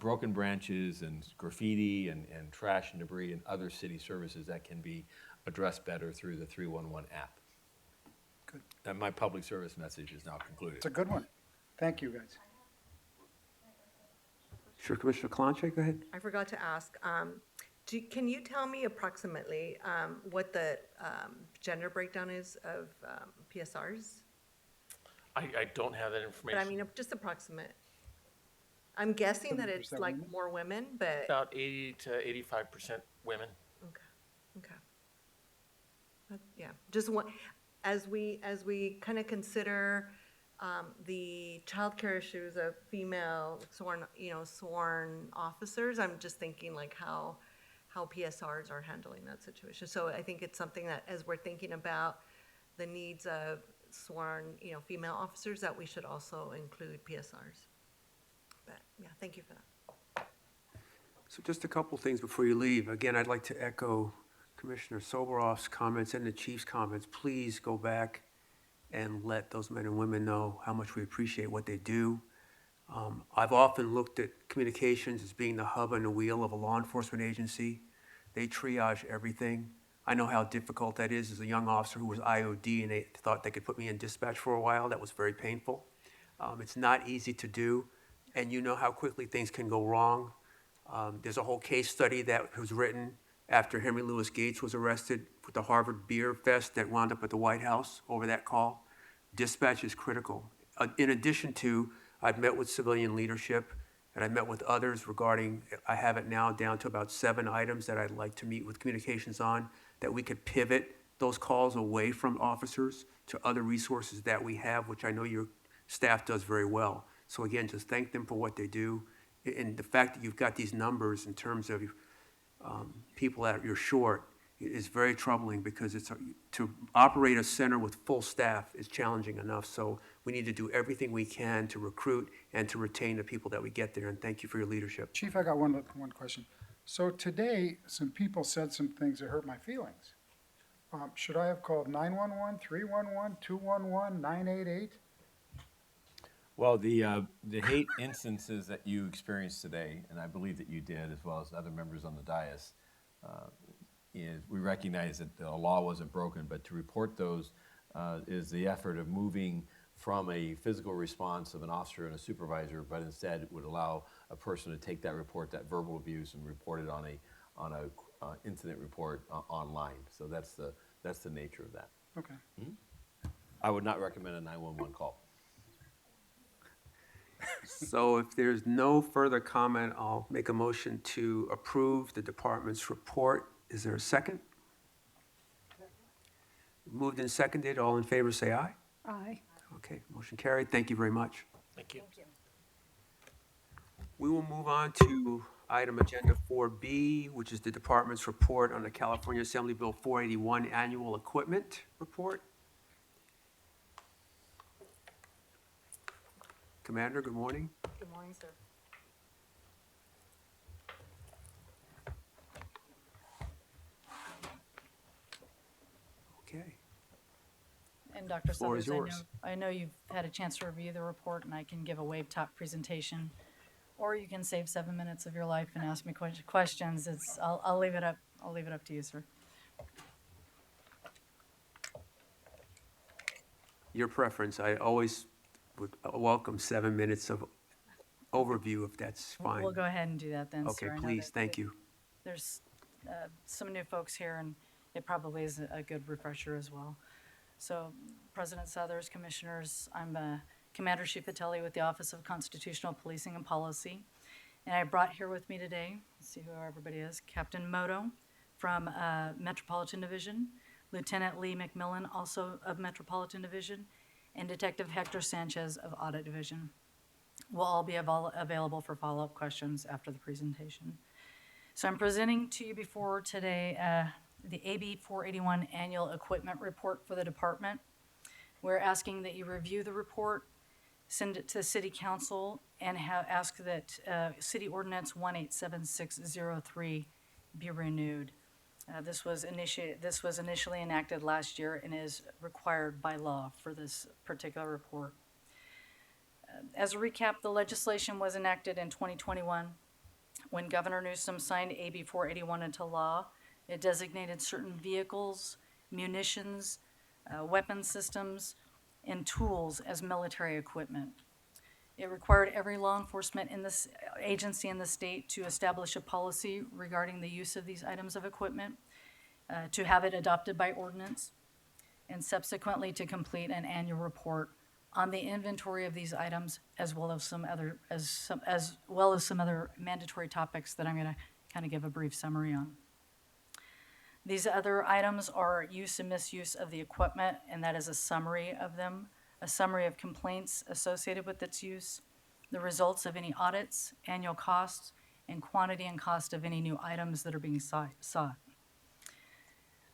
broken branches and graffiti and trash and debris and other city services that can be addressed better through the 311 app. Good. And my public service message is now concluded. It's a good one. Thank you, guys. Sure, Commissioner Kalanche, go ahead. I forgot to ask, can you tell me approximately what the gender breakdown is of PSRs? I don't have that But information. I mean, just approximate. I'm guessing that it's 70% like women? more women, but, About 80 to 85% women. okay. Yeah, just one, as we kind of consider the childcare issues of female sworn officers, I'm just thinking like how PSRs are handling that situation. So I think it's something that, as we're thinking about the needs of sworn, female officers, that we should also include PSRs. But yeah, thank you for that. So just a couple things before you leave. Again, I'd like to echo Commissioner Soberoff's comments and the Chief's comments. Please go back and let those men and women know how much we appreciate what they do. I've often looked at communications as being the hub and the wheel of a law enforcement agency. They triage everything. I know how difficult that is as a young officer who was IOD and they thought they could put me in dispatch for a while. That was very painful. It's not easy to do, and you know how quickly things can go wrong. There's a whole case study that was written after Henry Louis Gates was arrested with the Harvard Beer Fest that wound up at the White House over that call. Dispatch is critical. In addition to, I've met with civilian leadership and I met with others regarding, I have it now down to about 7 items that I'd like to meet with communications on, that we could pivot those calls away from officers to other resources that we have, which I know your staff does very well. So again, just thank them for what they do. And the fact that you've got these numbers in terms of people that you're short is very troubling, because to operate a center with full staff is challenging enough. So we need to do everything we can to recruit and to retain the people that we get there. And thank you for your leadership. Chief, I got one question. So today, some people said some things that hurt my feelings. Should I have called 911, 311, 211, 988? Well, the hate instances that you experienced today, and I believe that you did, as well as other members on the dais, is we recognize that the law wasn't broken, but to report those is the effort of moving from a physical response of an officer and a supervisor, but instead it would allow a person to take that report, that verbal abuse, and report it on a incident report online. So that's the nature of that. Okay. I would not recommend a 911 call. So if there's no further comment, I'll make a motion to approve the department's report. Is there a second? Moved and seconded. All in favor, say aye. Aye. Okay, motion carried. Thank you very much. Thank you. We will move on to item agenda 4B, which is the department's report on the California Assembly Bill 481 Annual Equipment Report. Commander, good morning. Good morning, sir. Okay. And Dr. Floor is Suthers, yours. I know you've had a chance to review the report, and I can give a wave top presentation, or you can save 7 minutes of your life and ask me questions. I'll leave it up. I'll leave it up to you, sir. Your preference. I always would welcome 7 minutes of overview if that's fine. We'll go ahead and do that then, Okay, sir. I know please, that thank you. There's some new folks here, and it probably is a good refresher as well. So, President Suthers, Commissioners, I'm Commander Shifatelli with the Office of Constitutional Policing and Policy. And I brought here with me today, let's see who everybody is, Captain Moto from Metropolitan Division, Lieutenant Lee McMillan, also of Metropolitan Division, and Detective Hector Sanchez of Audit Division. Will all be available for follow-up questions after the presentation. So I'm presenting to you before today the AB 481 Annual Equipment Report for the department. We're asking that you review the report, send it to the City Council, and ask that City Ordinance 187603 be renewed. This was initially enacted last year and is required by law for this particular report. As a recap, the legislation was enacted in 2021 when Governor Newsom signed AB 481 into law. It designated certain vehicles, munitions, weapon systems, and tools as military equipment. It required every law enforcement agency in the state to establish a policy regarding the use of these items of equipment, to have it adopted by ordinance, and subsequently to complete an annual report on the inventory of these items, as well as some other mandatory topics that I'm going to kind of give a brief summary on. These other items are use and misuse of the equipment, and that is a summary of them, a summary of complaints associated with its use, the results of any audits, annual costs, and quantity and cost of any new items that are being sought.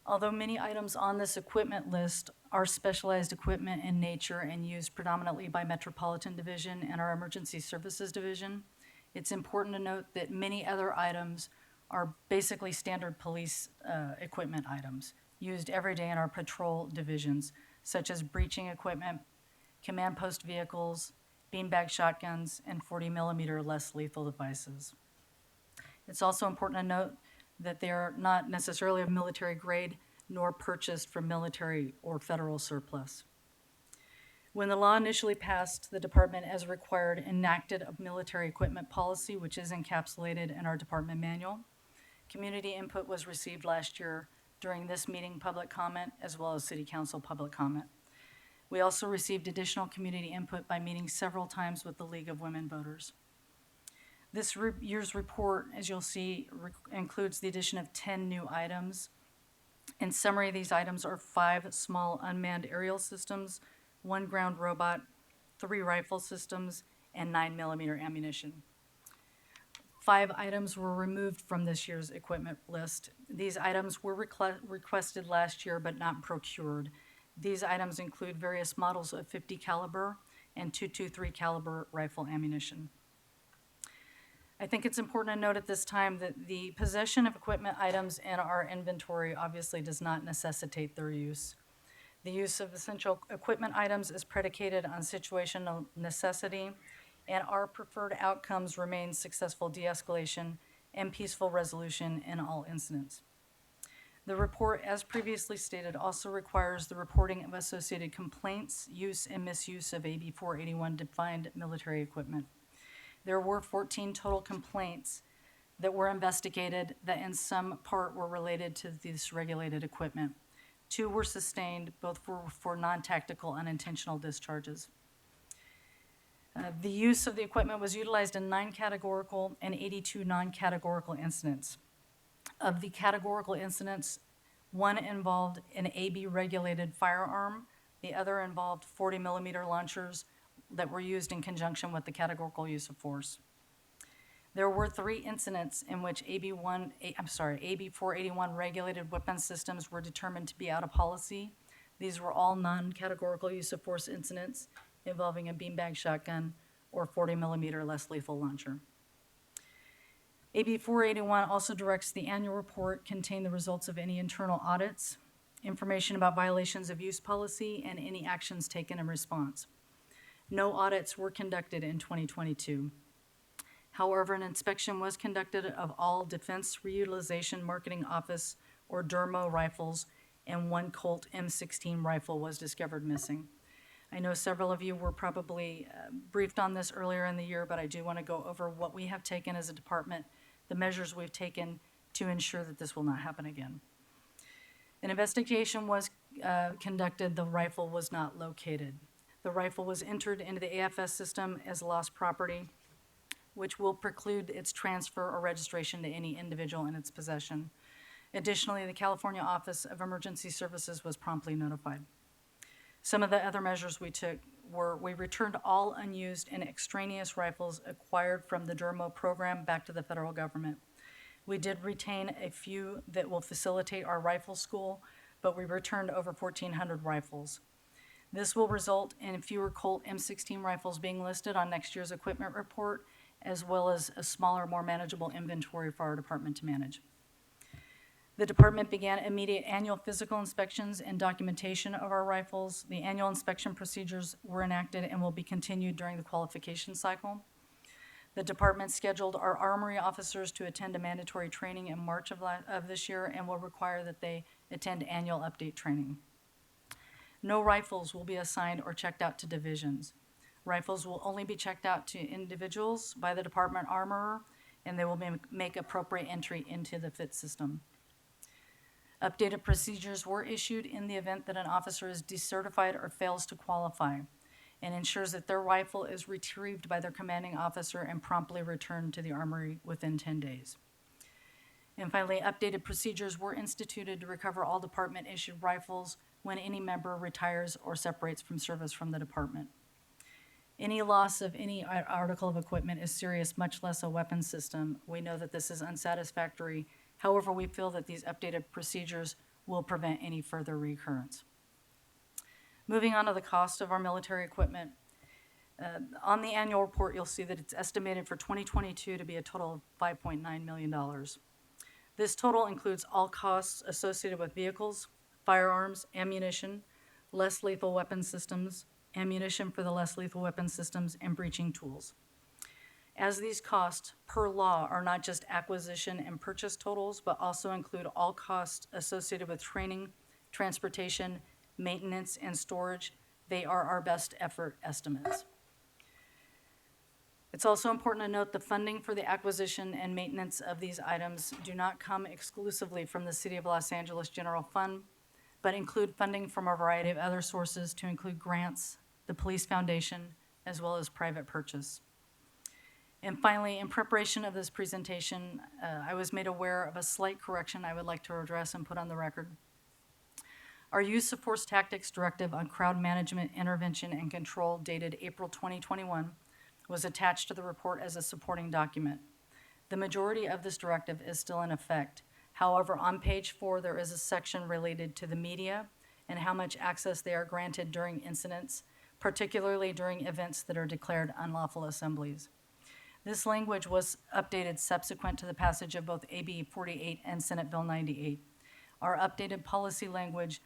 Although many items on this equipment list are specialized equipment in nature and used predominantly by Metropolitan Division and our Emergency Services Division, it's important to note that many other items are basically standard police equipment items used every day in our patrol divisions, such as breaching equipment, command post vehicles, beanbag shotguns, and 40 millimeter less lethal devices. It's also important to note that they are not necessarily of military grade nor purchased from military or federal surplus. When the law initially passed, the department, as required, enacted a military equipment policy, which is encapsulated in our department manual. Community input was received last year during this meeting public comment, as well as City Council public comment. We also received additional community input by meeting several times with the League of Women Voters. This year's report, as you'll see, includes the addition of 10 new items. In summary, these items are 5 small unmanned aerial systems, 1 ground robot, 3 rifle systems, and 9 millimeter ammunition. 5 items were removed from this year's equipment list. These items were requested last year but not procured. These items include various models of .50 caliber and .223 caliber rifle ammunition. I think it's important to note at this time that the possession of equipment items in our inventory obviously does not necessitate their use. The use of essential equipment items is predicated on situational necessity, and our preferred outcomes remain successful de-escalation and peaceful resolution in all incidents. The report, as previously stated, also requires the reporting of associated complaints, use, and misuse of AB 481 defined military equipment. There were 14 total complaints that were investigated that in some part were related to this regulated equipment. 2 were sustained, both were for non-tactical unintentional discharges. The use of the equipment was utilized in 9 categorical and 82 non-categorical incidents. Of the categorical incidents, 1 involved an AB-regulated firearm, the other involved 40-millimeter launchers that were used in conjunction with the categorical use of force. There were 3 incidents in which AB 481 regulated weapon systems were determined to be out of policy. These were all non-categorical use of force incidents involving a beanbag shotgun or 40-millimeter less lethal launcher. AB 481 also directs the annual report contain the results of any internal audits, information about violations of use policy, and any actions taken in response. No audits were conducted in 2022. However, an inspection was conducted of all Defense Reutilization Marketing Office or DERMO rifles, and 1 Colt M16 rifle was discovered missing. I know several of you were probably briefed on this earlier in the year, but I do want to go over what we have taken as a department, the measures we've taken to ensure that this will not happen again. An investigation was conducted. The rifle was not located. The rifle was entered into the AFS system as lost property, which will preclude its transfer or registration to any individual in its possession. Additionally, the California Office of Emergency Services was promptly notified. Some of the other measures we took were we returned all unused and extraneous rifles acquired from the DERMO program back to the federal government. We did retain a few that will facilitate our rifle school, but we returned over 1,400 rifles. This will result in fewer Colt M16 rifles being listed on next year's equipment report, as well as a smaller, more manageable inventory for our department to manage. The department began immediate annual physical inspections and documentation of our rifles. The annual inspection procedures were enacted and will be continued during the qualification cycle. The department scheduled our armory officers to attend a mandatory training in March of this year and will require that they attend annual update training. No rifles will be assigned or checked out to divisions. Rifles will only be checked out to individuals by the department armorer, and they will make appropriate entry into the FIT system. Updated procedures were issued in the event that an officer is decertified or fails to qualify, and ensures that their rifle is retrieved by their commanding officer and promptly returned to the armory within 10 days. And finally, updated procedures were instituted to recover all department-issued rifles when any member retires or separates from service from the department. Any loss of any article of equipment is serious, much less a weapon system. We know that this is unsatisfactory. However, we feel that these updated procedures will prevent any further recurrence. Moving on to the cost of our military equipment. On the annual report, you'll see that it's estimated for 2022 to be a total of $5.9 million. This total includes all costs associated with vehicles, firearms, ammunition, less lethal weapon systems, ammunition for the less lethal weapon systems, and breaching tools. As these costs per law are not just acquisition and purchase totals, but also include all costs associated with training, transportation, maintenance, and storage, they are our best effort estimates. It's also important to note the funding for the acquisition and maintenance of these items do not come exclusively from the City of Los Angeles General Fund, but include funding from a variety of other sources to include grants, the Police Foundation, as well as private purchase. And finally, in preparation of this presentation, I was made aware of a slight correction I would like to address and put on the record. Our Use of Force Tactics Directive on Crowd Management, Intervention, and Control dated April 2021 was attached to the report as a supporting document. The majority of this directive is still in effect. However, on page 4, there is a section related to the media and how much access they are granted during incidents, particularly during events that are declared unlawful assemblies. This language was updated subsequent to the passage of both AB 48 and Senate Bill 98. Our updated policy language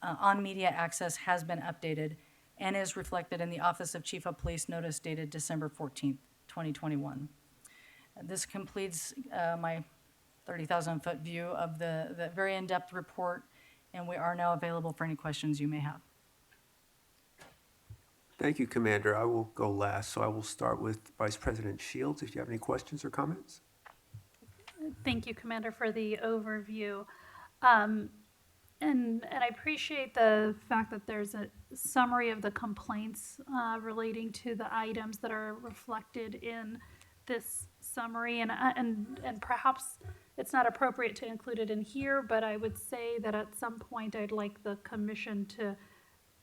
on media access has been updated and is reflected in the Office of Chief of Police notice dated December 14th, 2021. This completes my 30,000-foot view of the very in-depth report, and we are now available for any questions you may have. Thank you, Commander. I will go last, so I will start with Vice President Shields, if you have any questions or comments. Thank you, Commander, for the overview. And I appreciate the fact that there's a summary of the complaints relating to the items that are reflected in this summary. And perhaps it's not appropriate to include it in here, but I would say that at some point I'd like the commission to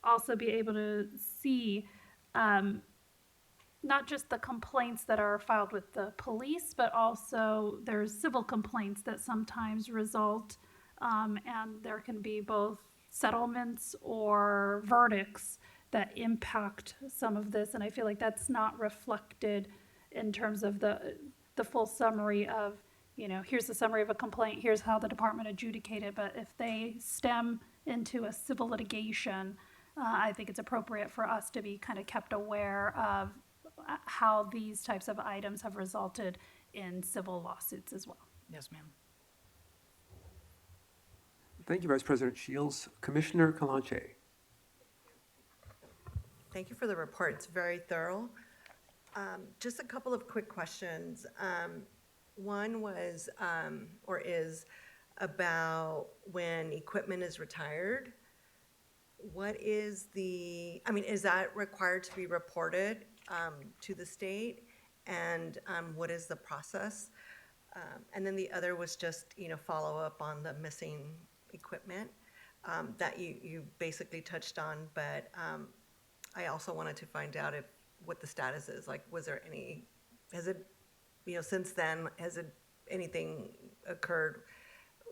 also be able to see not just the complaints that are filed with the police, but also there's civil complaints that sometimes result, and there can be both settlements or verdicts that impact some of this. And I feel like that's not reflected in terms of the full summary of, you know, here's the summary of a complaint, here's how the department adjudicated. But if they stem into a civil litigation, I think it's appropriate for us to be kind of kept aware of how these types of items have resulted in civil lawsuits as well. Yes, ma'am. Thank you, Vice President Shields. Commissioner Kalanche. Thank you for the report. It's very thorough. Just a couple of quick questions. One was, or is, about when equipment is retired. What is the, I mean, is that required to be reported to the state? And what is the process? And then the other was just, you know, follow up on the missing equipment that you basically touched on, but I also wanted to find out what the status is. Like, was there any, has it, you know, since then, has it, anything occurred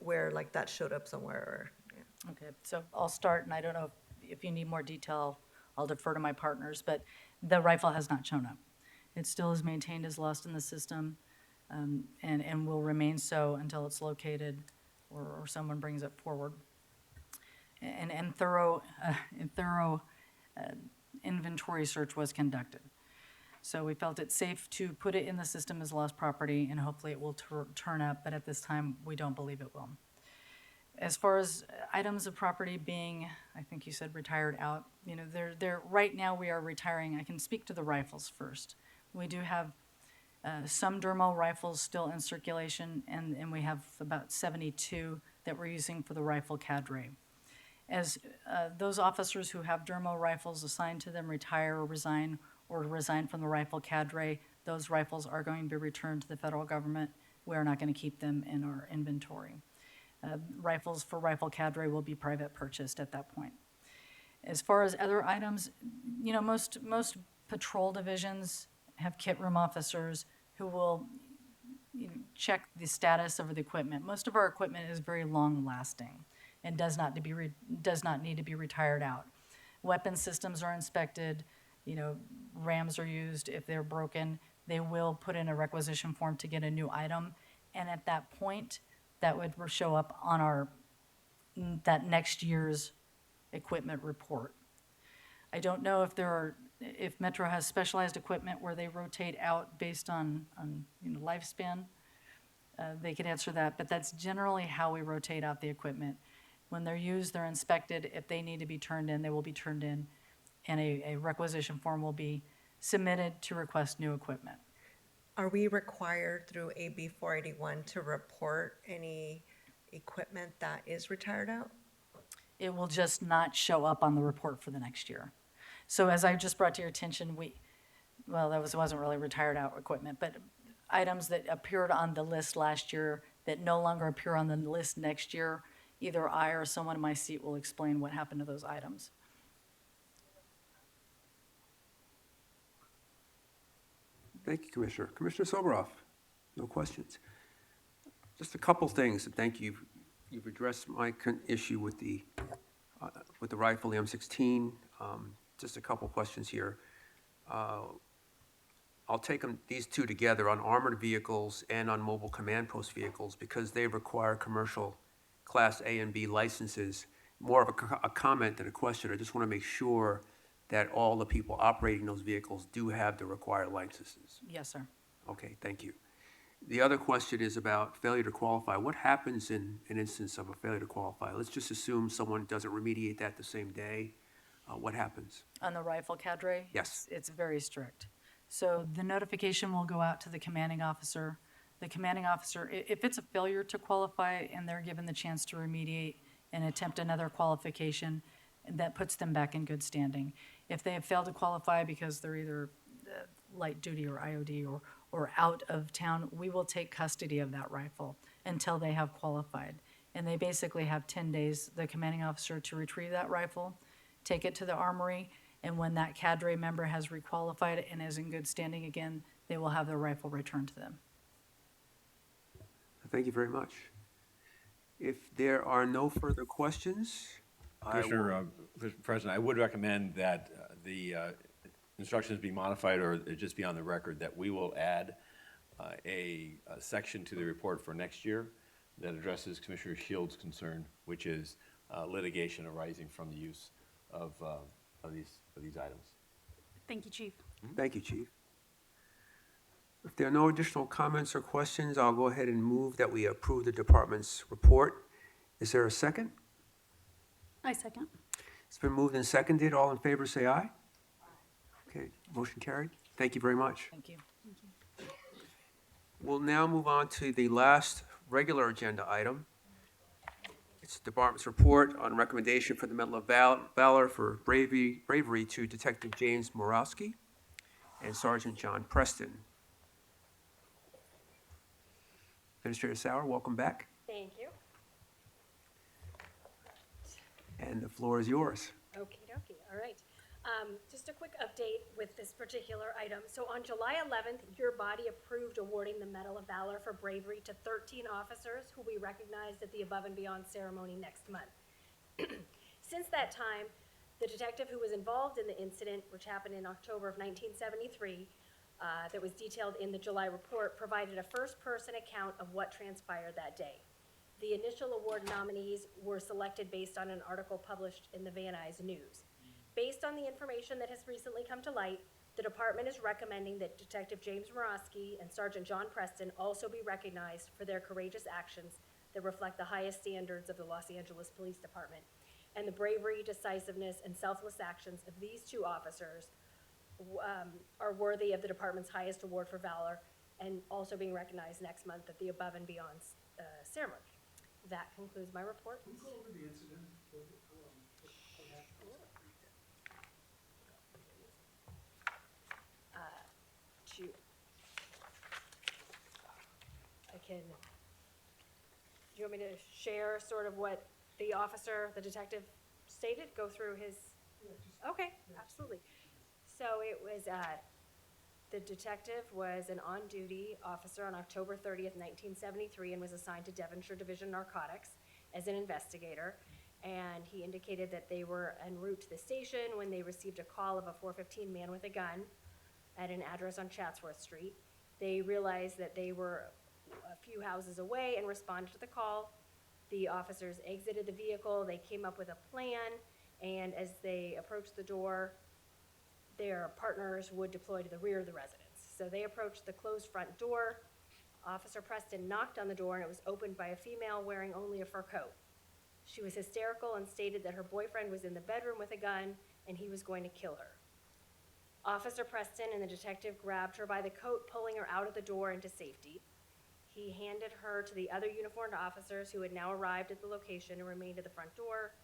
where like that showed up somewhere? Or, yeah. Okay, so I'll start, and I don't know if you need more detail, I'll defer to my partners, but the rifle has not shown up. It still is maintained as lost in the system, and will remain so until it's located or someone brings it forward. And thorough inventory search was conducted. So we felt it safe to put it in the system as lost property, and hopefully it will turn up, but at this time, we don't believe it will. As far as items of property being, I think you said retired out, you know, they're right now we are retiring. I can speak to the rifles first. We do have some dermo rifles still in circulation, and we have about 72 that we're using for the rifle cadre. As those officers who have dermo rifles assigned to them retire or resign from the rifle cadre, those rifles are going to be returned to the federal government. We are not going to keep them in our inventory. Rifles for rifle cadre will be private purchased at that point. As far as other items, you know, most patrol divisions have kit room officers who will, you know, check the status of the equipment. Most of our equipment is very long lasting and does not need to be retired out. Weapon systems are inspected, you know, rams are used. If they're broken, they will put in a requisition form to get a new item, and at that point, that would show up on that next year's equipment report. I don't know if Metro has specialized equipment where they rotate out based on you know, lifespan. They could answer that, but that's generally how we rotate out the equipment. When they're used, they're inspected. If they need to be turned in, they will be turned in, and a requisition form will be submitted to request new equipment. Are we required through AB 481 to report any equipment that is retired out? It will just not show up on the report for the next year. So as I just brought to your attention, wasn't really retired out equipment, but items that appeared on the list last year that no longer appear on the list next year, either I or someone in my seat will explain what happened to those items. Thank you, Commissioner. Commissioner Soboroff, no questions. Just a couple things, and thank you. You've addressed my issue with the rifle, the M16. Just a couple questions here. I'll take these two together on armored vehicles and on mobile command post vehicles because they require commercial Class A and B licenses. More of a comment than a question. I just want to make sure that all the people operating those vehicles do have the required licenses. Yes, sir. Okay, thank you. The other question is about failure to qualify. What happens in an instance of a failure to qualify? Let's just assume someone doesn't remediate that the same day. What happens? On the rifle cadre? Yes. It's very strict. So the notification will go out to the commanding officer. The commanding officer, if it's a failure to qualify and they're given the chance to remediate and attempt another qualification, that puts them back in good standing. If they have failed to qualify because they're either light duty or IOD or out of town, we will take custody of that rifle until they have qualified. And they basically have 10 days, the commanding officer, to retrieve that rifle, take it to the armory, and when that cadre member has requalified and is in good standing again, they will have their rifle returned to them. Thank you very much. If there are no further questions, Commissioner, Mr. President, I would recommend that the instructions be modified or it just be on the record that we will add a section to the report for next year that addresses Commissioner Shields' concern, which is litigation arising from the use of these items. Thank you, Chief. Thank you, Chief. If there are no additional comments or questions, I'll go ahead and move that we approve the department's report. Is there a second? I second. It's been moved and seconded. All in favor, say aye. Okay, motion carried. Thank you very much. Thank you. We'll now move on to the last regular agenda item. It's the department's report on recommendation for the Medal of Valor for bravery to Detective James Murawski and Sergeant John Preston. Administrator Sauer, welcome back, Thank you. and the floor is yours. Okie dokie, all right. Just a quick update with this particular item. So on July 11th, your body approved awarding the Medal of Valor for bravery to 13 officers who will be recognized at the Above and Beyond ceremony next month. Since that time, the detective who was involved in the incident, which happened in October of 1973, that was detailed in the July report, provided a first-person account of what transpired that day. The initial award nominees were selected based on an article published in the Van Nuys News. Based on the information that has recently come to light, the department is recommending that Detective James Murawski and Sergeant John Preston also be recognized for their courageous actions that reflect the highest standards of the Los Angeles Police Department. And the bravery, decisiveness, and selfless actions of these two officers are worthy of the department's highest award for valor and also being recognized next month at the Above and Beyond ceremony. That concludes my report. Can we go over the incident? Do you want me to share sort of what the officer, the detective stated, go through his? Okay, absolutely. So it was, the detective was an on-duty officer on October 30th, 1973, and was assigned to Devonshire Division Narcotics as an investigator. And he indicated that they were en route to the station when they received a call of a 415 man with a gun at an address on Chatsworth Street. They realized that they were a few houses away and responded to the call. The officers exited the vehicle. They came up with a plan, and as they approached the door, their partners would deploy to the rear of the residence. So they approached the closed front door. Officer Preston knocked on the door, and it was opened by a female wearing only a fur coat. She was hysterical and stated that her boyfriend was in the bedroom with a gun and he was going to kill her. Officer Preston and the detective grabbed her by the coat, pulling her out of the door into safety. He handed her to the other uniformed officers who had now arrived at the location and remained at the front door.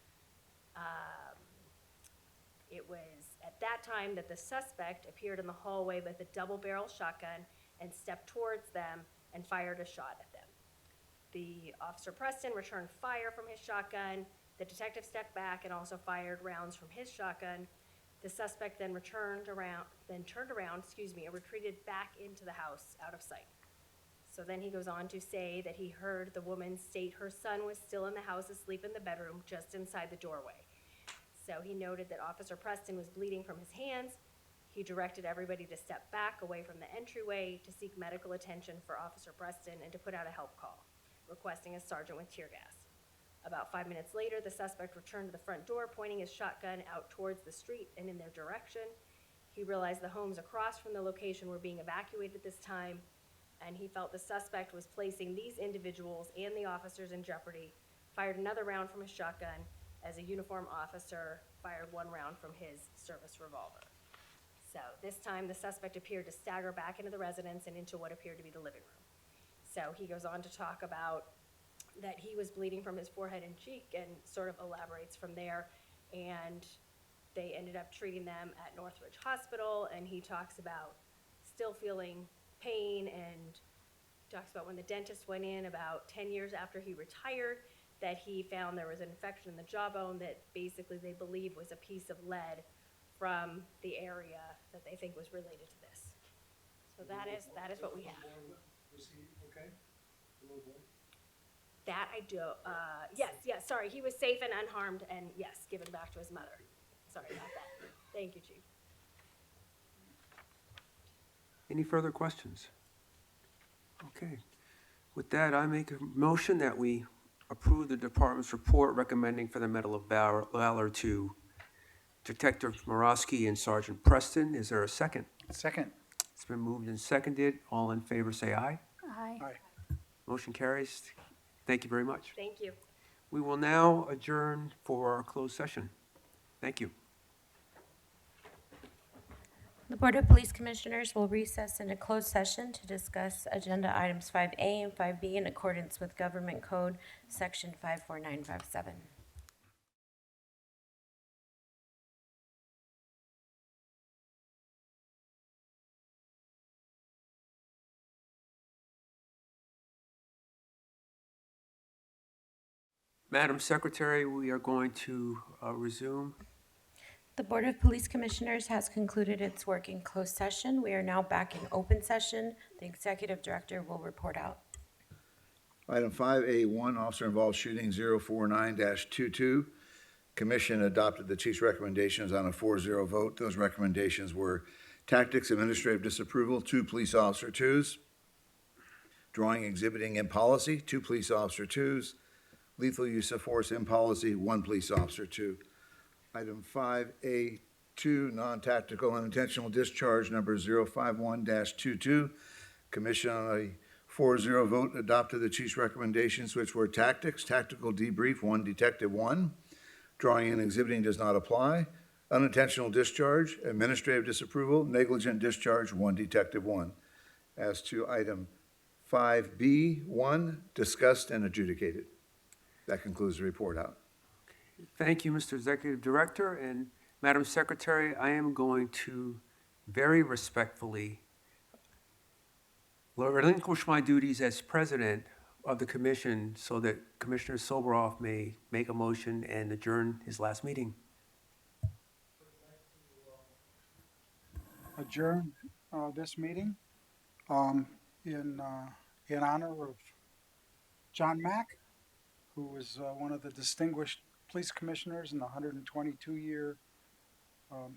It was at that time that the suspect appeared in the hallway with a double-barrel shotgun and stepped towards them and fired a shot at them. The Officer Preston returned fire from his shotgun. The detective stepped back and also fired rounds from his shotgun. The suspect then turned around, and retreated back into the house out of sight. So then he goes on to say that he heard the woman state her son was still in the house asleep in the bedroom just inside the doorway. So he noted that Officer Preston was bleeding from his hands. He directed everybody to step back away from the entryway to seek medical attention for Officer Preston and to put out a help call, requesting a sergeant with tear gas. About 5 minutes later, the suspect returned to the front door, pointing his shotgun out towards the street and in their direction. He realized the homes across from the location were being evacuated at this time, and he felt the suspect was placing these individuals and the officers in jeopardy, fired another round from his shotgun as a uniformed officer fired one round from his service revolver. So this time, the suspect appeared to stagger back into the residence and into what appeared to be the living room. So he goes on to talk about that he was bleeding from his forehead and cheek and sort of elaborates from there. And they ended up treating them at Northridge Hospital, and he talks about still feeling pain, and talks about when the dentist went in about 10 years after he retired, that he found there was an infection in the jawbone that basically they believe was a piece of lead from the area that they think was related to this. So that is what we have. Was he okay? The little boy? That I do, yes, sorry, he was safe and unharmed, and yes, given back to his mother. Sorry about that. Thank you, Chief. Any further questions? Okay. With that, I make a motion that we approve the department's report recommending for the Medal of Valor to Detective Murawski and Sergeant Preston. Is there a second? Second. It's been moved and seconded. All in favor, say aye. Aye. Aye. Motion carries. Thank you very much. Thank you. We will now adjourn for our closed session. Thank you. The Board of Police Commissioners will recess into closed session to discuss agenda items 5A and 5B in accordance with Government Code Section 54957. Madam Secretary, we are going to resume. The Board of Police Commissioners has concluded its work in closed session. We are now back in open session. The Executive Director will report out. Item 5A1, officer-involved shooting 049-22. Commission adopted the chief's recommendations on a 4-0 vote. Those recommendations were tactics, administrative disapproval, 2 police officer 2s. Drawing, exhibiting in policy, 2 police officer 2s. Lethal use of force in policy, 1 police officer 2. Item 5A2, non-tactical unintentional discharge number 051-22. Commission on a 4-0 vote adopted the chief's recommendations, which were tactics, tactical debrief, 1 detective 1. Drawing and exhibiting does not apply. Unintentional discharge, administrative disapproval, negligent discharge, 1 detective 1. As to item 5B1, discussed and adjudicated. That concludes the report out. Thank you, Mr. Executive Director. And Madam Secretary, I am going to very respectfully relinquish my duties as president of the commission so that Commissioner Soboroff may make a motion and adjourn his last meeting. Adjourn this meeting in honor of John Mack, who was one of the distinguished police commissioners in the 122-year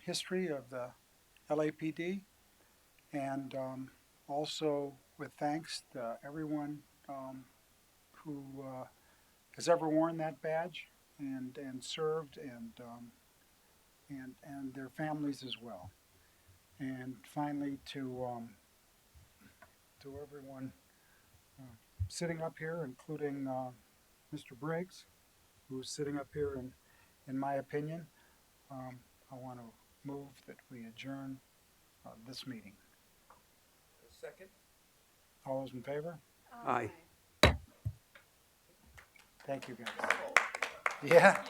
history of the LAPD, and also with thanks to everyone who has ever worn that badge and served, and their families as well. And finally, to everyone sitting up here, including Mr. Briggs, who's sitting up here, in my opinion, I want to move that we adjourn this meeting. Second. All those in favor? Aye. Thank you, guys. Yeah.